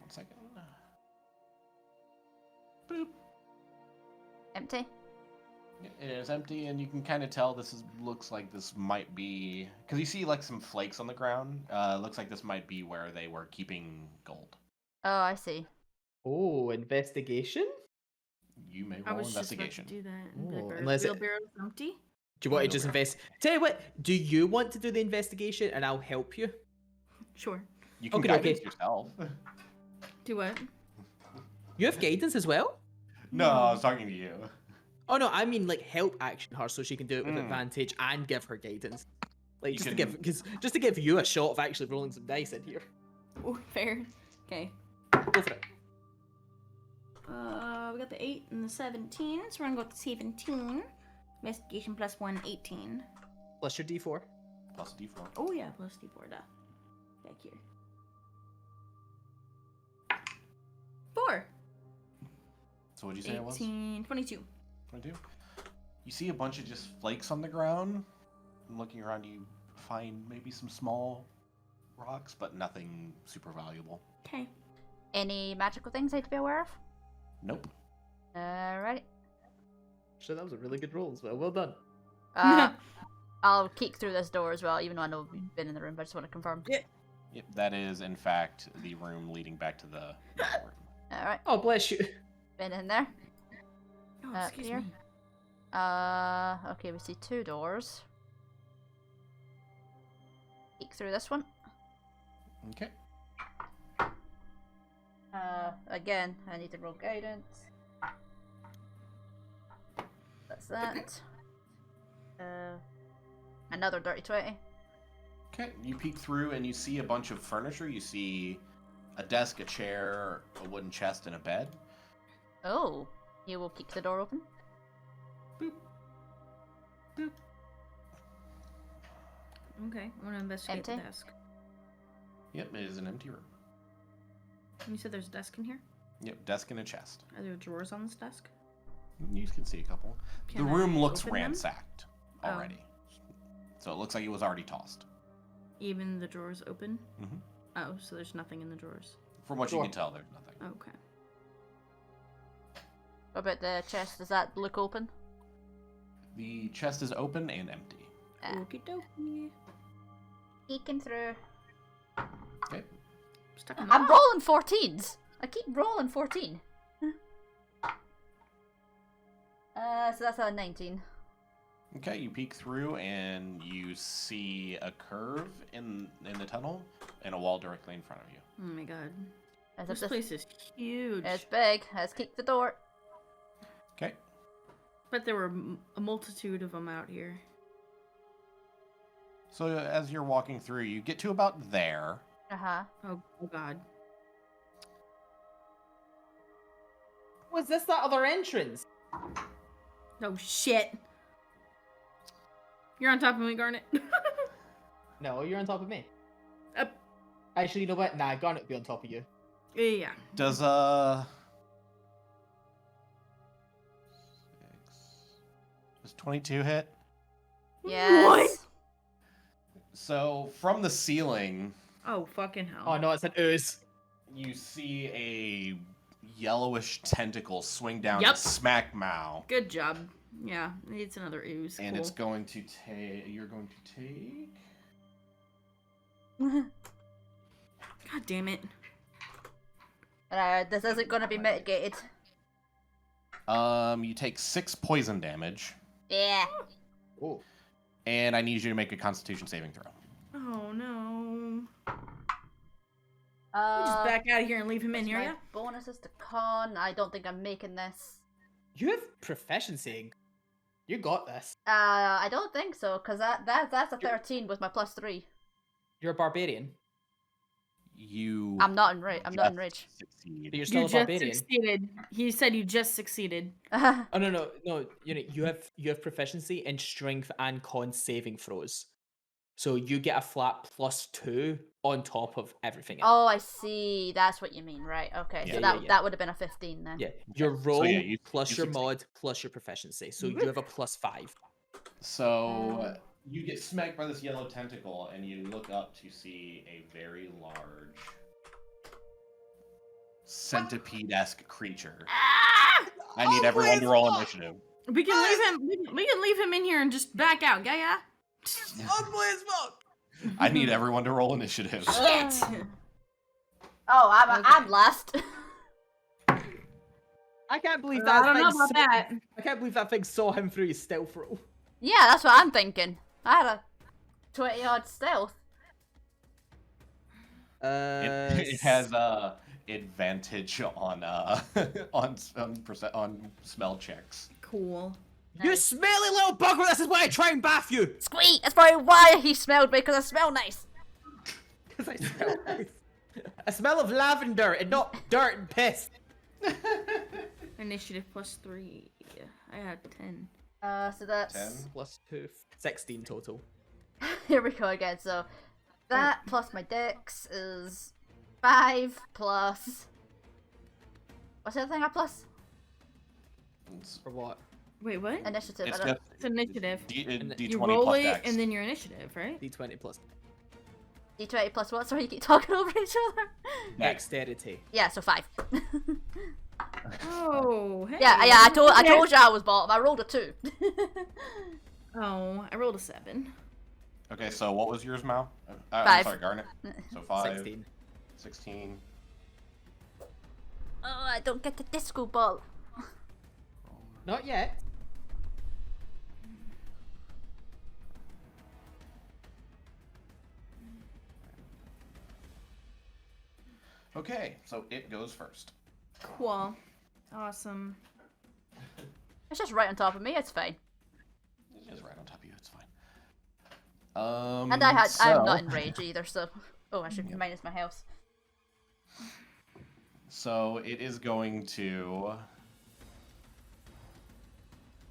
1 second. Boop. Empty. It is empty, and you can kind of tell looks like this might be, because you see like some flakes on the ground. Looks like this might be where they were keeping gold. Oh, I see. Oh, investigation? You may I roll was investigation. just about to do that. Oh, Like, unless it- wheelbarrow's empty. Do you want to No, just no. invest? Tell you what, do you want to do the investigation and I'll help you? Sure. You can Okay, guidance okay. yourself. Do what? You have guidance as well? No, I was talking to you. Oh no, I mean like help action her so she can do it with Mm. advantage and give her guidance. Like You just can- to give, because just to give you a shot of actually rolling some dice in here. Oh, fair. Okay. Go for it. We got the 8 and the 17, so we're gonna go with 17. Investigation plus 1, 18. Plus your D4. Plus D4. Oh yeah, plus D4, da. Back here. 4. So what'd you say it was? 18, 22. 22. You see a bunch of just flakes on the ground. looking around, you find maybe some small rocks, but nothing super valuable. Okay. Any magical things I need to be aware of? Nope. Alrighty. So that was a really good roll as well. Well done. I'll peek through this door as well, even though I know we've been in the room, but I just want to confirm. Yeah. Yep, that is in fact the room leading back to the room. Alright, Oh, bless you. been in there. Oh, excuse Here. me. Okay, we see 2 doors. Peek through this one. Okay. Again, I need to roll guidance. That's that. Another dirty 20. Okay, you peek through and you see a bunch of furniture. You see a desk, a chair, a wooden chest, and a bed. Oh, you will kick the door open. Boop. Boop. Okay, I want to investigate the Empty? desk. Yep, it is an empty room. You said there's a desk in here? Yep, desk and a chest. Are there drawers on this desk? You can see a couple. Can the room I looks open them? ransacked Oh. already. So it looks like it was already tossed. Even the drawers open? Mhm. Oh, so there's nothing in the drawers. From what you Sure. can tell, there's nothing. Okay. What about the chest? Does that look open? The chest is open and empty. Okie dokie. Peeking through. Okay. Stuck in I'm the rolling 14s. I keep rolling 14. So that's a 19. Okay, you peek through and you see a curve in the tunnel and a wall directly in front of you. Oh my god. As if This this place is huge. it's big. Let's kick the door. Okay. But there were a multitude of them out here. So as you're walking through, you get to about there. Uh-huh. Oh god. Was this that other entrance? Oh shit. You're on top of me, Garnet. No, you're on top of me. Uh, Actually, you know what? Nah, Garnet will be on top of you. yeah. Does does 22 hit? Yes. What? So from the ceiling, Oh fucking hell. Oh no, it's an ooze. you see a yellowish tentacle swing down Yep. and smack Mao. Good job. Yeah, it's another ooze. And Cool. it's going to take. You're going to take. God damn it. This isn't gonna be mitigated. You take 6 poison damage, Yeah. Oh. and I need you to make a Constitution saving throw. Oh no. You just back out of here and leave him in here, my yeah? bonuses to con. I don't think I'm making this. You have proficiency. You got this. I don't think so, because that's a 13 with my +3. You're a barbarian. You. I'm not enraged. I'm not just enraged. Succeed. But you're still You a just barbarian. succeeded. He said you just succeeded. Oh no. You know you have proficiency in strength and con saving throws, so you get a flat +2 on top of everything else. Oh, I see. That's what you mean, right? Okay, Yeah, so yeah. that would have been a 15 then. Yeah, your roll yeah, you plus your succeed. mod plus your proficiency, so you have a +5. So you get smacked by this yellow tentacle, and you look up to see a very large centipede-esque creature. Ah! I need everyone to roll initiative. We can leave him. We can leave him in here and just back out. Yeah, yeah. Ugly as fuck. I need everyone to roll initiative. Shit. Oh, I'm last. I can't believe I that. don't know about that. I can't believe that thing saw him through his stealth roll. Yeah, that's what I'm thinking. I had a 20-odd stealth. It has advantage on on smell checks. Cool. You smelly little bugger! This is why I try and bath you. Squeak! That's probably why he smelled me, because I smell nice. Because I smell nice. A smell of lavender and not dirt and piss. Initiative +3. I had 10. So that's 10. +2, 16 total. here we go again. So that plus my dex is 5 plus. What's the other thing I plus? It's For what? Wait, what? Initiative. It's I don't... just It's initiative. D20 You roll plus it dex. and then your initiative, right? D20 plus D20 plus what? Sorry, you keep talking over each other. dexterity. Yeah, so 5. Oh, hey. yeah, I told you I was bottom. I rolled a 2. Oh, I rolled a 7. Okay, so what was yours, Mal? I'm 5. sorry, Garnet. So 5. 16. 16. Oh, I don't get the disco ball. Not yet. Okay, so it goes first. Cool. Awesome. It's just right on top of me. It's fine. It is right on top of you. It's fine. And I'm so- not in rage either. So, oh, I should minus my health. So it is going to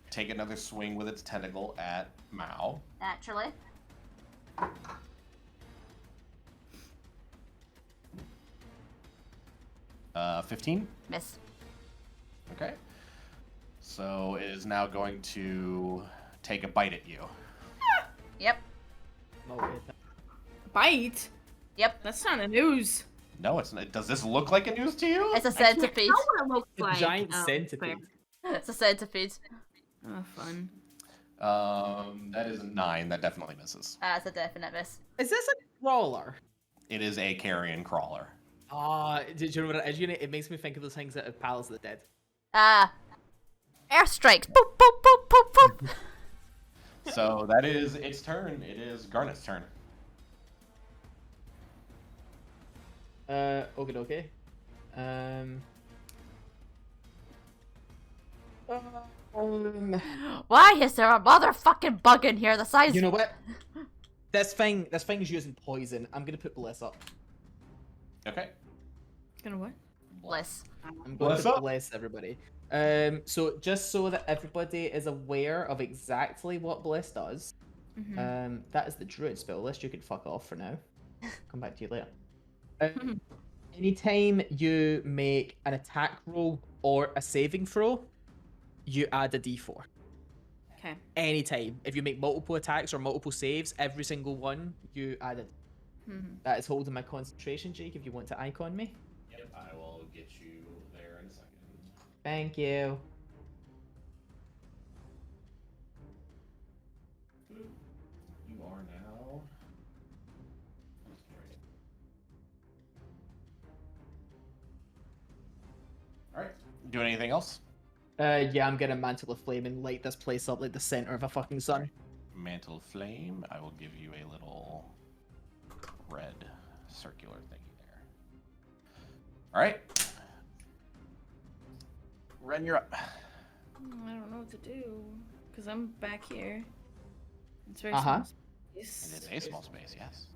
take another swing with its tentacle at Mao. Naturally. 15. Miss. Okay. So it is now going to take a bite at you. Yep. No, wait. Bite? Yep. That's not a news. No, it's not. Does this look like a noose to you? It's a I can't centipede. tell what it looks A like. giant Oh, centipede. It's a centipede. Oh, fun. That is a 9. That definitely misses. That's a definite miss. Is this a crawler? It is a carrion crawler. Did you know what it is? It makes me think of those things that have Palace of the Dead. Airstrikes. Boop, boop, boop, boop, boop. So that is its turn. It is Garnet's turn. Okay. Why is there a motherfucking bug in here the size? You know what? This thing's using poison. I'm gonna put Bliss up. Okay. Gonna what? Bliss. I'm going Bliss to up? bless everybody. So just so that everybody is aware of exactly what Bliss does, that is the Druid spell list. You can fuck off for now. Come back to you later. Anytime you make an attack roll or a saving throw, you add a d4. Okay. Anytime. If you make multiple attacks or multiple saves, every single one, you add it. That is holding my concentration, Jake, if you want to icon me. Yep, I will get you there in a second. Thank you. You are now. Alright. Do anything else? Yeah, I'm gonna Mantle of Flame and light this place up like the center of a fucking sun. Mantle of Flame. I will give you a little red circular thingy there. Alright. Ren, you're up. I don't know what to do. Because I'm back here. It's very Uh-huh. small space. It is a small space, yes.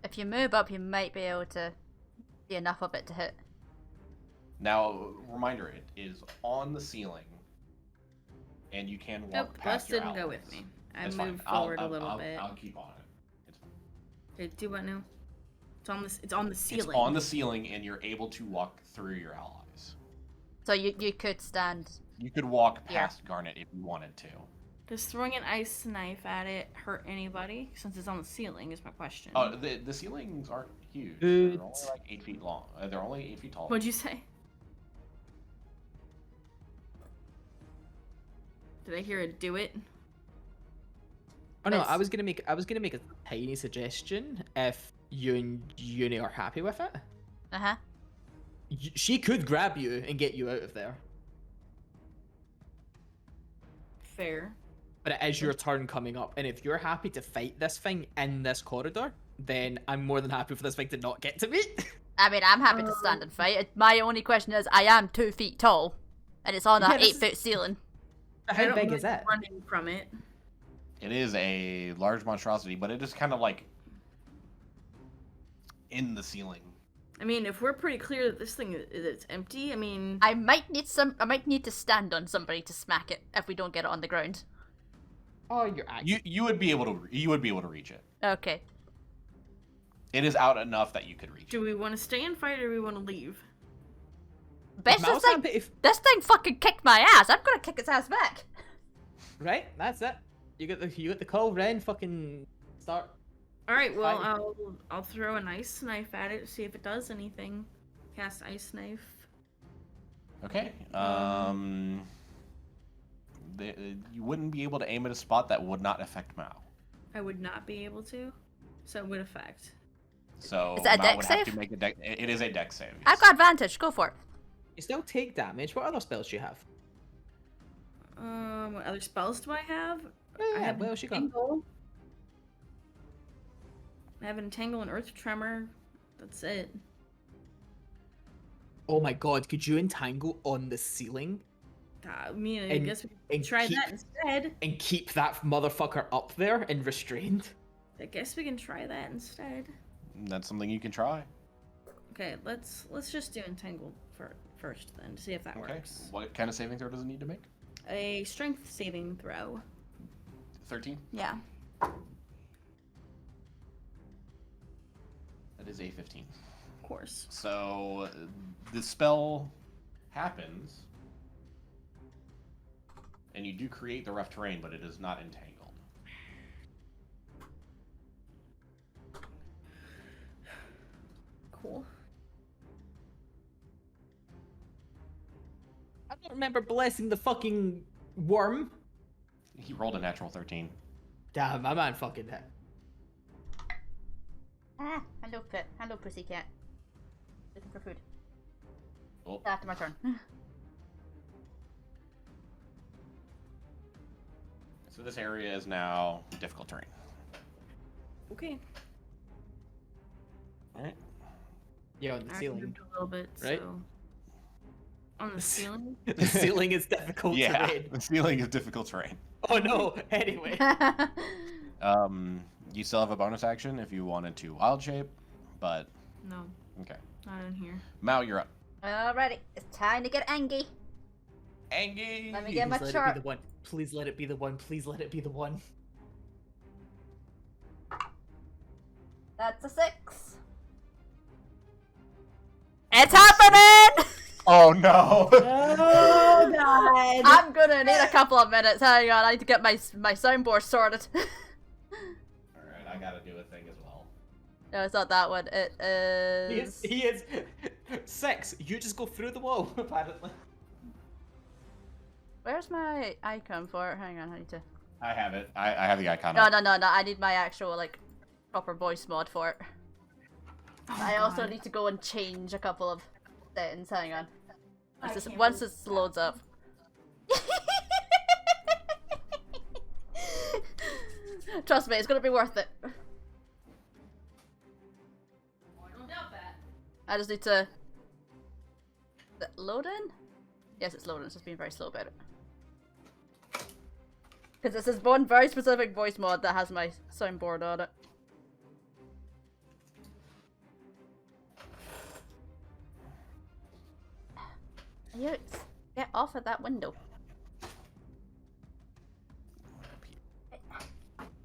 If you move up, you might be able to see enough of it to hit. Now, reminder, it is on the ceiling, and you can walk Nope, past Bless your didn't go allies. with me. I It's moved fine. forward a little bit. I'll keep on it. It's fine. Okay, do what now? It's on the ceiling. It's on the ceiling, and you're able to walk through your allies. So you could stand. You could walk Yeah. past Garnet if you wanted to. Does throwing an ice knife at it hurt anybody? Since it's on the ceiling, is my question. Oh, the ceilings aren't huge. Good. They're only like 8 feet long. They're only 8 feet tall. What'd you say? Did I hear it do it? Oh no, It's- I was gonna make a tiny suggestion if you and Uni are happy with it. Uh-huh. She could grab you and get you out of there. Fair. But it is your turn coming up, and if you're happy to fight this thing in this corridor, then I'm more than happy for this thing to not get to me. I mean, I'm happy to stand and fight. My only question is, I am 2 feet tall, and it's on Yeah, a this 8-foot ceiling. I How don't big like is it? running from it. It is a large monstrosity, but it is kind of like in the ceiling. I mean, if we're pretty clear that this thing is empty, I mean, I might need to stand on somebody to smack it if we don't get it on the ground. Oh, you're actually. You would be able to reach it. Okay. It is out enough that you could reach do we want to stay and fight or do we want to leave? Bitch, Mouse this thing fucking kicked my ass. I'm gonna kick its ass back. Right, that's it. You got the call. Ren, fucking start. All right. Well, Fine. I'll throw an ice knife at it. See if it does anything. Cast ice knife. Okay. You wouldn't be able to aim at a spot that would not affect Mao. I would not be able to, so it would affect. So Is that a Mao dex would have save? to make a deck. It is a deck save. I've got advantage. Go for it. You still take damage. What other spells do you have? What other spells do I have? Yeah, I have what else you got? Entangle. I have Entangle and Earth Tremor. That's it. Oh my god, could you entangle on the ceiling I mean, I And- guess we and can try keep- that instead. and keep that motherfucker up there and restrained? I guess we can try that instead. That's something you can try. Okay, let's just do Entangle first then to see if that Okay. works. What kind of saving throw does it need to make? A Strength saving throw. 13. Yeah. That is a 15. Of course. So the spell happens, and you do create the rough terrain, but it is not entangled. Cool. I don't remember blessing the fucking worm. He rolled a natural 13. Damn, my man fucking hit. Ah, hello, pet. Hello, pussycat. Looking for food. Oh, After my turn. so this area is now difficult terrain. Okay. All right. Yeah, on the I ceiling. moved a little bit, right? so... On the ceiling? The ceiling is difficult Yeah, terrain. the ceiling is difficult terrain. Oh no, anyway. You still have a bonus action if you wanted to wild shape, but No, okay. not in here. Mao, you're up. Alrighty, it's time to get angry. Angie. Let me get my Please let it chart. be the one. Please let it be the one. Please let it be the one. That's a 6. It's happening! Oh no. Oh god! I'm gonna need a couple of minutes. Hang on, I need to get my soundboard sorted. All right, I gotta do a thing as well. No, it's not that one. It is. He is 6. You just go through the wall, apparently. Where's my icon for it? Hang on, I need to. I have it. I have the icon. No, up. no. I need my actual like proper voice mod for it. Oh, I also God. need to go and change a couple of settings. Hang on. I Once can't this loads up. Trust me, it's gonna be worth it. I don't doubt that. I just need to. Is it loading? Yes, it's loading. It's just being very slow about it. Because this is one very specific voice mod that has my soundboard on it. You get off of that window.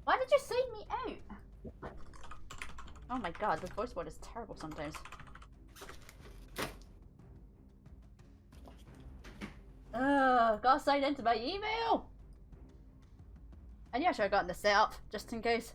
Why did you sign me out? Oh my god, this voice board is terrible sometimes. Gotta sign into my email! I knew I should have gotten this set up, just in case.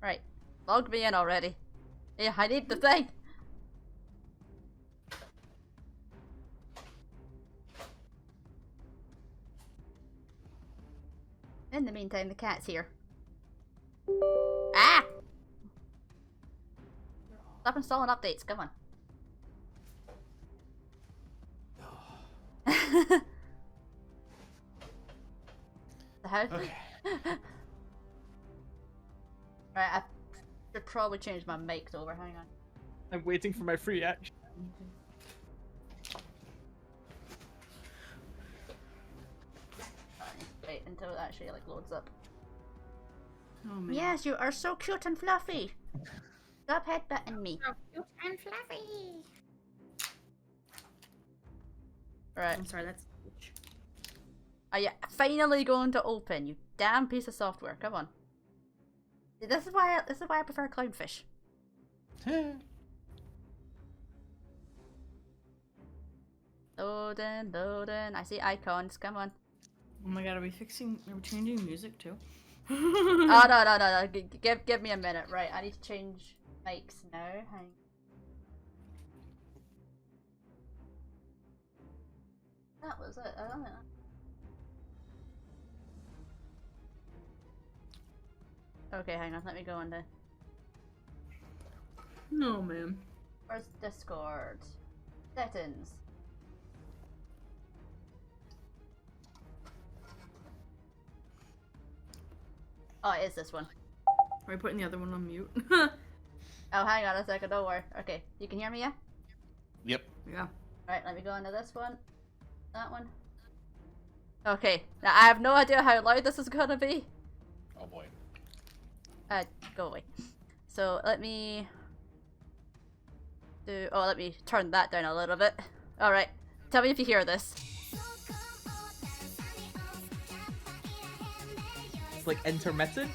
Right. Log me in already. Yeah, I need the thing. In the meantime, the cat's here. Ah! Stop installing updates, come on. The house? Okay. Right, I should probably change my mic over, hang on. I'm waiting for my free action. Wait until it actually like loads up. Oh man. Yes, you are so cute and fluffy. Stop headbutting me. So cute and fluffy. Right. I'm sorry, that's. Are you finally going to open, you damn piece of software? Come on. See, this is why I prefer clownfish. Loading, loading. I see icons. Come on. Oh my god, are we changing music too? Oh no. Give me a minute. Right, I need to change mics now. Hang. That was it. I don't know. Okay, hang on. Let me go on there. No, man. Where's Discord? Settings. Oh, it is this one. Are we putting the other one on mute? Oh, hang on a second. Don't worry. Okay, you can hear me, yeah? Yep. Yeah. Alright, let me go into this one. That one. Okay, now I have no idea how loud this is gonna be. Oh boy. Go away. So let me do. Oh, let me turn that down a little bit. Alright, tell me if you hear this. It's like intermittent.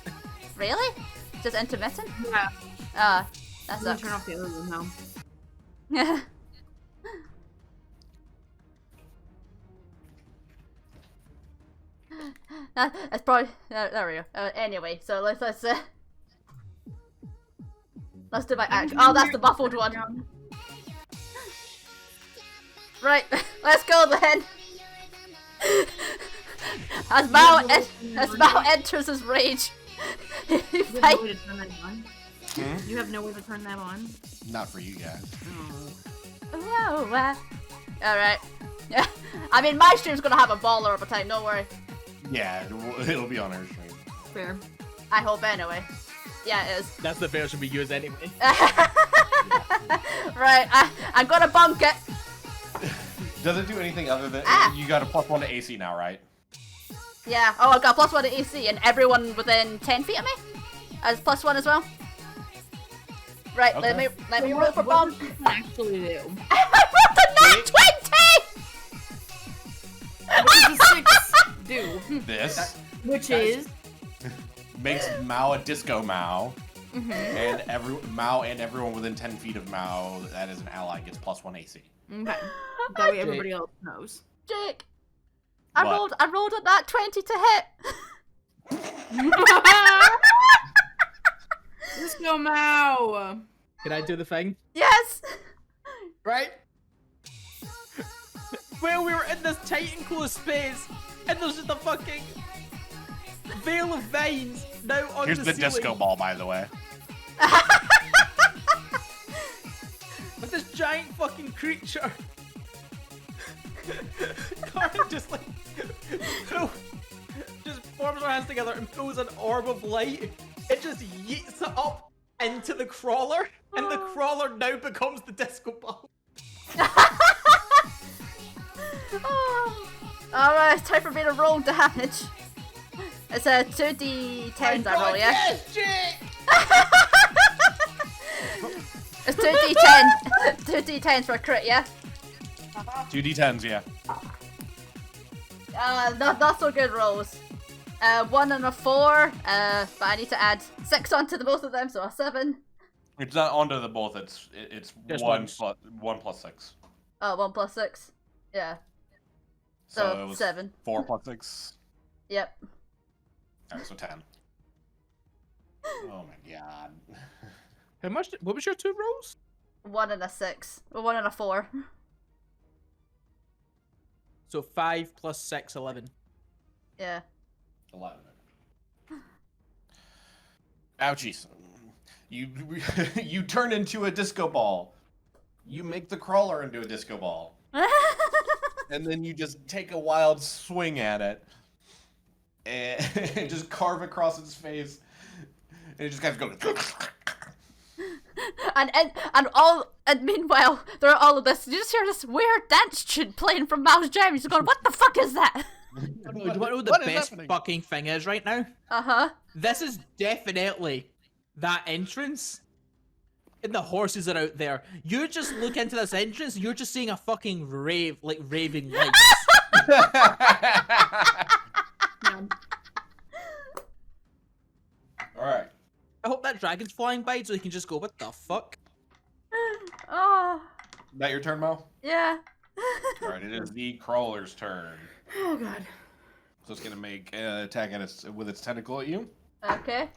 Really? Just intermittent? Yeah. Ah, I'm that gonna sucks. turn off the other one now. That's probably there we go. Anyway, so let's do my act. Oh, that's the muffled one. Right, let's go then. As Mal enters his rage, he You have no fight- way to turn that on. You have no way to turn that on. Not for you guys. Oh. Alright. Yeah. I mean, my stream's gonna have a baller of a time, don't worry. Yeah, it'll be on our stream. Fair. I hope anyway. Yeah, it is. That's the version we use anyway. Right, I'm gonna bunk it. Does it do anything other than you got a +1 to AC now, right? Yeah. Oh, I've got +1 to AC, and everyone within 10 feet of me has +1 as well. Right, Okay. let me roll for bomb. What does this actually do? I rolled a nat 20! What does the 6 do? This Which is. makes Mao a disco Mao, and Mao and everyone within 10 feet of Mao that is an ally gets +1 AC. Okay. That way everybody else knows. Jake, I What? rolled a nat 20 to hit. Disco Mao! Can I do the thing? Yes. Right? Well, we were in this tight and close space, and there's just a fucking veil of vines now on Here's the the ceiling. disco ball, by the way. With this giant fucking creature. Karen just like just forms her hands together and pulls an orb of light. It just yeets it up into the crawler, and the crawler now becomes the disco ball. Oh. Alright, it's time for me to roll damage. It's a 2d10s I roll, yeah? Yes, Jake! It's 2d10. 2d10s for a crit, yeah? 2d10s, yeah. Not so good rolls. 1 and a 4, but I need to add 6 onto the both of them, so a 7. It's not onto the both. It's Just 1 once. plus 1 plus 6. Oh, 1 plus 6. Yeah. So So, it was 7. 4 plus 6. Yep. Alright, so 10. Oh my god. How much? What was your 2 rolls? 1 and a 6. Well, 1 and a 4. So 5 plus 6, 11. Yeah. 11. Ouchies. You turn into a disco ball. You make the crawler into a disco ball. And then you just take a wild swing at it. And just carve across its face. And it just kind of goes. And meanwhile, there are all of this. You just hear this weird dance tune playing from Mouse Jam. He's going, "What the fuck is that?" Do you want to know the What is best happening? fucking thing is right now? Uh huh. This is definitely that entrance. and the horses are out there. You just look into this entrance, you're just seeing a fucking raving lights. Alright. I hope that dragon's flying by so he can just go, what the fuck? Oh, That your turn, Mo? yeah. Alright, it is the crawler's turn. Oh god. So it's gonna make an attack with its tentacle at you. Okay.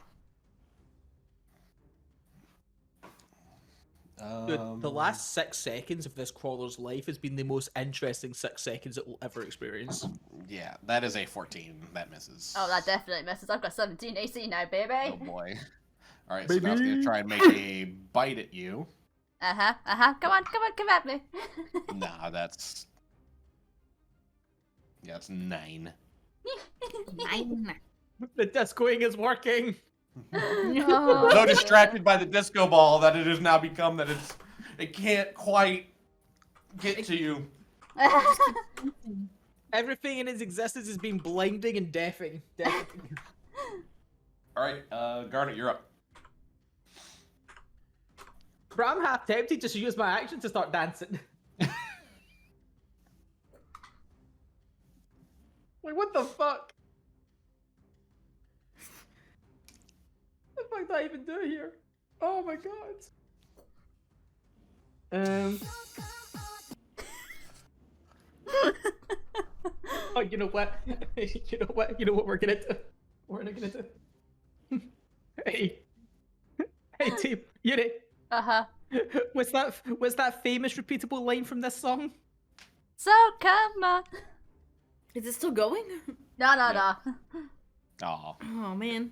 Dude, the last 6 seconds of this crawler's life has been the most interesting 6 seconds it will ever experience. Yeah, that is a 14. That misses. Oh, that definitely misses. I've got 17 AC now, baby. Oh boy. Alright, so now it's gonna try and make a bite at you. Uh-huh, uh-huh. Come on, come at me. Nah, that's... Yeah, it's 9. 9. The discoing is working. Oh. So distracted by the disco ball that it has now become that it can't quite get to you. Everything in its existence has been blinding and deafening. Alright, Garnet, you're up. But I'm half tempted just to use my action to start dancing. Like, what the fuck? What the fuck did I even do here? Oh my god. Oh, you know what? You know what we're gonna do? We're gonna do. Hey. Hey, team. Yuri. Uh-huh. What's that famous repeatable line from this song? So come on. Is it still going? No. Aw. Oh man.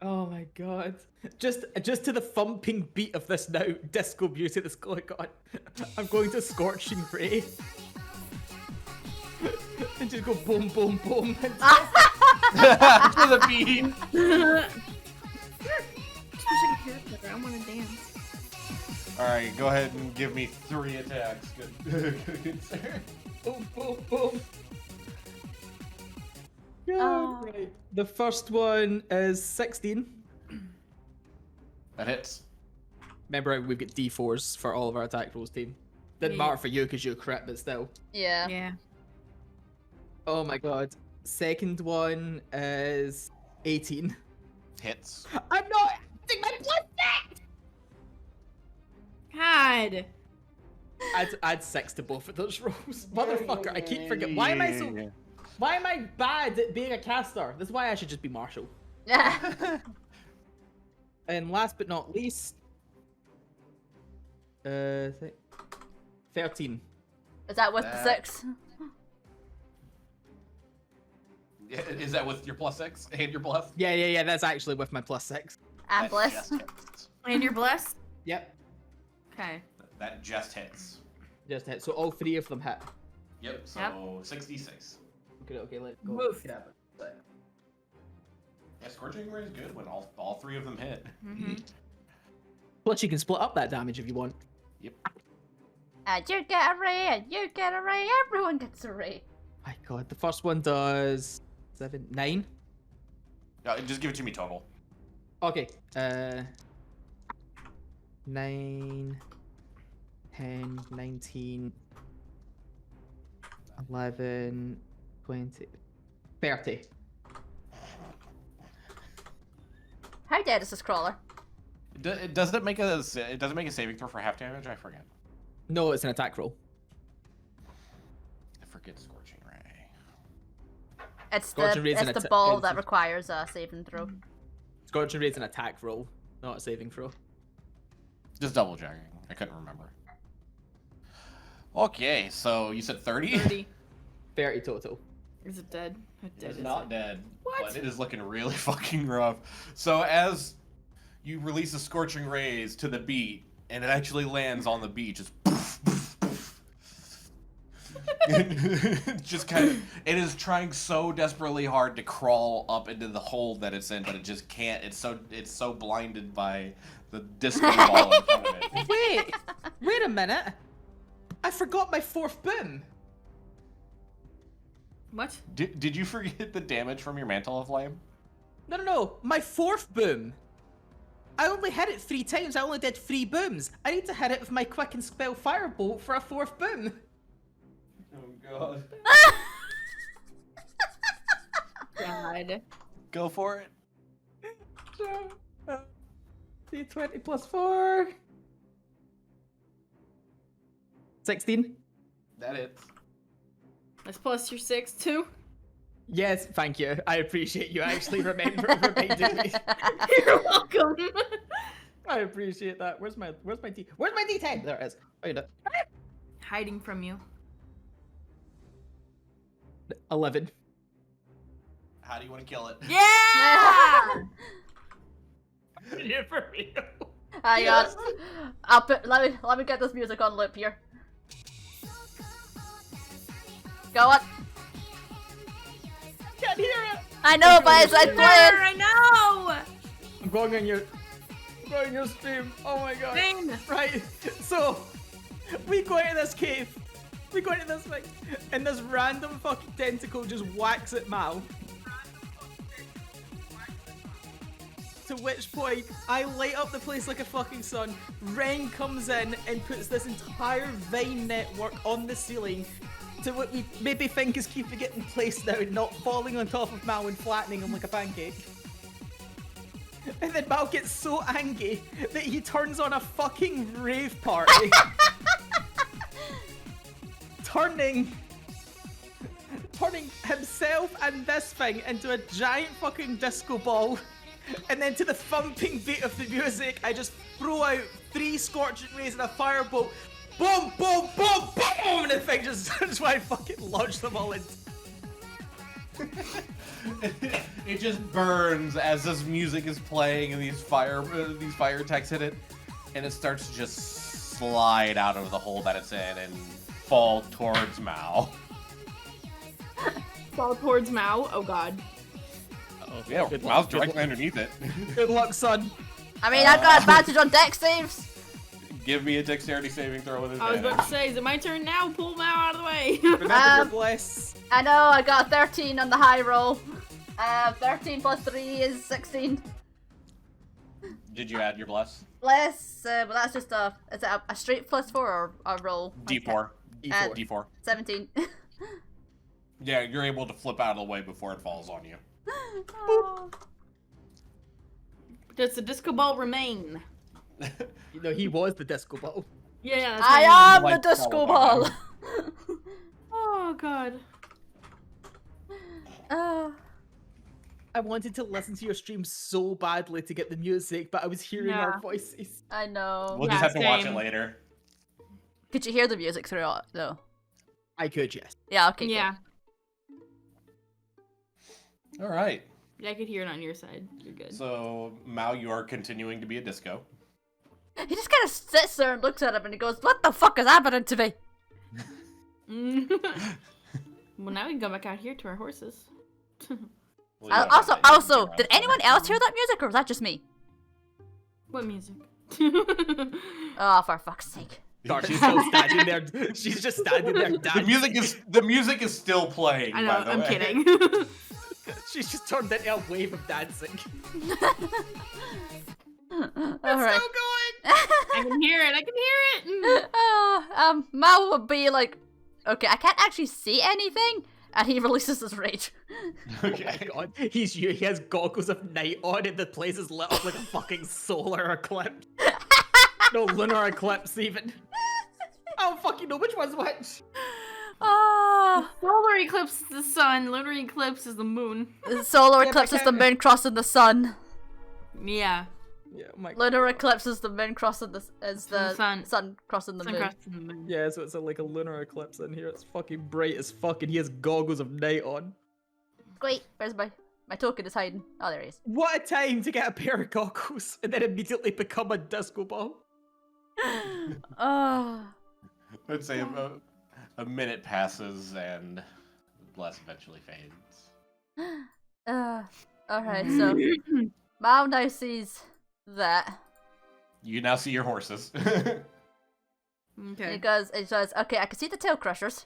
Oh my god. Just to the thumping beat of this now disco music that's going on. I'm going to Scorching Ray. And just go boom boom boom. To the beat. I want to dance. Alright, go ahead and give me 3 attacks. Good sir. Boom boom boom. Oh. Right. The first one is 16. That hits. Remember, we've got D4s for all of our attack rolls, team. Didn't Yeah. matter for you because you're crit, but still. Yeah. Yeah. Oh my god. Second one is 18. Hits. I'm not using my plus six! God. Add 6 to both of those rolls. Motherfucker, I keep forgetting. Why am I bad at being a caster? This is why I should just be Marshall. And last but not least, 13. Is that with the 6? Yeah, is that with your plus 6 and your plus? Yeah, that's actually with my plus 6. And That bliss. just hits. And you're blessed? Yep, Okay. That just hits. just hit. So all 3 of them hit. Yep, so 66. Okay, let's go. Move. Get out of it. Yeah, Scorching Ray is good when all 3 of them hit. Mm-hmm. Plus, you can split up that damage if you want. Yep. And you get a ray, and you get a ray, everyone gets a ray. My god, the first one does 9. Just give it to me total. Okay, 9, 10, 19, 11, 20, 30. How dead is this crawler? Doesn't it make a saving throw for half damage? I forget. No, it's an attack roll. I forget Scorching Ray. It's Scorching Ray's an the atta- ball it's- that requires a saving throw. Scorching Ray's an attack roll, not a saving throw. Just double checking. I couldn't remember. Okay, so you said 30? 30. 30 total. Is it dead? How dead It's is not it? dead, What? but it is looking really fucking rough. So as you release the Scorching Rays to the beat, and it actually lands on the beach, just poof, poof, poof. Just kind of, it is trying so desperately hard to crawl up into the hole that it's in, but it just can't. It's so blinded by the disco ball in front of it. Wait a minute. I forgot my 4th boom. What? Did you forget the damage from your Mantle of Flame? No, my 4th boom. I only hit it 3 times. I only did 3 booms. I need to hit it with my quick and spell firebolt for a 4th boom. Oh god. God. Go for it. D20 plus 4. 16. That hits. Let's plus your 6 too. Yes, thank you. I appreciate you actually reminding me. You're welcome. I appreciate that. Where's my D10? There it is. Find it. Hiding from you. 11. How do you want to kill it? Yeah! Yeah, for real. Hang on. I'll put. Let me get this music on loop here. Go on. Can't hear it. I know, but it's There, playing. I know! I'm going on your stream. Oh my god. Dang. Right. So we go into this cave. We go into this thing, and this random fucking tentacle just whacks at Mal. To which point, I light up the place like a fucking sun. Ren comes in and puts this entire vine network on the ceiling to what we maybe think is keeping it in place now and not falling on top of Mal and flattening him like a pancake. And then Mal gets so angry that he turns on a fucking rave party. turning himself and this thing into a giant fucking disco ball. And then to the thumping beat of the music, I just throw out 3 scorching rays and a firebolt. Boom, boom, boom, boom! And the thing just why I fucking launch them all in. It just burns as this music is playing and these fire attacks hit it, and it starts to just slide out of the hole that it's in and fall towards Mao. Fall towards Mao. Oh god. Yeah, Mao's directly underneath it. Good luck, son. I mean, I've got advantage on dex saves. Give me a dexterity saving throw with I was advantage. about to say, is it my turn now? Pull Mao out of the way. Remember your Um, bless. I know, I got a 13 on the high roll. 13 plus 3 is 16. Did you add your bless? Less, but that's just is it a straight plus 4 or a roll? D4. Uh, D4. 17. Yeah, you're able to flip out of the way before it falls on you. Oh. Does the disco ball remain? You know, he was the disco ball. Yeah, that's I what I am the Like disco follow ball. behind. mean. Oh god. Oh. I wanted to listen to your stream so badly to get the music, but I was hearing Yeah. our voices. I know. We'll Yeah, just have to watch it same. later. Could you hear the music throughout though? I could, yes. Yeah. Okay. Yeah. All right. Yeah, I could hear it on your side. You're good. So, Mao, you are continuing to be a disco. He just kind of sits there and looks at him and he goes, "What the fuck is happening to me?" Well, now we can go back out here to our horses. Well, yeah, Also, you can also, around did the corner. anyone else hear that music or was that just me? What music? Oh, for fuck's sake! She's still standing there. She's just standing there The dancing. music is still playing. I know, by the I'm way. kidding. She's just turned into a wave of dancing. All right. Still going. I can hear it, I can hear it! Mal would be like, "Okay, I can't actually see anything," and he releases his rage. Okay. God, he has goggles of night on and the place is lit up like a fucking solar eclipse. No, lunar eclipse even. I don't fucking know which one's which. Ah, Solar eclipse is the sun, lunar eclipse is the moon. the solar Yeah, eclipse but is the moon crossing the sun. Yeah. Yeah, oh my Lunar eclipse is the moon crossing the sun. sun crossing the Sun moon. crossing the moon. Yeah, so it's like a lunar eclipse in here. It's fucking bright as fuck and he has goggles of night on. Wait, where's my token is hiding? Oh, there he is. What a time to get a pair of goggles and then immediately become a disco ball. Oh. Let's say a minute passes and bless eventually fades. Alright, so Mao now sees that. You now see your horses. Okay. Because it says, "Okay, I can see the tail crushers."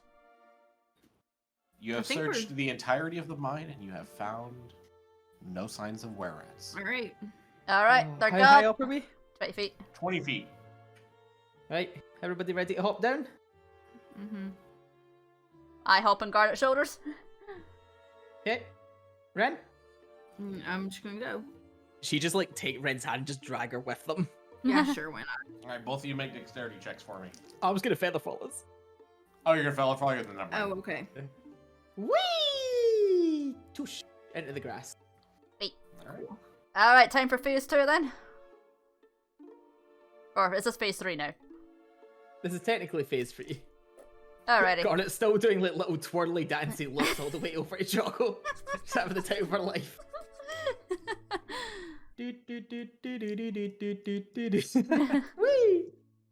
You have think we're- searched the entirety of the mine and you have found no signs of were rats. Alright. Alright, Oh, they're how high gone. up are we? 20 feet. 20 feet. Right, everybody ready to hop down? Mm-hmm. I hop on Garnet's shoulders. Okay. Ren? I'm just gonna go. She just like take Ren's hand and just drag her with them. Yeah, sure, why not? Alright, both of you make dexterity checks for me. I was gonna feather fall us. Oh, you're gonna feather fall you, then never mind. Oh, okay. Whee! Tush! Into the grass. Alright. Alright, time for phase 2 then. Or is this phase 3 now? This is technically phase 3. Alrighty. Garnet's still doing like little twirly dancing looks all the way over to Choco. Just having the time of her life. Whee!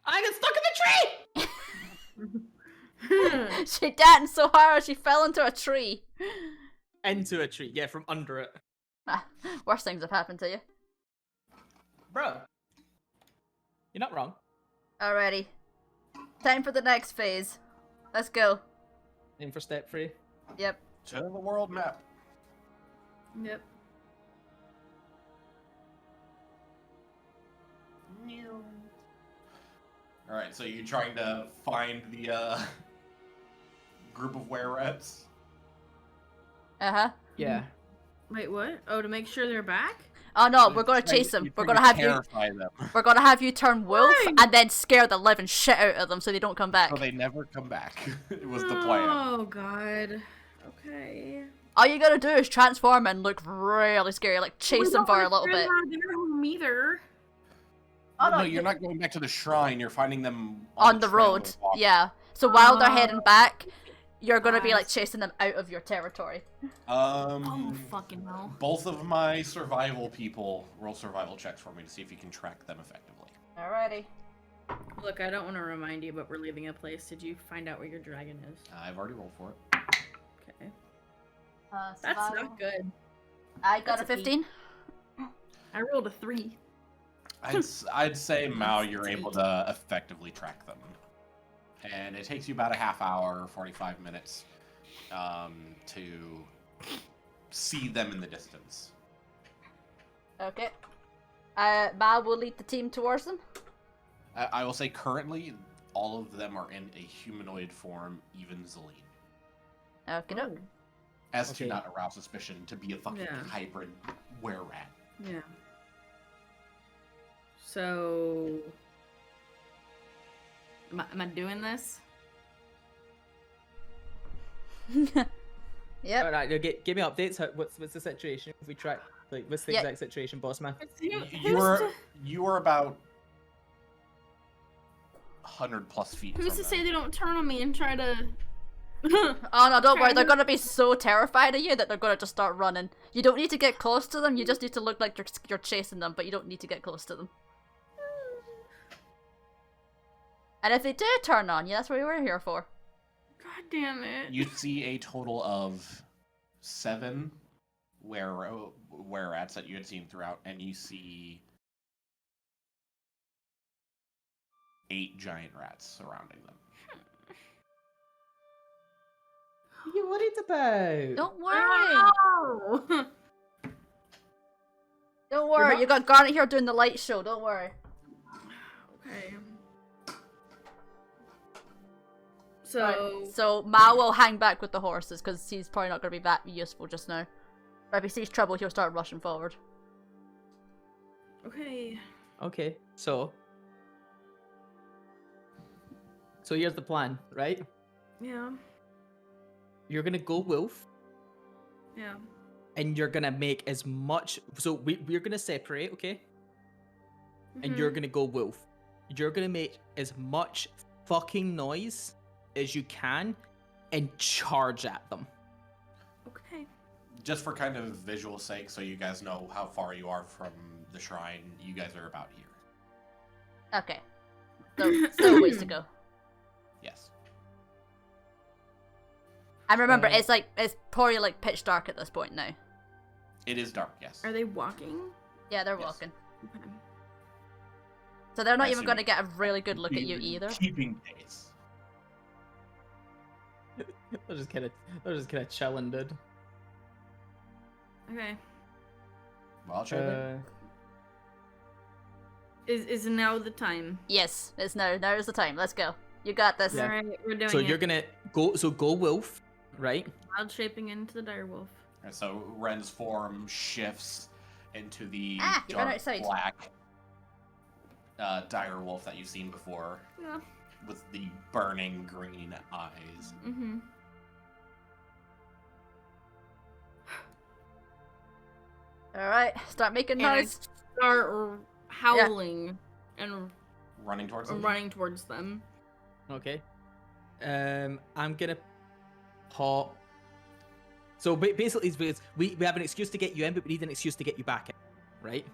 I got stuck in the tree! She danced so hard she fell into a tree. Into a tree, yeah, from under it. Ah, worse things have happened to you. Bro, you're not wrong. Alrighty. Time for the next phase. Let's go. Aim for step 3. Yep. To the world map. Yep. Alright, so you trying to find the group of were-rats? Uh-huh. Yeah. Wait, what? Oh, to make sure they're back? Oh no, we're gonna chase them. We're gonna have you. terrify them. We're gonna have you turn wolf Why? and then scare the living shit out of them so they don't come back. So they never come back. It was the plan. Oh, God. Okay. All you gotta do is transform and look really scary, like chase them for a little bit. They're home either. Oh, No, you're not going back to the shrine. You're finding them on the trail road. they're walking. Yeah. So while they're heading Oh. back, you're gonna be Yes. like chasing them out of your territory. Oh, fucking hell. Both of my survival people roll survival checks for me to see if you can track them effectively. Alrighty. Look, I don't want to remind you, but we're leaving a place. Did you find out where your dragon is? I've already rolled for it. Okay. That's survival. not good. I got That's a an 15. I rolled a 3. I'd say, Mao, you're able to effectively track them. And it takes you about a half hour, 45 minutes, to see them in the distance. Okay. Mal will lead the team towards them. I will say currently, all of them are in a humanoid form, even Zelene. Okay, no. As to Okay. not arouse suspicion to be a fucking Yeah. hybrid were-rat. Yeah. So... Am I doing this? Yep. Alright, give me updates. What's the situation? If we track, like, what's the Yeah. exact situation, boss man? You were about 100 plus feet. Who's from to them. say they don't turn on me and try to... Oh no, don't worry. They're Kind of. gonna be so terrified of you that they're gonna just start running. You don't need to get close to them. You just need to look like you're chasing them, but you don't need to get close to them. And if they do turn on you, that's what we were here for. God damn it. You see a total of 7 were-rats that you had seen throughout, and you see 8 giant rats surrounding them. What are you worried about? Don't worry. Oh! Don't worry. not- You got Garnet here doing the light show. Don't worry. Okay. So... So Ma will hang back with the horses because he's probably not going to be that useful just now. But if he sees trouble, he'll start rushing forward. Okay. Okay, so here's the plan, right? Yeah. You're gonna go wolf, Yeah. and you're gonna make as much. So we're gonna separate, okay? And you're gonna go wolf. You're gonna make as much fucking noise as you can, and charge at them. Okay. Just for kind of visual sake, so you guys know how far you are from the shrine, you guys are about here. Okay. So still a ways to go. Yes. And remember, Uh, it's probably like pitch dark at this point now. It is dark, yes. Are they walking? Yeah, they're Yes. walking. Okay. So they're not I even assume going to get a really good look at you either. Keeping pace. They're just kind of chilling, dude. Okay. Well, sure. Is now the time? Yes, it's now. Now is the time. Let's go. You got this. Yeah. All right, we're doing So it. you're gonna go. So go wolf, right? Wild shaping into the direwolf. And so Ren's form shifts into the You ran dark outside. black dire wolf that you've seen before, Yeah. with the burning green eyes. Mm-hmm. All right, start making And I noise. start howling and Running towards them. running towards them. Okay. I'm gonna pop. So basically, we have an excuse to get you in, but we need an excuse to get you back in, right?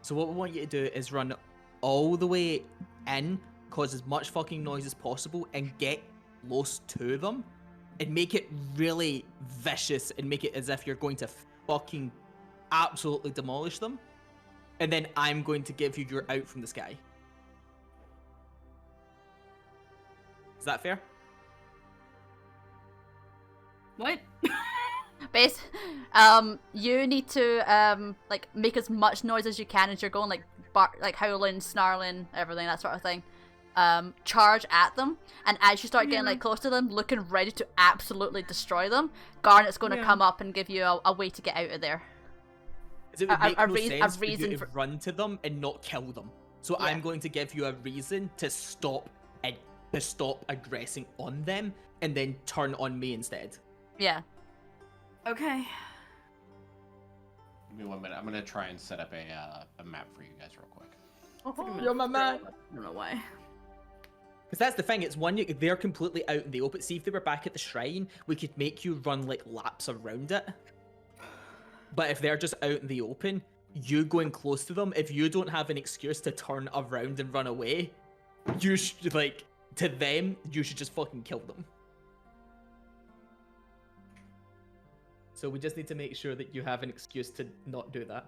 So what we want you to do is run all the way in, cause as much fucking noise as possible, and get close to them, and make it really vicious, and make it as if you're going to fucking absolutely demolish them. And then I'm going to give you your out from the sky. Is that fair? What? Base, you need to like make as much noise as you can as you're going, like like howling, snarling, everything, that sort of thing. Charge at them, and as you start getting like close to them, looking ready to absolutely destroy them, Garnet's going to come up and give you a way to get out of there. It would make no sense for reason you to run to them and not kill them. So Yeah. I'm going to give you a reason to stop aggressing on them and then turn on me instead. Yeah. Okay. Give me 1 minute. I'm gonna try and set up a map for you guys real quick. You're my man. I don't know why. Because that's the thing, it's one, they're completely out in the open. See, if they were back at the shrine, we could make you run like laps around it. But if they're just out in the open, you going close to them, if you don't have an excuse to turn around and run away, you should, like, to them, you should just fucking kill them. So we just need to make sure that you have an excuse to not do that.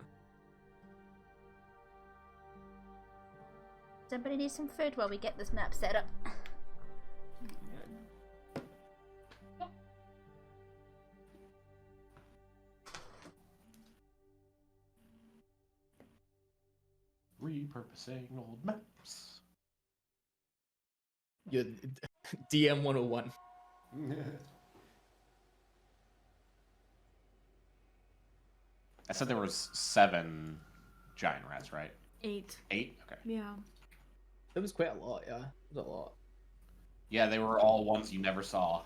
Somebody needs some food while we get this map set up. Repurposing old maps. You DM 101. I said there was 7 giant rats, right? 8. 8? Okay. Yeah. That was quite a lot, yeah. It was a lot. Yeah, they were all ones you never saw.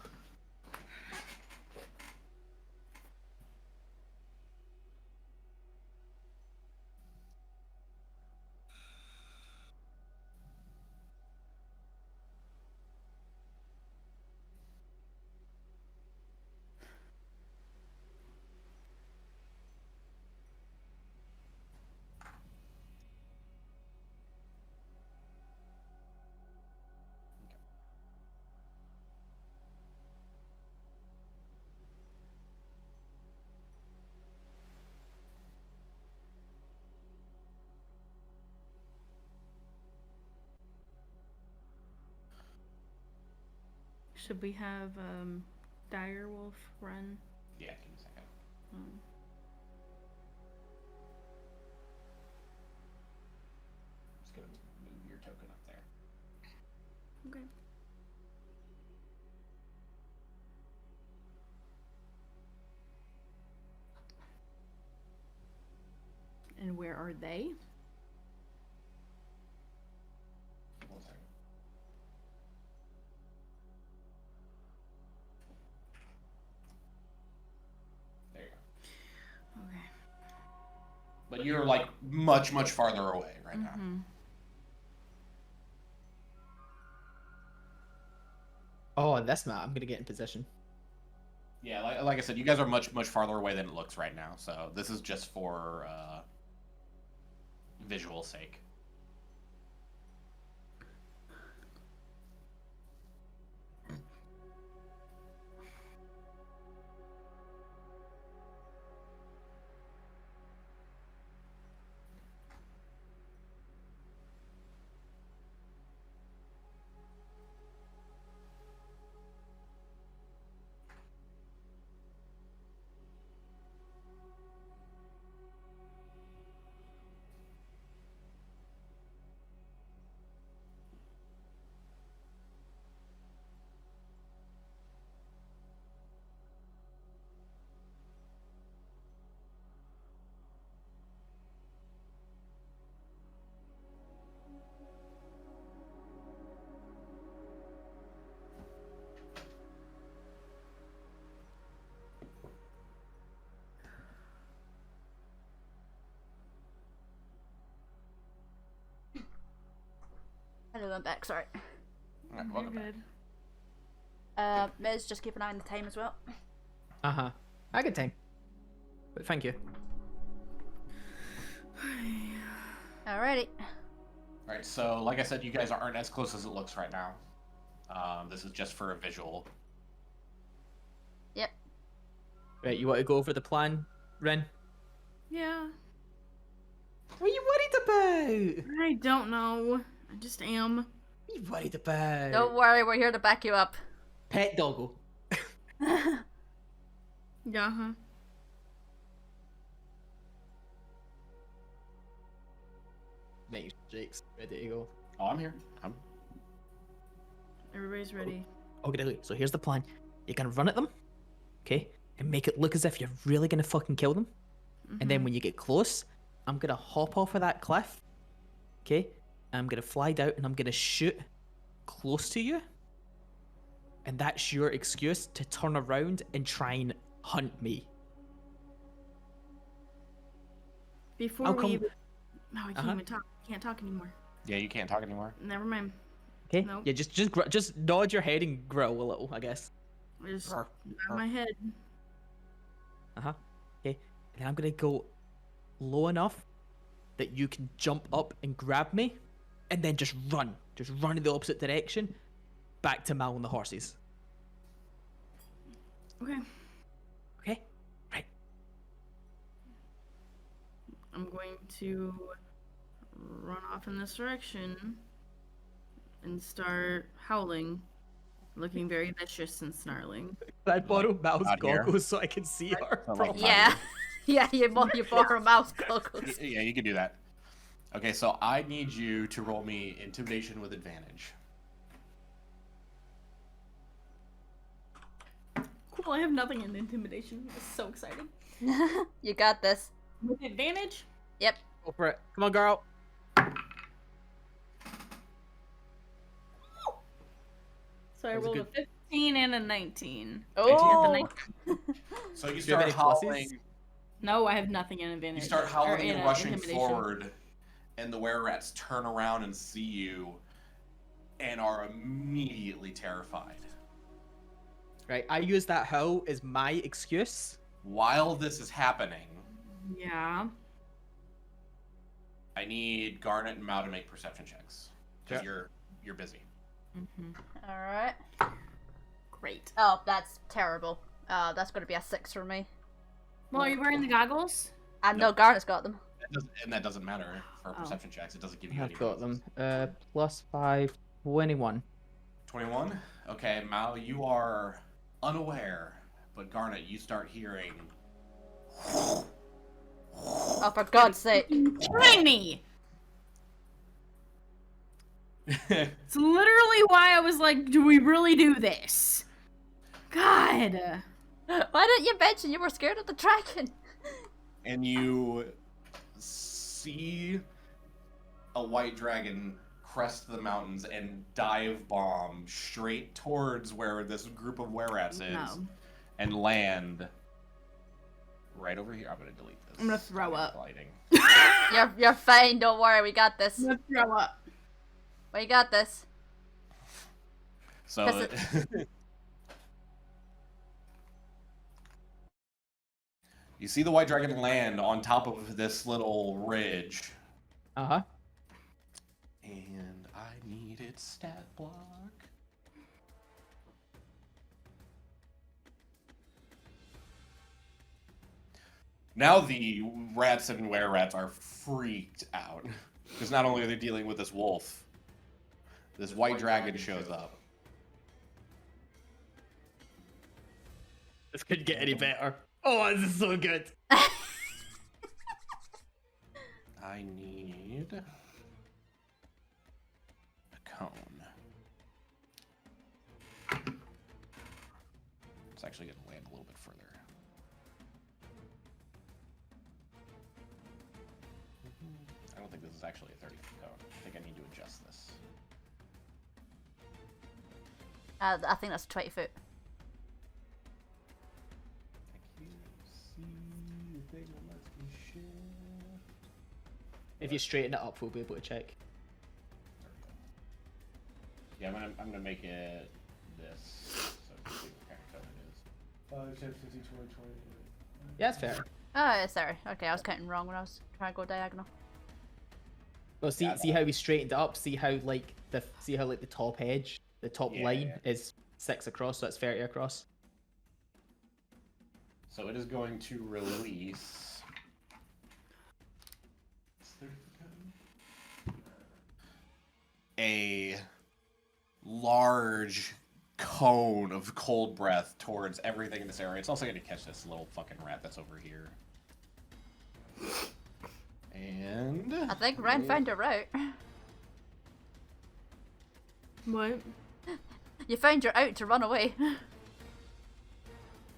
Should we have direwolf run? Yeah, give me a second. Just gonna move your token up there. Okay. And where are they? 1 second. There you go. Okay. But you're like much, much farther away right now. Oh, on this map, I'm gonna get in position. Yeah, like I said, you guys are much, much farther away than it looks right now. So this is just for visual sake. I'm back, sorry. Alright, You're welcome back. good. Miz, just keep an eye on the time as well. Uh-huh. I got time. But thank you. Alrighty. Alright, so like I said, you guys aren't as close as it looks right now. This is just for a visual. Yep. Right, you want to go over the plan, Ren? Yeah. What are you worried about? I don't know. I just am. What are you worried about? Don't worry, we're here to back you up. Pet doggo. Yeah, huh? Nice, Jake's ready to go. Oh, I'm here. Everybody's ready. Okay, so here's the plan. You're gonna run at them, okay? And make it look as if you're really gonna fucking kill them. And then when you get close, I'm gonna hop off of that cliff, okay? I'm gonna fly down and I'm gonna shoot close to you. And that's your excuse to turn around and try and hunt me. Before How we come- even... No, I can't Uh-huh. even talk. I can't talk anymore. Yeah, you can't talk anymore. Never mind. Okay? Nope. Yeah, just nod your head and growl a little, I guess. I just Arr, nod my head. Okay. And then I'm gonna go low enough that you can jump up and grab me, and then just run. Just run in the opposite direction, back to Mal and the horses. Okay. Okay? Right. I'm going to run off in this direction and start howling, looking very vicious and snarling. Can I borrow Mal's Out here. goggles so I can see her? So, like, properly? Yeah. Yeah, you borrow mouse goggles. Yeah, you can do that. Okay, so I need you to roll me intimidation with advantage. Cool, I have nothing in intimidation. This is so exciting. You got this. With advantage? Yep. Go for it. Come on, girl. So I That was a rolled a good- 15 and a 19. Oh. So you Do you have start any howling. pluses? No, I have nothing in You advantage. start or howling in, and rushing intimidation. forward, and the were-rats turn around and see you, and are immediately terrified. Right, I use that howl as my excuse. While this is happening, Yeah. I need Garnet and Mao to make perception checks because Yeah. you're busy. Alright. Great. Oh, that's terrible. That's gonna be a 6 for me. Well, are you wearing the goggles? And no, Nope. Garnet's got them. That doesn't matter for Oh. perception checks. It doesn't give you any. I've got them. bonuses. Plus 5, 21. 21. Okay, Mao, you are unaware, but Garnet, you start hearing. Oh, for God's sake. Killing me! It's literally why I was like, do we really do this? God. Why didn't you mention you were scared of the dragon? And you see a white dragon crest the mountains and dive bomb straight towards where this group of were-rats is, No. and land right over here. I'm gonna delete this. I'm gonna throw up. Lighting. You're fine, don't worry, we got this. I'm gonna throw up. We got this. So. You see the white dragon land on top of this little ridge, Uh-huh. and I need its stat block. Now the rats and were-rats are freaked out. Because not only are they dealing with this wolf, this white dragon shows up. This couldn't get any better. Oh, this is so good. I need a cone. It's actually going to land a little bit further. I don't think this is actually a 30-foot cone. I think I need to adjust this. I think that's 20 foot. I can't see the thing that lets me shift. If you straighten it up, we'll be able to check. There we go. I'm gonna make it this so you can see what kind of code it is. 5, 10, 15, 20, 20. Yeah, that's fair. Oh, sorry. Okay, I was counting wrong when I was trying to go diagonal. Well, see Yeah, see how we straightened it up. See how like the top edge, the top Yeah, line yeah. is 6 across, so that's 30 across. So it is going to release. What's 30 for code? A large cone of cold breath towards everything in this area. It's also going to catch this little fucking rat that's over here. And I think Ren found a route. What? You found your out to run away.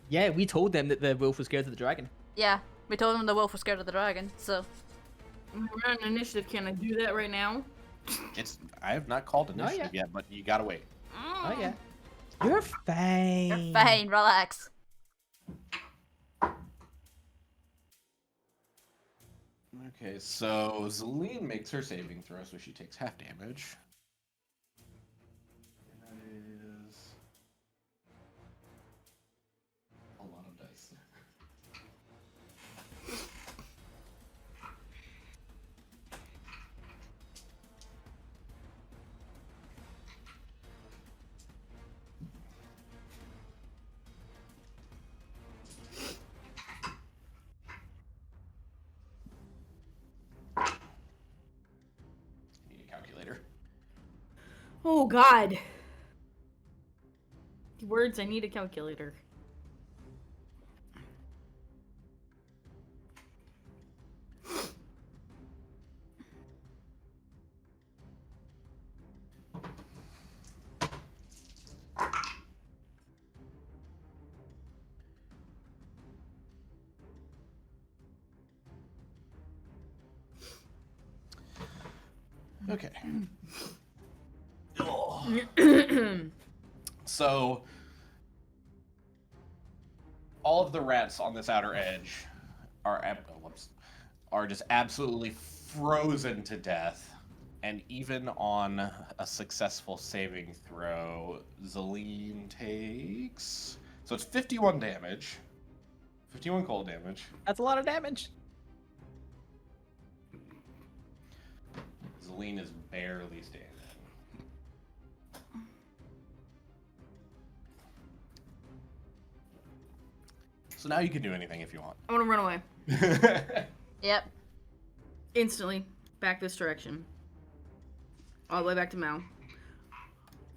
Yeah, we told them that the wolf was scared of the dragon. Yeah, we told them the wolf was scared of the dragon, so. We're on initiative. Can I do that right now? I have not called Not initiative yet, but you gotta wait. Oh yeah. You're fine. You're fine, relax. Okay, so Zelene makes her saving throw, so she takes half damage. And that is a lot of dice. Need a calculator. Oh God. Words. I need a calculator. Okay. So, all of the rats on this outer edge are just absolutely frozen to death, and even on a successful saving throw, Zelene takes, so it's 51 damage, 51 cold damage. That's a lot of damage. Zelene is barely standing. So now you can do anything if you want. I want to run away Yep. instantly. Back this direction. All the way back to Mao.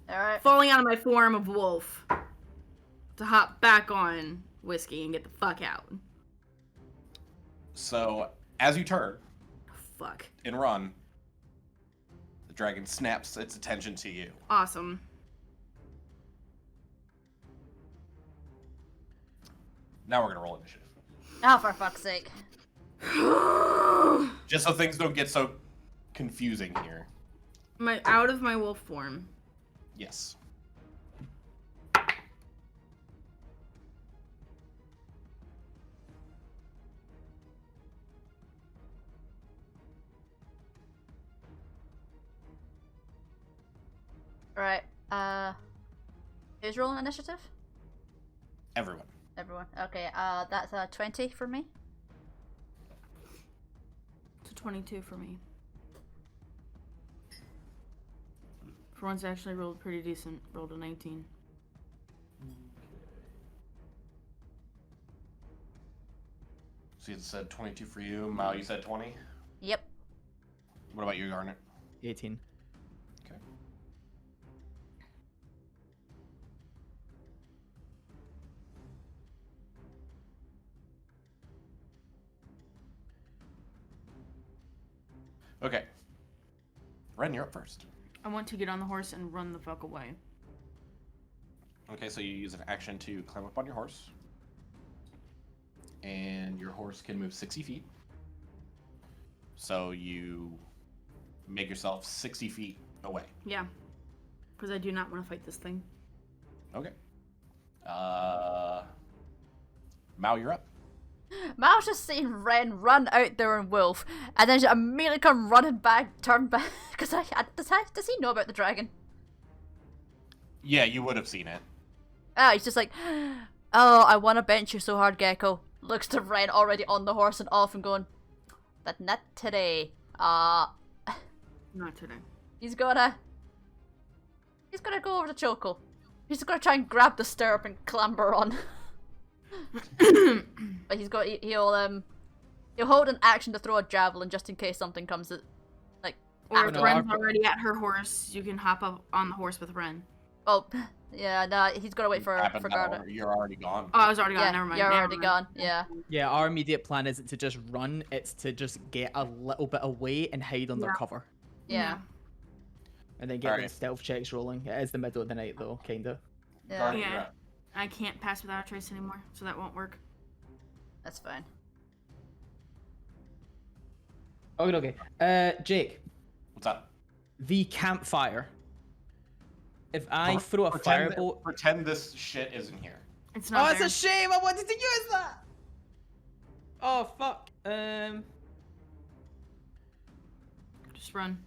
Alright. Falling out of my form of wolf. To hop back on whiskey and get the fuck out. So as you turn Fuck. and run, the dragon snaps its attention to you. Awesome. Now we're gonna roll initiative. Oh, for fuck's sake. Just so things don't get so confusing here. My out of my wolf form. Yes. Right. Who's rolling initiative? Everyone. Everyone. Okay, that's a 20 for me. It's a 22 for me. For once, I actually rolled pretty decent. Rolled a 19. So you said 22 for you. Mao, you said 20? Yep. What about you, Garnet? 18. Okay. Okay. Ren, you're up first. I want to get on the horse and run the fuck away. Okay, so you use an action to climb up on your horse. And your horse can move 60 feet. So you make yourself 60 feet away. Yeah. Because I do not want to fight this thing. Okay. Mao, you're up. Mal's just seen Ren run out there and wolf, and then just immediately come running back, turn back. Because does he know about the dragon? Yeah, you would have seen it. Ah, he's just like, oh, I want to bench you so hard, Gecko. Looks to Ren already on the horse and off and going, but not today. Not today. He's gonna go over to Choco. He's gonna try and grab the stirrup and clamber on. But he'll hold an action to throw a javelin just in case something comes like. Or if no, Ren's our- already at her horse, you can hop up on the horse with Ren. Oh, yeah, nah, he's gonna wait for Happened now, Garda. or you're already gone. Oh, I was already gone. Yeah, Never mind. you're never already mind. gone. Yeah. Yeah, our immediate plan isn't to just run, it's to just get a little bit away and hide under Yeah. cover. Yeah. And then get Alright. the stealth checks rolling. It is the middle of the night though, kinda. Yeah. Garda, Yeah. you're up. I can't pass without a trace anymore, so that won't work. That's fine. Okay. Jake, What's up? the campfire. If I Pre- throw a pretend, firebolt. Pretend this shit isn't here. It's Oh, not it's there. a shame! I wanted to use that! Oh, fuck. Just run.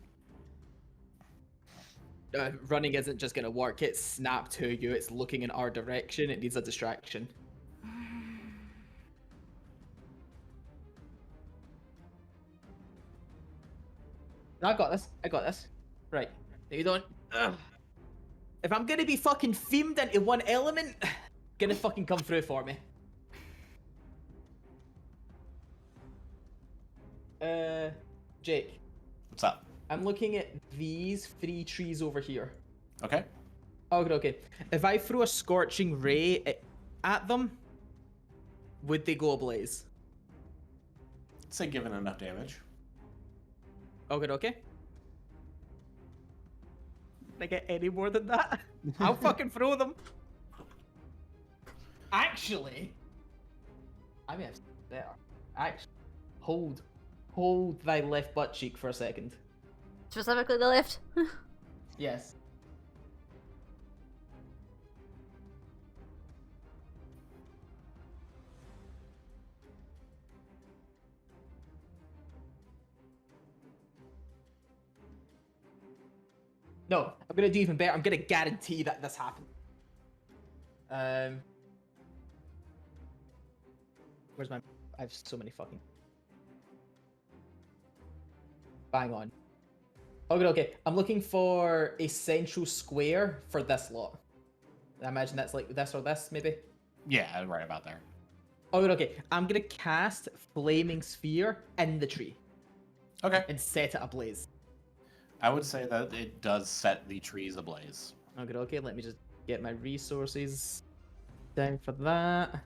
Running isn't just gonna work. It's snapped to you. It's looking in our direction. It needs a distraction. I got this. I got this. Right. No, you don't. Ugh. If I'm gonna be fucking themed into one element, gonna fucking come through for me. Jake, What's up? I'm looking at these 3 trees over here. Okay. Okay. If I throw a scorching ray at them, would they go ablaze? Say given enough damage. Okay. Can I get any more than that? I'll fucking throw them. Actually, I may have better. Actually, hold thy left butt cheek for a second. Specifically the lift. Yes. No, I'm gonna do even better. I'm gonna guarantee that this happened. Where's my? I have so many fucking. Bang on. Okay. I'm looking for a central square for this lot. I imagine that's like this or this, maybe. Yeah, right about there. Okay. I'm gonna cast Flaming Sphere in the tree Okay. and set it ablaze. I would say that it does set the trees ablaze. Okay. Let me just get my resources down for that.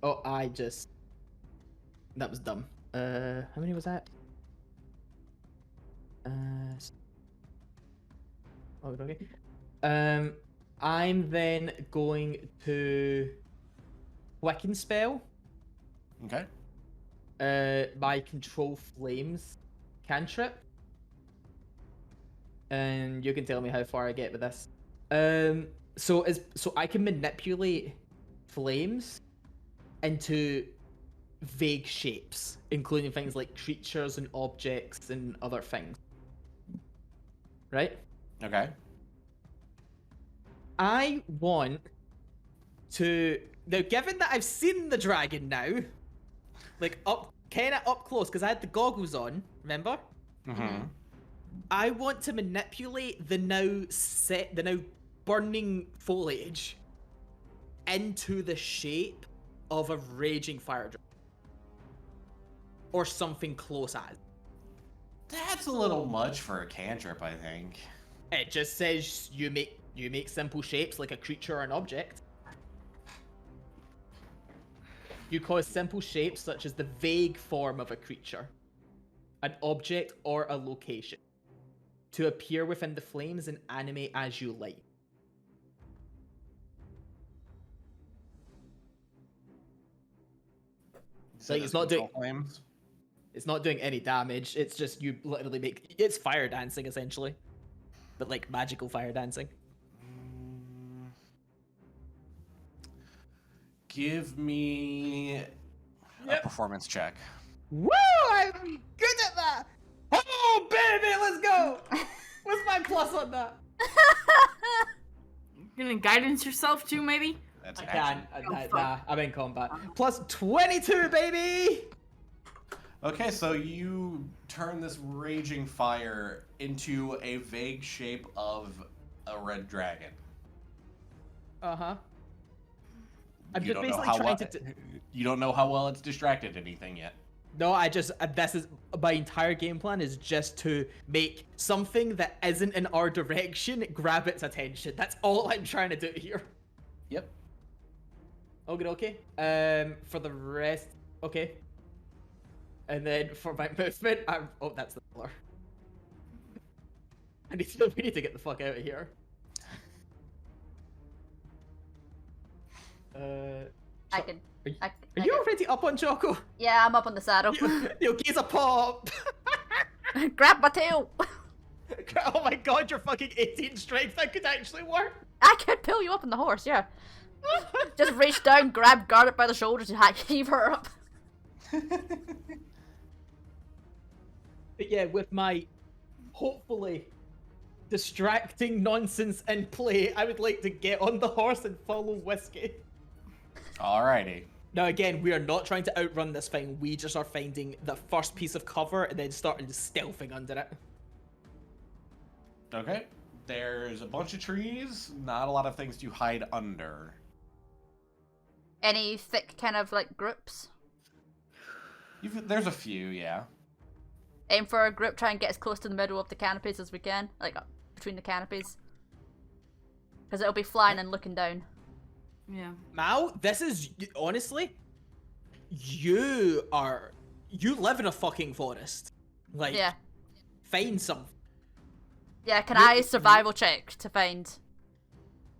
Oh, that was dumb. How many was that? Okay. I'm then going to Quicken Spell. Okay. My Control Flames cantrip. And you can tell me how far I get with this. So I can manipulate flames into vague shapes, including things like creatures and objects and other things. Right? Okay. I want to now, given that I've seen the dragon now, like kinda up close, because I had the goggles on, remember? Mm-hmm. I want to manipulate the now burning foliage into the shape of a raging fire dragon. Or something close as. That's a little much for a cantrip, I think. It just says you make simple shapes like a creature or an object. You cause simple shapes such as the vague form of a creature, an object, or a location to appear within the flames and animate as you like. So it's not doing- flames. It's not doing any damage. It's just you literally it's fire dancing essentially, but like magical fire dancing. Give me a performance check. Woo! I'm good at that. Oh baby, let's go! What's my plus on that? Gonna guidance yourself too, maybe? That's I an can't. action. Nah, I'm in combat. Plus 22, baby! Okay, so you turn this raging fire into a vague shape of a red dragon. Uh-huh. I'm You just don't know basically how trying well, to... You don't know how well it's distracted anything yet. No, this is... My entire game plan is just to make something that isn't in our direction grab its attention. That's all I'm trying to do here. Yep. Okay. For the rest... Okay. And then for my movement, oh, that's the color. We need to get the fuck out of here. I can. Are you already up on Choco? Yeah, I'm up on the saddle. Yo, geez a pop! Grab my tail. Oh my god, you're fucking 18 strength. That could actually work. I could pull you up on the horse. Yeah. Just reach down, grab Garnet by the shoulders, and heave her up. But yeah, with my hopefully distracting nonsense in play, I would like to get on the horse and follow Whiskey. Alrighty. Now again, we are not trying to outrun this thing. We just are finding the first piece of cover and then starting to stealthing under it. Okay. There's a bunch of trees, not a lot of things to hide under. Any thick kind of like groups? There's a few, yeah. Aim for a group, try and get as close to the middle of the canopies as we can. Like, between the canopies. Because it'll be flying and looking down. Yeah. Mal, this is, honestly, you live in a fucking forest. Like, Yeah. find something. Yeah, can I survival check to find...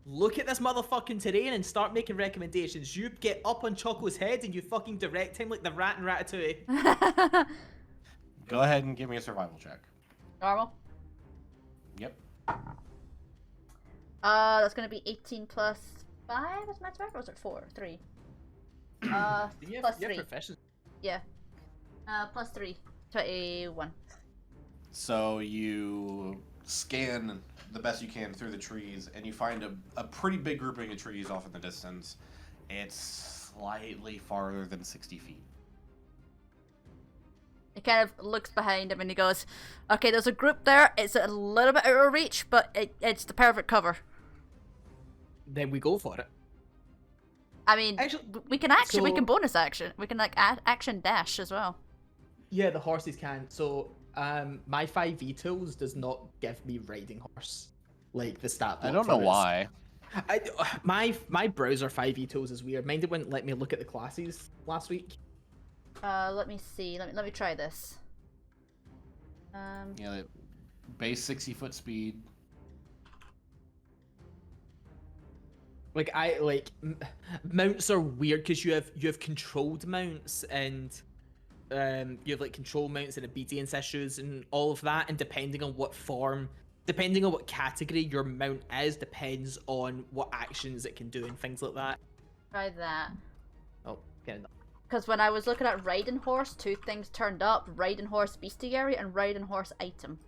Look at this motherfucking terrain and start making recommendations. You get up on Choco's head and you fucking direct him like the rat in Ratatouille. Go ahead and give me a survival check. Normal? Yep. That's gonna be 18 plus 5, is my correct? Or was it 4? 3? Plus 3. Proficiency. Yeah. Plus 3. 21. So you scan the best you can through the trees, and you find a pretty big grouping of trees off in the distance. It's slightly farther than 60 feet. He kind of looks behind him and he goes, okay, there's a group there. It's a little bit out of reach, but it's the perfect cover. Then we go for it. I mean, Actually, we can action, we so- can bonus action. We can, like, action dash as well. Yeah, the horses can. So, my 5e tools does not give me riding horse. Like the stat block I don't know for it. why. My browser 5e tools is weird. Mine wouldn't let me look at the classes last week. Let me see. Let me try this. Yeah, base 60-foot speed. Like mounts are weird because you have controlled mounts and you have like control mounts and obedience issues and all of that, and depending on what category your mount is depends on what actions it can do and things like that. Try that. Oh, kind of. Because when I was looking at riding horse, 2 things turned up: riding horse bestiary and riding horse item.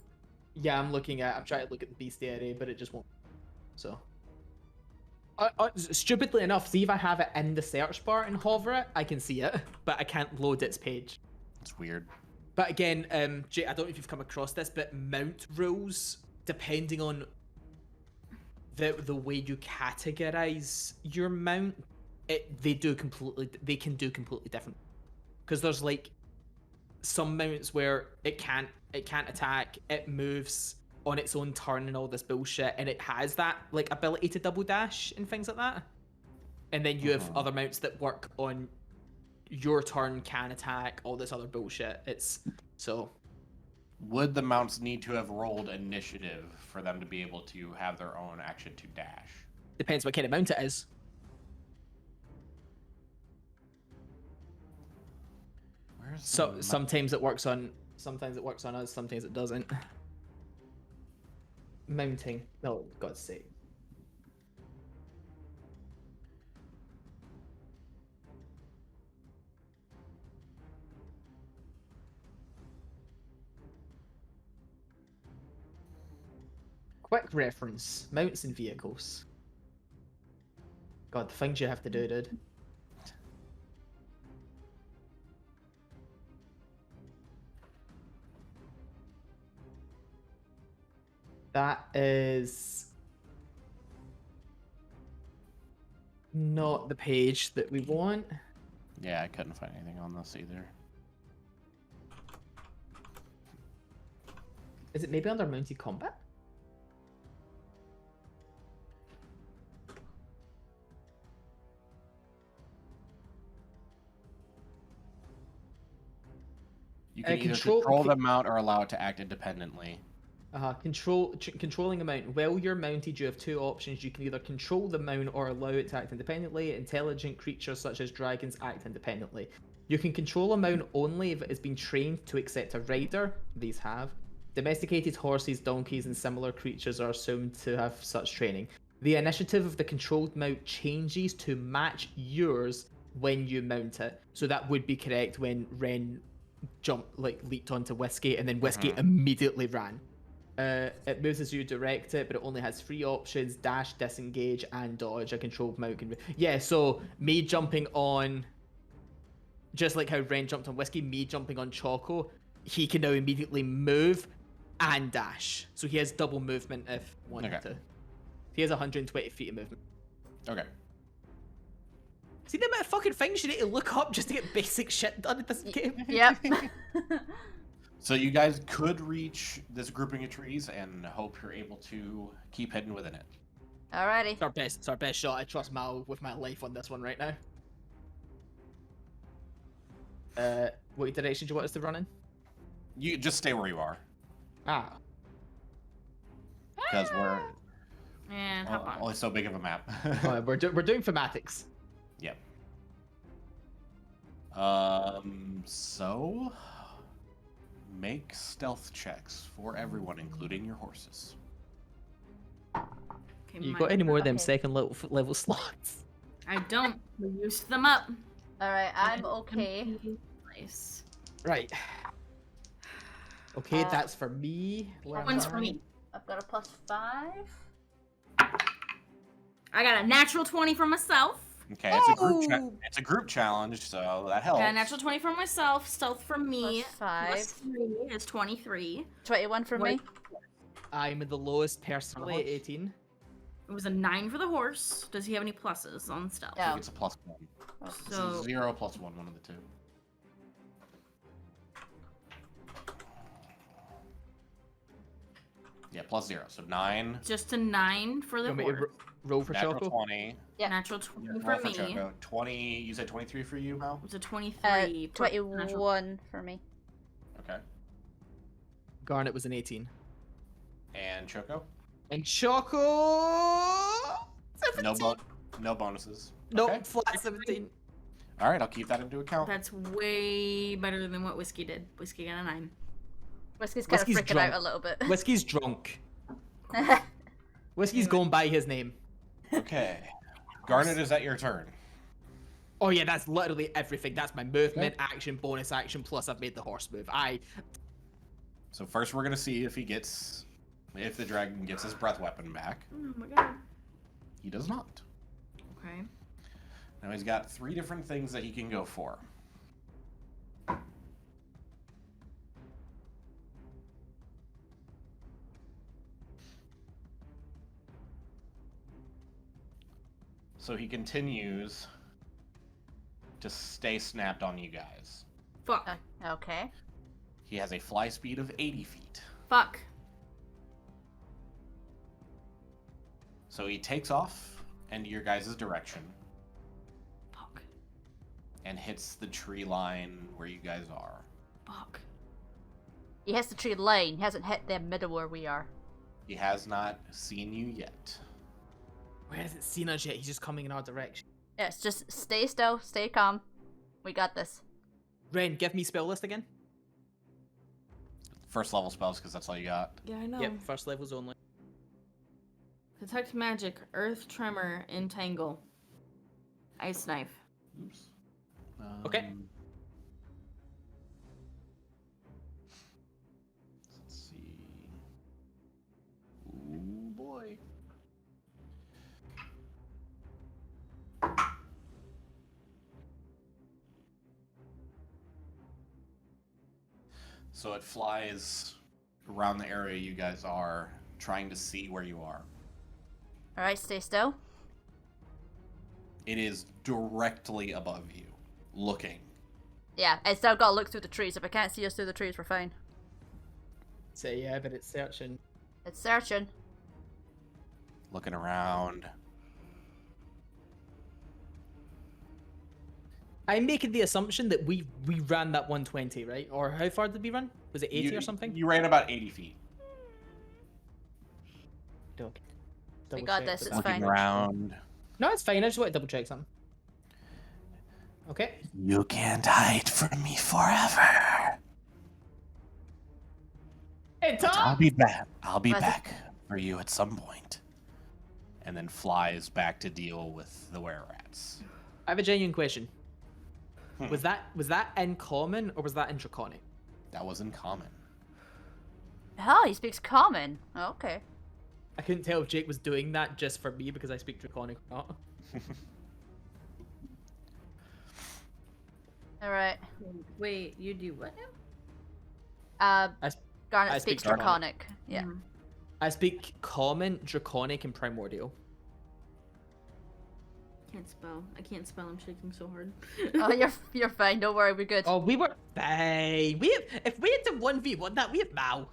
Yeah, I'm trying to look at the bestiary, but it just won't. So. Stupidly enough, see if I have it in the search bar and hover it, I can see it, but I can't load its page. It's weird. But again, Jay, I don't know if you've come across this, but mount rules, depending on the way you categorize your mount, they can do completely different. Because there's like some mounts where it can't attack, it moves on its own turn and all this bullshit, and it has that like ability to double dash and things like that. And then you have other mounts that work on your turn, can attack, all this other bullshit. It's so. Would the mounts need to have rolled initiative for them to be able to have their own action to dash? Depends what kind of mount it is. Where's So sometimes it works on us, sometimes it doesn't. Mounting. Oh, God's sake. quick reference: mounts and vehicles. God, the things you have to do, dude. That is not the page that we want. Yeah, I couldn't find anything on this either. Is it maybe under mounted combat? You can either control- control the mount or allow it to act independently. Controlling a mount. While you're mounted, you have two options. You can either control the mount or allow it to act independently. Intelligent creatures such as dragons act independently. You can control a mount only if it has been trained to accept a rider. These have. Domesticated horses, donkeys, and similar creatures are assumed to have such training. The initiative of the controlled mount changes to match yours when you mount it. So that would be correct when Ren leaped onto Whiskey, and then Whiskey immediately ran. It moves as you direct it, but it only has 3 options: dash, disengage, and dodge. A controlled mount can... Yeah, so me jumping on... Just like how Ren jumped on Whiskey, me jumping on Choco, he can now immediately move and dash. So he has double movement if wanted to. He has 120 feet of movement. Okay. See the amount of fucking things you need to look up just to get basic shit done in this game? Yep. So you guys could reach this grouping of trees and hope you're able to keep hidden within it. Alrighty. It's our best shot. I trust Mal with my life on this one right now. What direction do you want us to run in? You just stay where you are, Ah. because we're And hop on. only so big of a map. We're doing thematics. Yep. So make stealth checks for everyone, including your horses. Okay, You mine- got any more of them Okay. second level slots? I don't. We used them up. Alright, I'm okay. Nice. Right. Okay, Uh, that's for me. That One's for me. I've got a +5. I got a natural 20 for myself. Okay, it's a group. Oh! It's a group challenge, so that helps. Got a natural 20 for myself. Stealth for me. +5. Plus 3 is 23. 21 for me. I'm the lowest personally at 18. It was a 9 for the horse. Does he have any pluses on stealth? I Yeah. think it's a +1. It's So a 0 +1, one of the two. Yeah, +0, so 9. just a 9 for the You want me to horse. roll for Natural Choco? 20. Yeah. Natural 20 Roll for for me. Choco. 20. You said 23 for you, Mel? It was a 23. for natural- 21 for me. Okay. Garnet was an 18. And Choco? And Choco... No 17. no bonuses. Nope, Okay. flat 17. All right, I'll keep that into account. That's way better than what Whiskey did. Whiskey got a 9. Whiskey's kind of Whiskey's freaking drunk. out a little bit. Whiskey's drunk. Whiskey's going by his name. Okay. Garnet, is that your turn? Oh yeah, that's literally everything. That's my movement, action, bonus action, plus I've made the horse move. So first we're gonna see if the dragon gets his breath weapon back. Oh my god. He does not. Okay. Now he's got 3 different things that he can go for. So he continues to stay snapped on you guys. Fuck. Okay. He has a fly speed of 80 feet. Fuck. So he takes off into your guys' direction Fuck. and hits the tree line where you guys are. Fuck. He hits the tree line. He hasn't hit the middle where we are. He has not seen you yet. Where hasn't seen us yet? He's just coming in our direction. Yes, just stay still, stay calm. We got this. Ren, give me spell list again. First level spells, because that's all you got. Yeah, I know. Yep, first levels only. Detect magic, earth tremor, entangle, ice knife. Oops. Okay. Let's see. Ooh. So it flies around the area you guys are, trying to see where you are. Alright, stay still. It is directly above you, looking. Yeah, it's still got to look through the trees. If it can't see us through the trees, we're fine. So yeah, but it's searching. It's searching. Looking around. I'm making the assumption that we ran that 120, right? Or how far did we run? Was it 80 or something? You ran about 80 feet. Okay. We Double got check this, that. it's Looking fine. around. No, it's fine. I just want to double check something. Okay. You can't hide from me forever. Hey, But I'll Tom! be back. I'll be Was it- back for you at some point. And then flies back to deal with the were-rats. I have a genuine question. Hmm. Was that in common or was that in draconic? That was in common. Oh, he speaks common. Oh, okay. I couldn't tell if Jake was doing that just for me because I speak draconic or not. Alright. Wait, you do what now? I Garnet speak speaks Draconic. draconic. Yeah. Mhm. I speak common, draconic, and primordial. Can't spell. I can't spell. I'm shaking so hard. Oh, you're fine. Don't worry, we're good. Oh, we were fine. If we had to 1v1 that, we have Mao.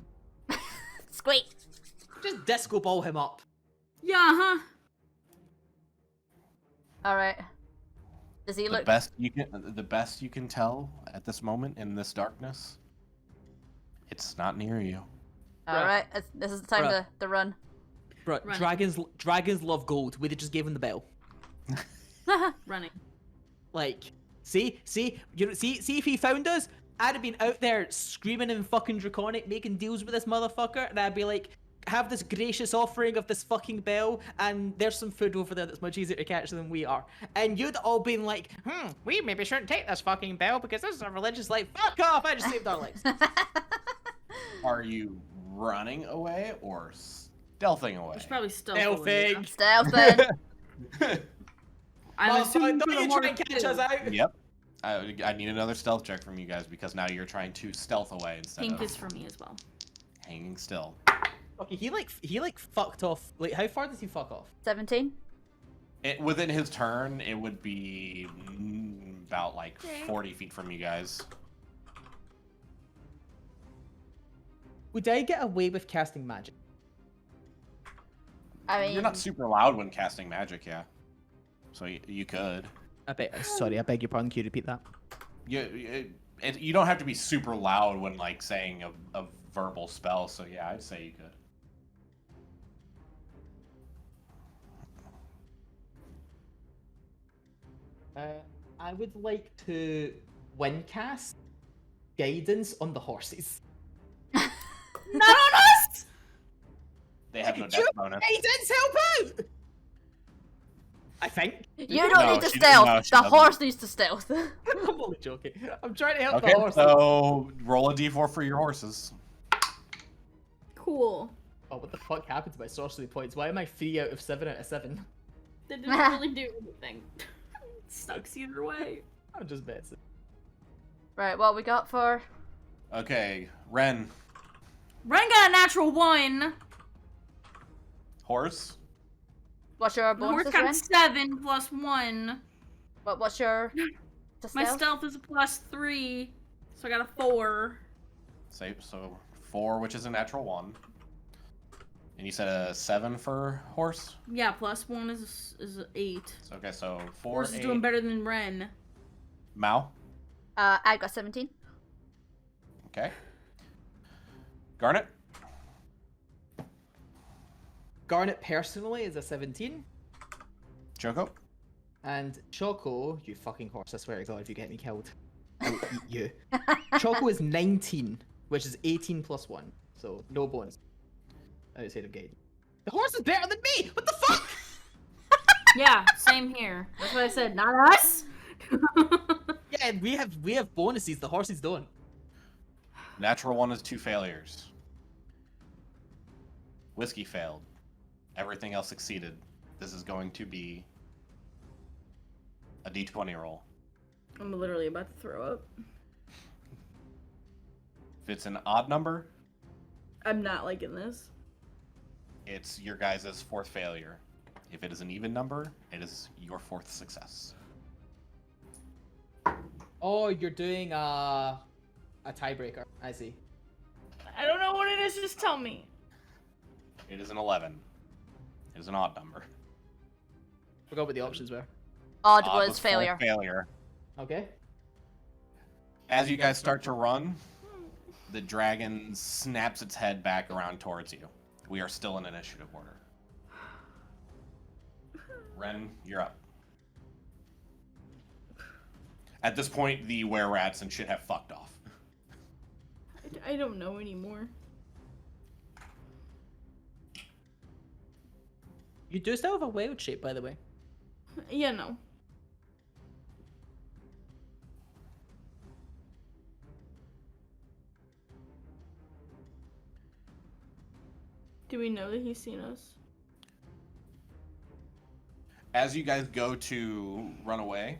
Squeak. Just disco ball him up. Yeah, huh? Alright. Does he The look? best you can tell at this moment in this darkness, it's not near you. Alright, this is the time Bruh. to run. Bro, Running. dragons love gold. We just gave him the bell. Running. Like, see, you know, see if he found us, I'd have been out there screaming in fucking draconic, making deals with this motherfucker, and I'd be like, have this gracious offering of this fucking bell, and there's some food over there that's much easier to catch than we are. And you'd all been like, we maybe shouldn't take this fucking bell because this is a religious life. Fuck off! I just saved our lives. Are you running away or stealthing away? There's probably stealth. Stealthing. Stealthing. I'm assuming Don't for the you try horse and catch too. us out. Yep. I need another stealth check from you guys because now you're trying to stealth away instead Pink of is for me as well. hanging still. Okay, he like fucked off. Like, how far does he fuck off? 17? Within his turn, it would be about like 40 feet from you guys. Would I get away with casting magic? I mean, You're not super loud when casting magic, yeah. So you could. I beg your pardon. Can you repeat that? You don't have to be super loud when like saying a verbal spell. So yeah, I'd say you could. I would like to wind cast guidance on the horses. Not on us! They have no You death bonus. Guidance, help out! I think. you don't No, need to she- stealth. no, she the doesn't. horse needs to stealth. I'm only joking. I'm trying to help Okay, the horses. so roll a d4 for your horses. Cool. Oh, what the fuck happened to my sorcery points? Why am I 3 out of 7 out of 7? That didn't really do anything. Sucks either way. I'm just messing. Right, what we got for? Okay, Ren, Ren got a natural 1. horse. What's your The horse bonus, got Ren? a 7 plus 1. What's your to My stealth? stealth is a plus 3. So I got a 4. So 4, which is a natural 1. And you said a 7 for horse. Yeah, plus 1 is 8. So, okay, so 4, Horse is 8. doing better than Ren. Mao. I got 17. Okay. Garnet. Garnet personally is a 17. Choco. And Choco, you fucking horse, I swear to God, if you get me killed, I will eat you. Choco is 19, which is 18 plus 1. So, no bonus. Outside of guidance. The horse is better than me! What the fuck? Yeah, same here. That's what I said. Not us. Yeah, and we have bonuses, the horses don't. Natural 1 is 2 failures. Whiskey failed. Everything else succeeded. This is going to be a d20 roll. I'm literally about to throw up. If it's an odd number, I'm not liking this. it's your guys' fourth failure. If it is an even number, it is your fourth success. Oh, you're doing a tiebreaker. I see. I don't know what it is. Just tell me. It is an 11. It is an odd number. Forgot what the options were. Odd Odd was failure. fourth failure. Okay. As you guys start to run, the dragon snaps its head back around towards you. We are still in initiative order. Ren, you're up. At this point, the were-rats and shit have fucked off. I don't know anymore. You do still have a wild shape, by the way. Yeah, no. Do we know that he's seen us? As you guys go to run away,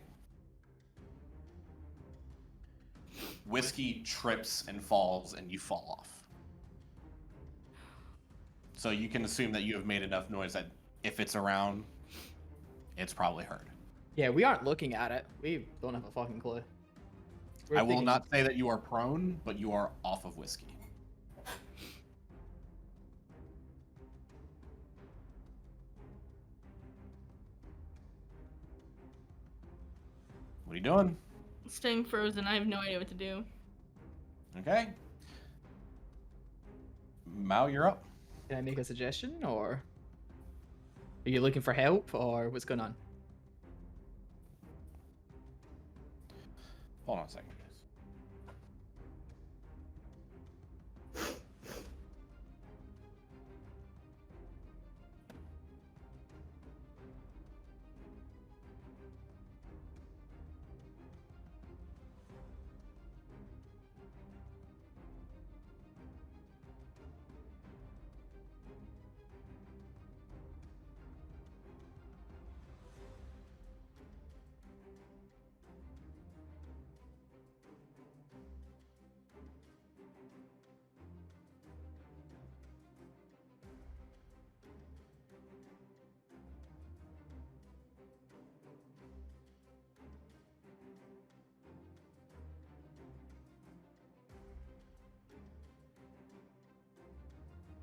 Whiskey trips and falls, and you fall off. So you can assume that you have made enough noise that if it's around, it's probably heard. Yeah, we aren't looking at it. We don't have a fucking clue. I will not say that you are prone, but you are off of Whiskey. What are you doing? Staying frozen. I have no idea what to do. Okay. Mao, you're up. Can I make a suggestion, or are you looking for help, or what's going on? Hold on a second, guys.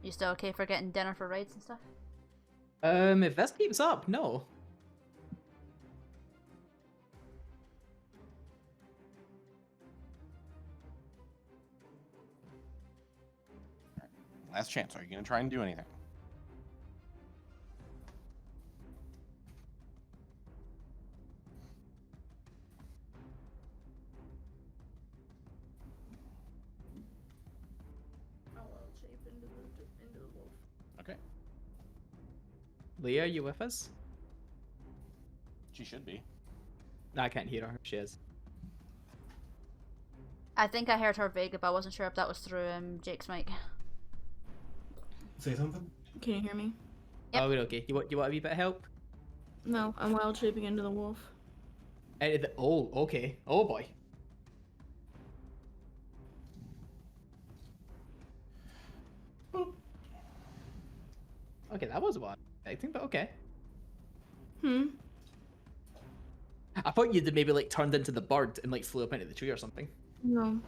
You still okay for getting dinner for raids and stuff? If this keeps up, no. Last chance. Are you going to try and do anything? Okay. Leah, you with us? She should be. No, I can't hear her. She is. I think I heard her vague, but I wasn't sure if that was through Jake's mic. Say something? Can you hear me? Yep. Oh, we're okay. You want a wee bit of help? No, I'm wild shaping into the wolf. Oh, okay. Oh boy. Okay, that was what I was expecting, but okay. I thought you'd maybe like turned into the bird and like flew up into the tree or something. No.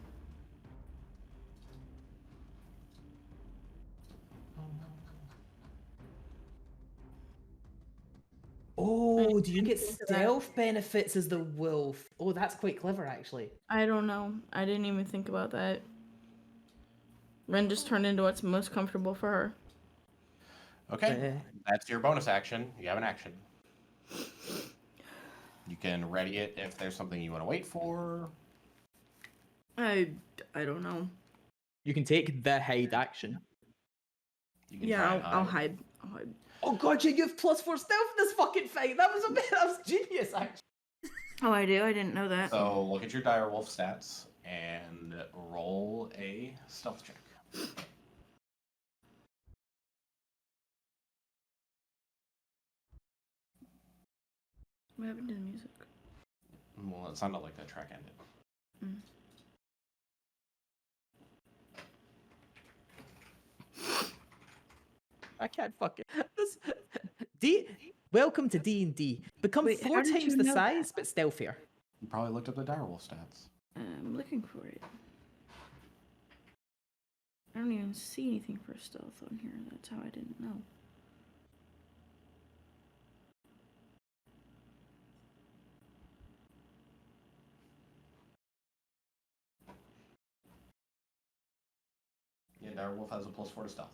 Oh, do you didn't get think of that. stealth benefits as the wolf? Oh, that's quite clever, actually. I don't know. I didn't even think about that. Ren just turned into what's most comfortable for her. Okay. That's your bonus action. You have an action. You can ready it if there's something you want to wait for. I don't know. You can take the hide action. You can Yeah, try and I'll hide. I'll hide. Oh god, you have +4 stealth in this fucking fight. That was genius, actually. Oh, I do? I didn't know that. So look at your direwolf stats and roll a stealth check. What happened to the music? Well, it sounded like that track ended. I can't fucking. This... Welcome to D&D. Become Wait, 4 how did times you the know that? size, but stealthier. You probably looked up the direwolf stats. I'm looking for it. I don't even see anything for stealth on here. That's how I didn't know. Yeah, direwolf has a +4 to stealth.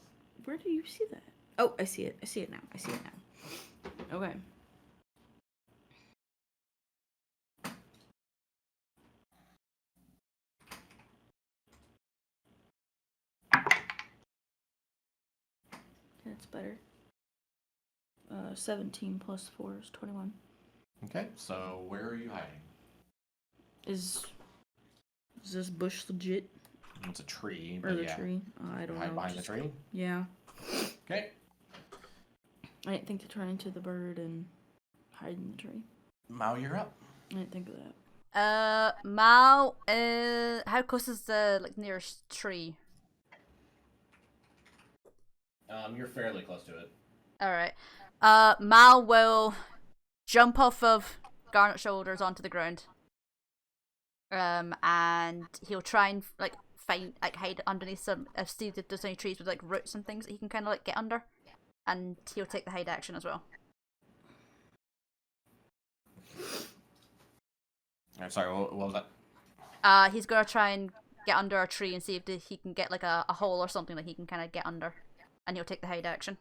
Where do you see that? Oh, I see it. I see it now. I see it now. Okay. That's better. 17 plus 4 is 21. Okay, so where are you hiding? Is this bush legit? It's a tree, Or but the yeah. tree? I don't Hide know. behind the tree? Yeah. Okay. I didn't think to turn into the bird and hide in the tree. Mao, you're up. I didn't think of that. Mal, how close is the nearest tree? You're fairly close to it. Alright. Mal will jump off of Garnet's shoulders onto the ground. And he'll try and hide underneath see if there's any trees with roots and things that he can kind of get under. And he'll take the hide action as well. I'm sorry, what was that? He's gonna try and get under a tree and see if he can get a hole or something that he can kind of get under. And he'll take the hide action.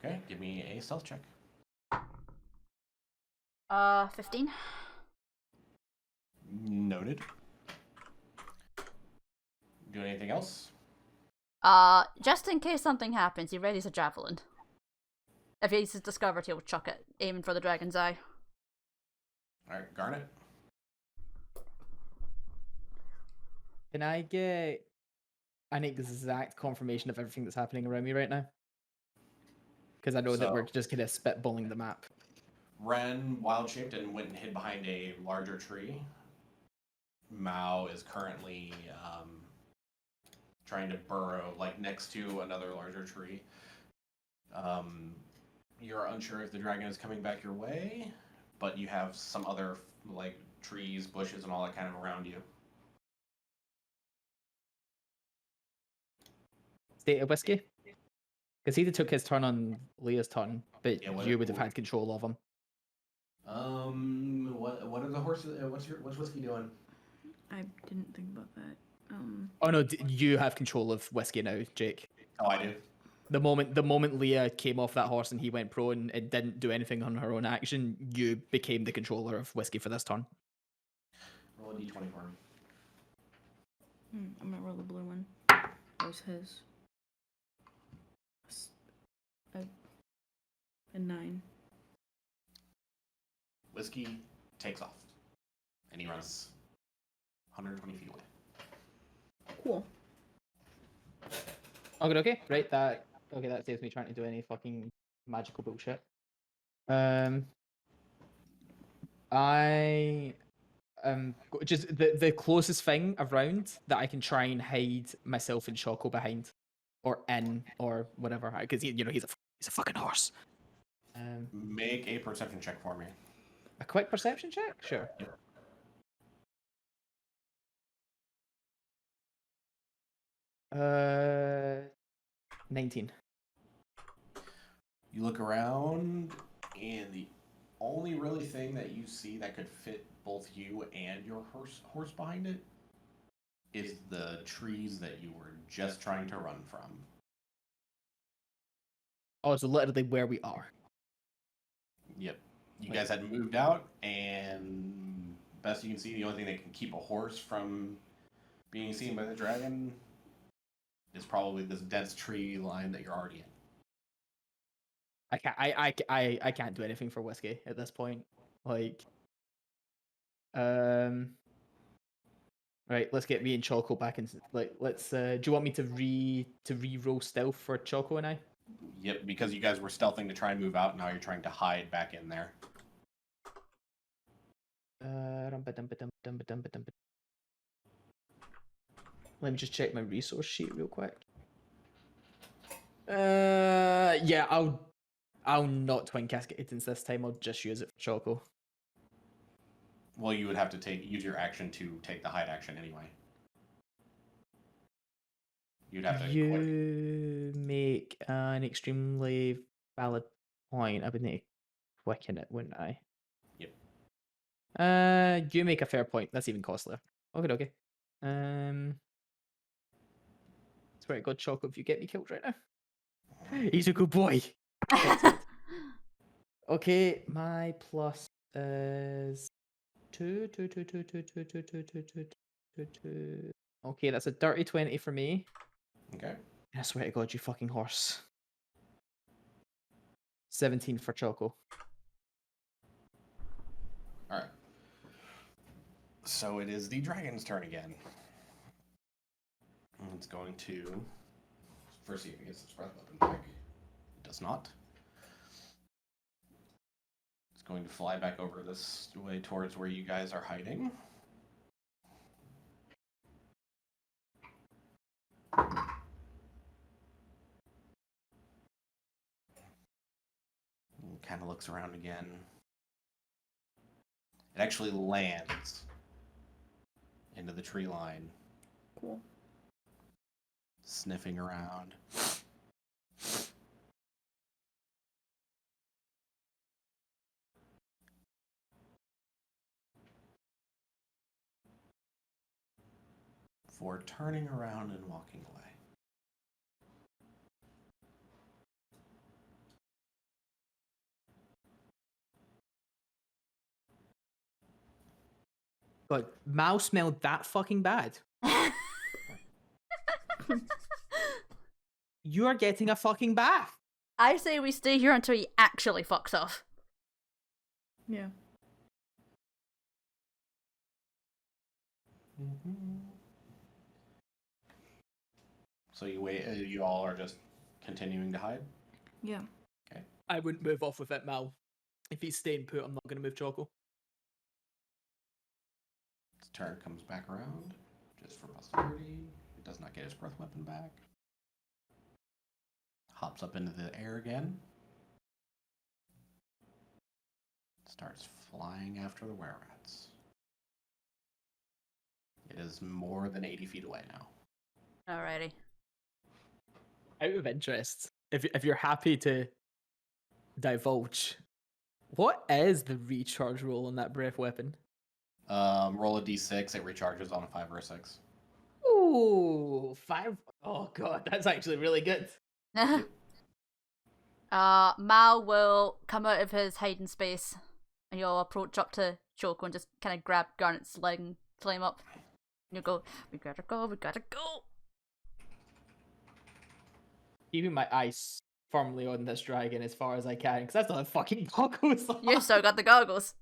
Okay, give me a stealth check. 15. Noted. Do anything else? Just in case something happens, he readies a javelin. If he's discovered, he'll chuck it, aiming for the dragon's eye. Alright, Garnet. Can I get an exact confirmation of everything that's happening around me right now? Because I know that we're just kind of spitballing the map. Ren wild-shaped and went and hid behind a larger tree. Mao is currently trying to burrow next to another larger tree. You're unsure if the dragon is coming back your way, but you have some other trees, bushes, and all that kind of around you. State of whiskey? Because he took his turn on Leah's turn, but Yeah, you would have had control of him. What are the horses? What's whiskey doing? I didn't think about that. Oh no, you have control of whiskey now, Jake. Oh, I do. The moment Leah came off that horse and he went prone and didn't do anything on her own action, you became the controller of whiskey for this turn. Roll a d20 for me. I'm gonna roll the blue one. That was his. A 9. Whiskey takes off, and he runs 120 feet away. Cool. Okay, right, that saves me trying to do any fucking magical bullshit. I just the closest thing around that I can try and hide myself and Choco behind, or in, or whatever, because he's a fucking horse. Make a perception check for me. A quick perception check, sure. Yep. 19. You look around, and the only really thing that you see that could fit both you and your horse behind it is the trees that you were just trying to run from. Oh, so literally where we are. Yep. You guys had moved out, and best you can see, the only thing that can keep a horse from being seen by the dragon is probably this dense tree line that you're already in. I can't do anything for whiskey at this point. Right, let's get me and Choco back in. Let's. Do you want me to re-roll stealth for Choco and I? Yep, because you guys were stealthing to try and move out, now you're trying to hide back in there. Let me just check my resource sheet real quick. Yeah, I'll not twin cascadings this time. I'll just use it for Choco. Well, you would have to use your action to take the hide action anyway. You'd have to. You make an extremely valid point. I would need to quicken it, wouldn't I? Yep. You make a fair point. That's even costlier. Okay. Swear to God, Choco, if you get me killed right now. He's a good boy. Excellent. Okay, my plus is 2. Okay, that's a dirty 20 for me. Okay. I swear to God, you fucking horse. 17 for Choco. All right. So it is the dragon's turn again. It's going to first see if it gets its breath weapon back. It does not. It's going to fly back over this way towards where you guys are hiding. Kind of looks around again. It actually lands into the tree line. Cool. Sniffing around. Before turning around and walking away. God, Mal smelled that fucking bad. You are getting a fucking bath. I say we stay here until he actually fucks off. Yeah. So you wait. You all are just continuing to hide. Yeah. Okay. I wouldn't move off with it, Mal. If he's staying put, I'm not going to move Choco. Its turn comes back around, just for posterity. It does not get its breath weapon back. Hops up into the air again. Starts flying after the were-rats. It is more than 80 feet away now. Alrighty. Out of interest, if you're happy to divulge, what is the recharge roll on that breath weapon? Roll a d6. It recharges on a 5 or a 6. Ooh, 5. Oh God, that's actually really good. Mal will come out of his hiding space and he'll approach up to Choco and just kind of grab Garnet's leg and flame up. And you'll go, we gotta go. Keeping my eyes firmly on this dragon as far as I can, because that's not a fucking goggles. You still got the goggles.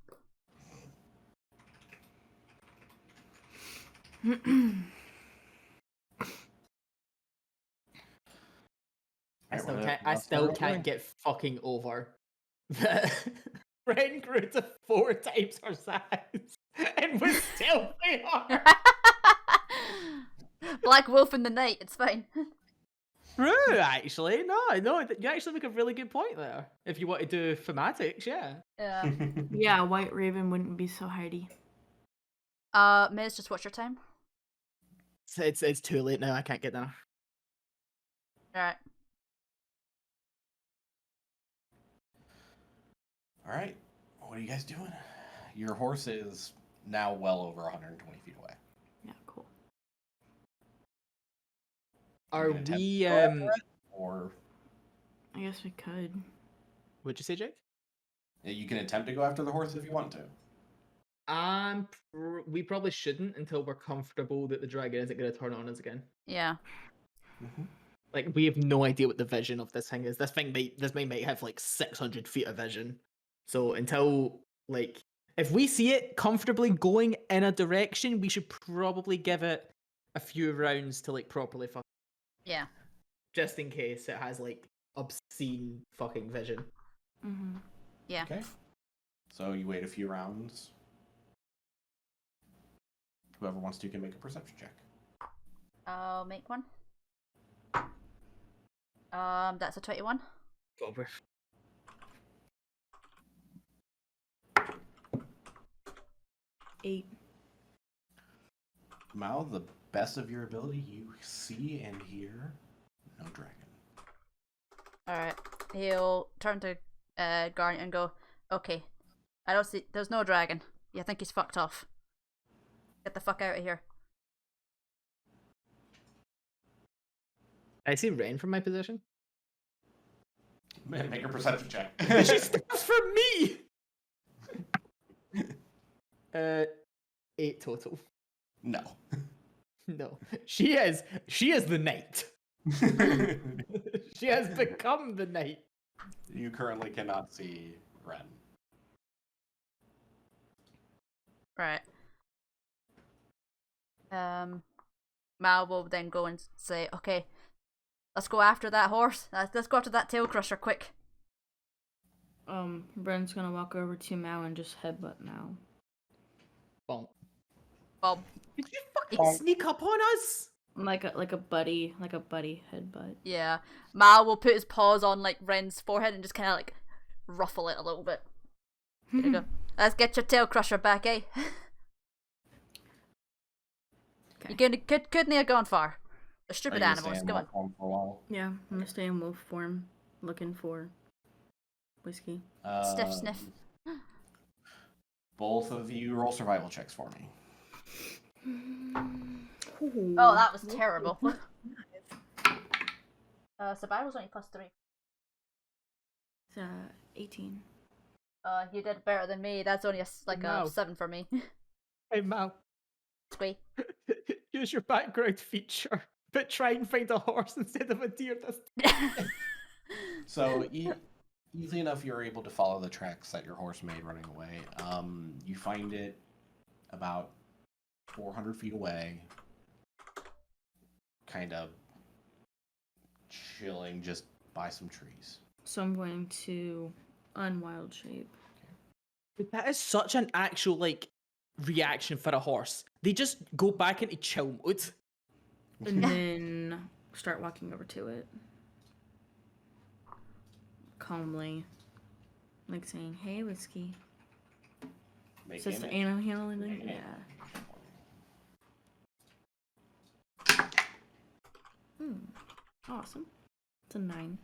I still can't get fucking over that Ren grew to 4 times her size and was still hard. Black Wolf in the night, it's fine. True, actually. No, you actually make a really good point there. If you want to do thematics, yeah. Yeah, White Raven wouldn't be so hardy. Miz, just watch your time. It's too late now. I can't get there. Alright. Alright. What are you guys doing? Your horse is now well over 120 feet away. Yeah, cool. Are You can we attempt to go after it, or I guess we could. what'd you say, Jake? you can attempt to go after the horse if you want to. We probably shouldn't until we're comfortable that the dragon isn't going to turn on us again. Yeah. Like, we have no idea what the vision of this thing is. This thing might have like 600 feet of vision. So until, like, if we see it comfortably going in a direction, we should probably give it a few rounds to like properly fuck. Yeah. Just in case it has like obscene fucking vision. Mm-hmm. Yeah. Okay. So you wait a few rounds. Whoever wants to can make a perception check. I'll make one. That's a 21. Over. Eight. Mal, the best of your ability, you see and hear no dragon. Alright. He'll turn to Garnet and go, okay, I don't see. There's no dragon. Yeah, I think he's fucked off. Get the fuck out of here. I see Rain from my position. Make a perception check. She steals from me! 8 total. No. No. She is the knight. She has become the knight. You currently cannot see Ren. Right. Mal will then go and say, okay, let's go after that horse. Let's go after that tail crusher, quick. Bren's gonna walk over to Mao and just headbutt Mao. Bonk. Bob. Did you fucking sneak up on us? Like a buddy headbutt. Yeah. Mal will put his paws on like Ren's forehead and just kind of like ruffle it a little bit. There you go. Let's get your tail crusher back, eh? Okay. You couldn't have gone far. The stupid Are you animals. staying Come on. for a while? Yeah, I'm gonna stay in wolf form, looking for whiskey. Sniff, sniff. Both of you roll survival checks for me. Oh, that was terrible. Survival's only +3. It's 18. You did better than me. That's only a No. 7 for me. Hey, Mal. Squee. Use your background feature, but try and find a horse instead of a deer this time. So easily enough, you're able to follow the tracks that your horse made running away. You find it about 400 feet away, kind of chilling just by some trees. So I'm going to unwild shape. But that is such an actual reaction for a horse. They just go back into chill mode. And then start walking over to it. Calmly. Like saying, hey, whiskey. Make Sister image. Anna handling Make it? it. Yeah. Awesome. It's a 9.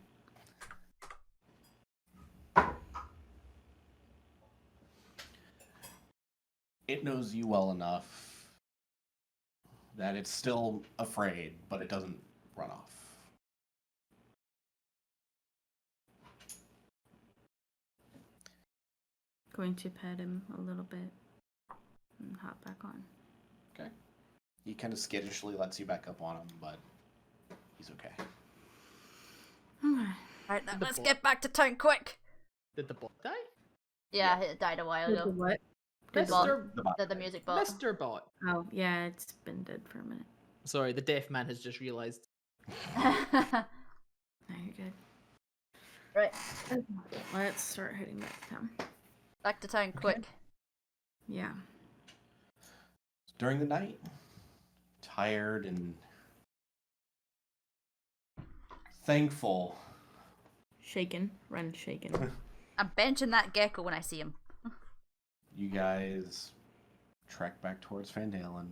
It knows you well enough that it's still afraid, but it doesn't run off. Going to pet him a little bit and hop back on. Okay. He kind of skittishly lets you back up on him, but he's okay. Alright, now let's get back to town quick. Did the bot die? Yeah, it died a while ago. What? The bot. Mr. The music bot. Mr. Bot. Oh, yeah, it's been dead for a minute. Sorry, the deaf man has just realised. No, you're good. Right. Let's start heading back to town. Back to town quick. Yeah. During the night, tired and thankful. Shaken. Run shaken. I'm benching that gecko when I see him. You guys trek back towards Fandalen.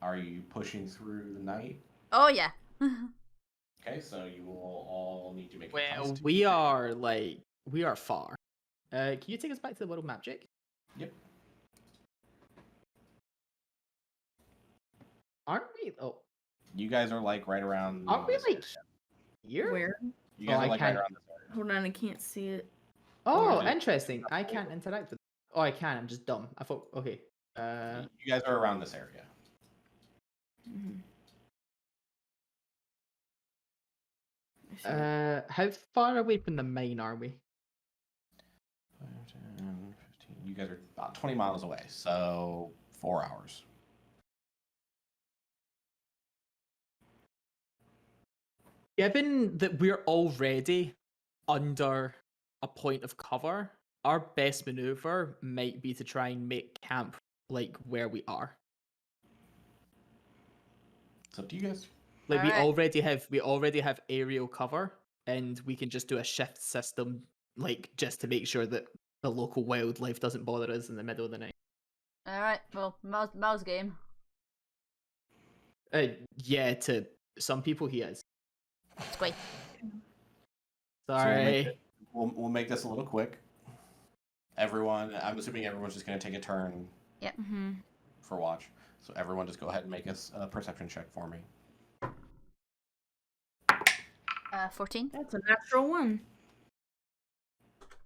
Are you pushing through the night? Oh yeah. Okay, so you will all need to make a Well, constitution we check. are we are far. Can you take us back to the world map, Jake? Yep. Aren't we? Oh, You guys are right around. aren't we this area. here? Where? You guys Oh, are I right can't- around this area. Hold on, I can't see it. Oh, Okay. interesting. I can't interact with. Oh, I can. I'm just dumb. I thought. Okay. You guys are around this area. Mm-hmm. I see it. How far away from the mine are we? 5, 10, 15. You guys are about 20 miles away, so 4 hours. Given that we're already under a point of cover, our best maneuver might be to try and make camp where we are. It's up to you guys. Like Alright. we already have aerial cover, and we can just do a shift system, like just to make sure that the local wildlife doesn't bother us in the middle of the night. Alright, well, mouse game. Yeah, to some people he is. Squee. So Sorry. we'll make this a little quick. Everyone, I'm assuming everyone's just going to take a turn Mm-hmm. for watch. So everyone just go ahead and make a perception check for me. 14. That's a natural one.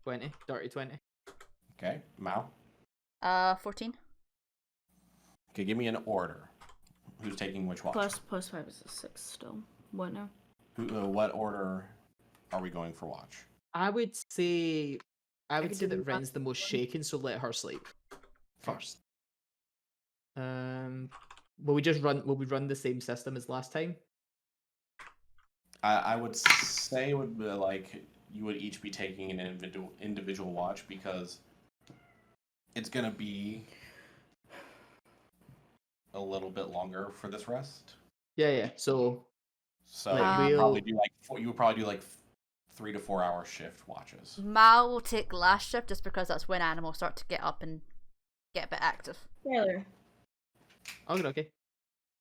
20, dirty 20. Okay, Mao. 14. Okay, give me an order. Who's taking which watch? Plus 5 is a 6 still. What now? What order are we going for watch? I would say could that do Ren's the most one. shaken, so let her sleep first. Will we run the same system as last time? I would say it would be like you would each be taking an individual watch because it's gonna be a little bit longer for this rest. Yeah. So you would we'll- probably do like 3 to 4 hour shift watches. Mal will take last shift just because that's when animals start to get up and get a bit active. Taylor. Okay.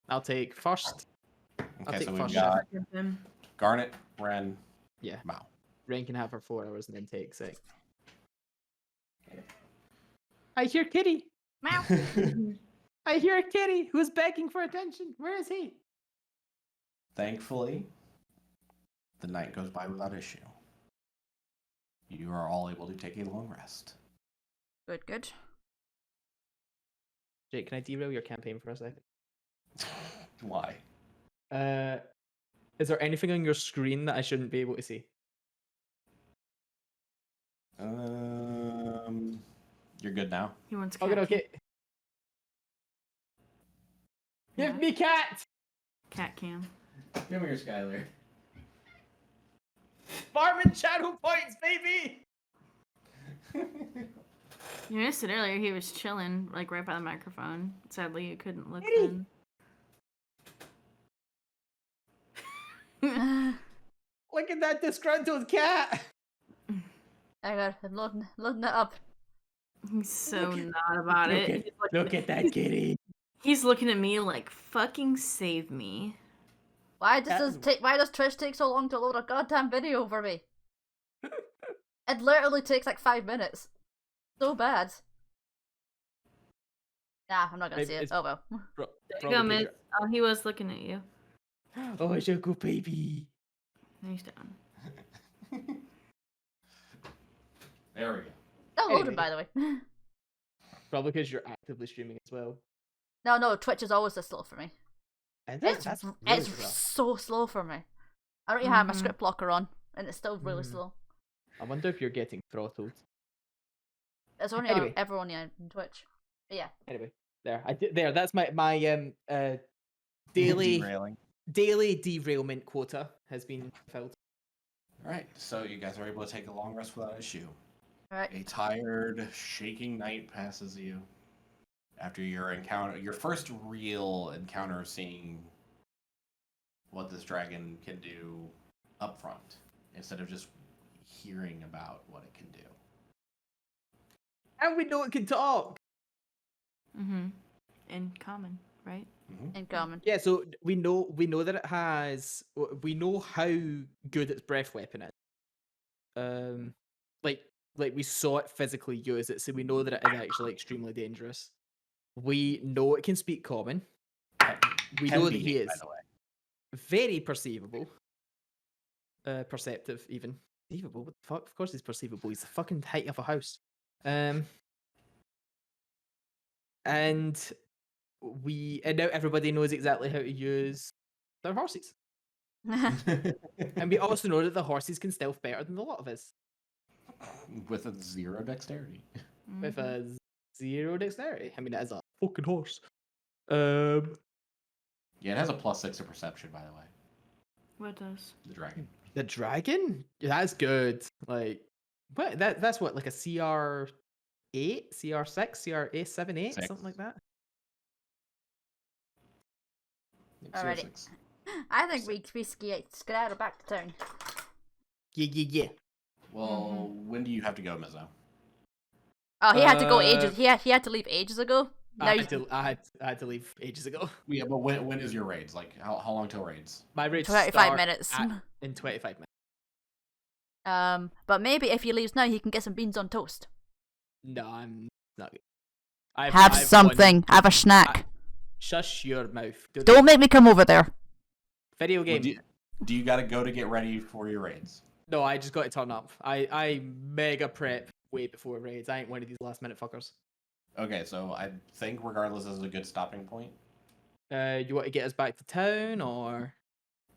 I'll take first. Okay, take so we've first got Him. Garnet, Ren, Yeah. Mao. Ren can have her 4 hours and then take 6. I hear Kitty. Meow. I hear a kitty who's begging for attention. Where is he? Thankfully, the night goes by without issue. You are all able to take a long rest. Good. Jake, can I derail your campaign for a second? Why? Is there anything on your screen that I shouldn't be able to see? You're good now. He wants cat. Okay. Give Yeah. me cat! Cat cam. Come here, Skylar. Farming channel points, baby! You missed it earlier. He was chilling, like right by the microphone. Sadly, you couldn't look Kitty! then. Look at that disgruntled cat! I got I'm loading it up. He's so not about it. Look at that kitty. He's looking at me like, fucking save me. Why does Twitch take so long to load a goddamn video for me? It literally takes like 5 minutes. So bad. Nah, I'm not gonna see it. Oh well. There you go, Miss. Oh, he was looking at you. Oh, it's your good baby. He's down. There we go. Still loading, Anyway. by the way. Probably because you're actively streaming as well. No, Twitch is always this slow for me. And It's really so slow for me. I don't even have my Mhm. script blocker on, and it's still really Mm. slow. I wonder if you're getting throttled. It's only Anyway. ever only on Twitch. But yeah. Anyway, there. That's my daily Derailing. derailment quota has been filled. All right, so you guys are able to take a long rest without issue. Alright. A tired, shaking night passes you after your first real encounter of seeing what this dragon can do up front, instead of just hearing about what it can do. And we know it can talk. Mm-hmm. In common, right? In common. Yeah, so we know that it has. We know how good its breath weapon is. Like we saw it physically use it, so we know that it is actually extremely dangerous. We know it can speak common. We Can know be that he hit, by is the way. very perceivable. Perceptive, even. Perceivable? What the fuck? Of course he's perceivable. He's the fucking height of a house. And now everybody knows exactly how to use their horses. And we also know that the horses can stealth better than a lot of us. With a 0 dexterity. With a 0 dexterity. I mean, that is a fucking horse. Yeah, it has a +6 to perception, by the way. What does? The dragon. The dragon? That's good. Like, what? That's what, like a CR8, CR6, CR8, 7, 8, Six. something like that. Yep, Alrighty. 6. I think we skedaddle back to town. Yeah. Well, when do you have to go, Mizzo? Oh, he had to go ages. He had to leave ages ago. Now I had to leave ages ago. Yeah, but when is your raids? Like, how long till raids? My raid 25 start minutes. in 25 minutes. But maybe if he leaves now, he can get some beans on toast. No, I'm not. Have something. Have a snack. Shush your mouth. Don't make me come over there. Video Well, game. do you got to go to get ready for your raids? No, I just got to turn up. I mega prep way before raids. I ain't one of these last minute fuckers. Okay, so I think regardless this is a good stopping point. You want to get us back to town, or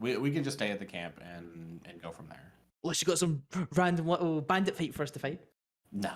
We can just stay at the camp and go from there. unless you got some random little bandit fight for us to fight? No.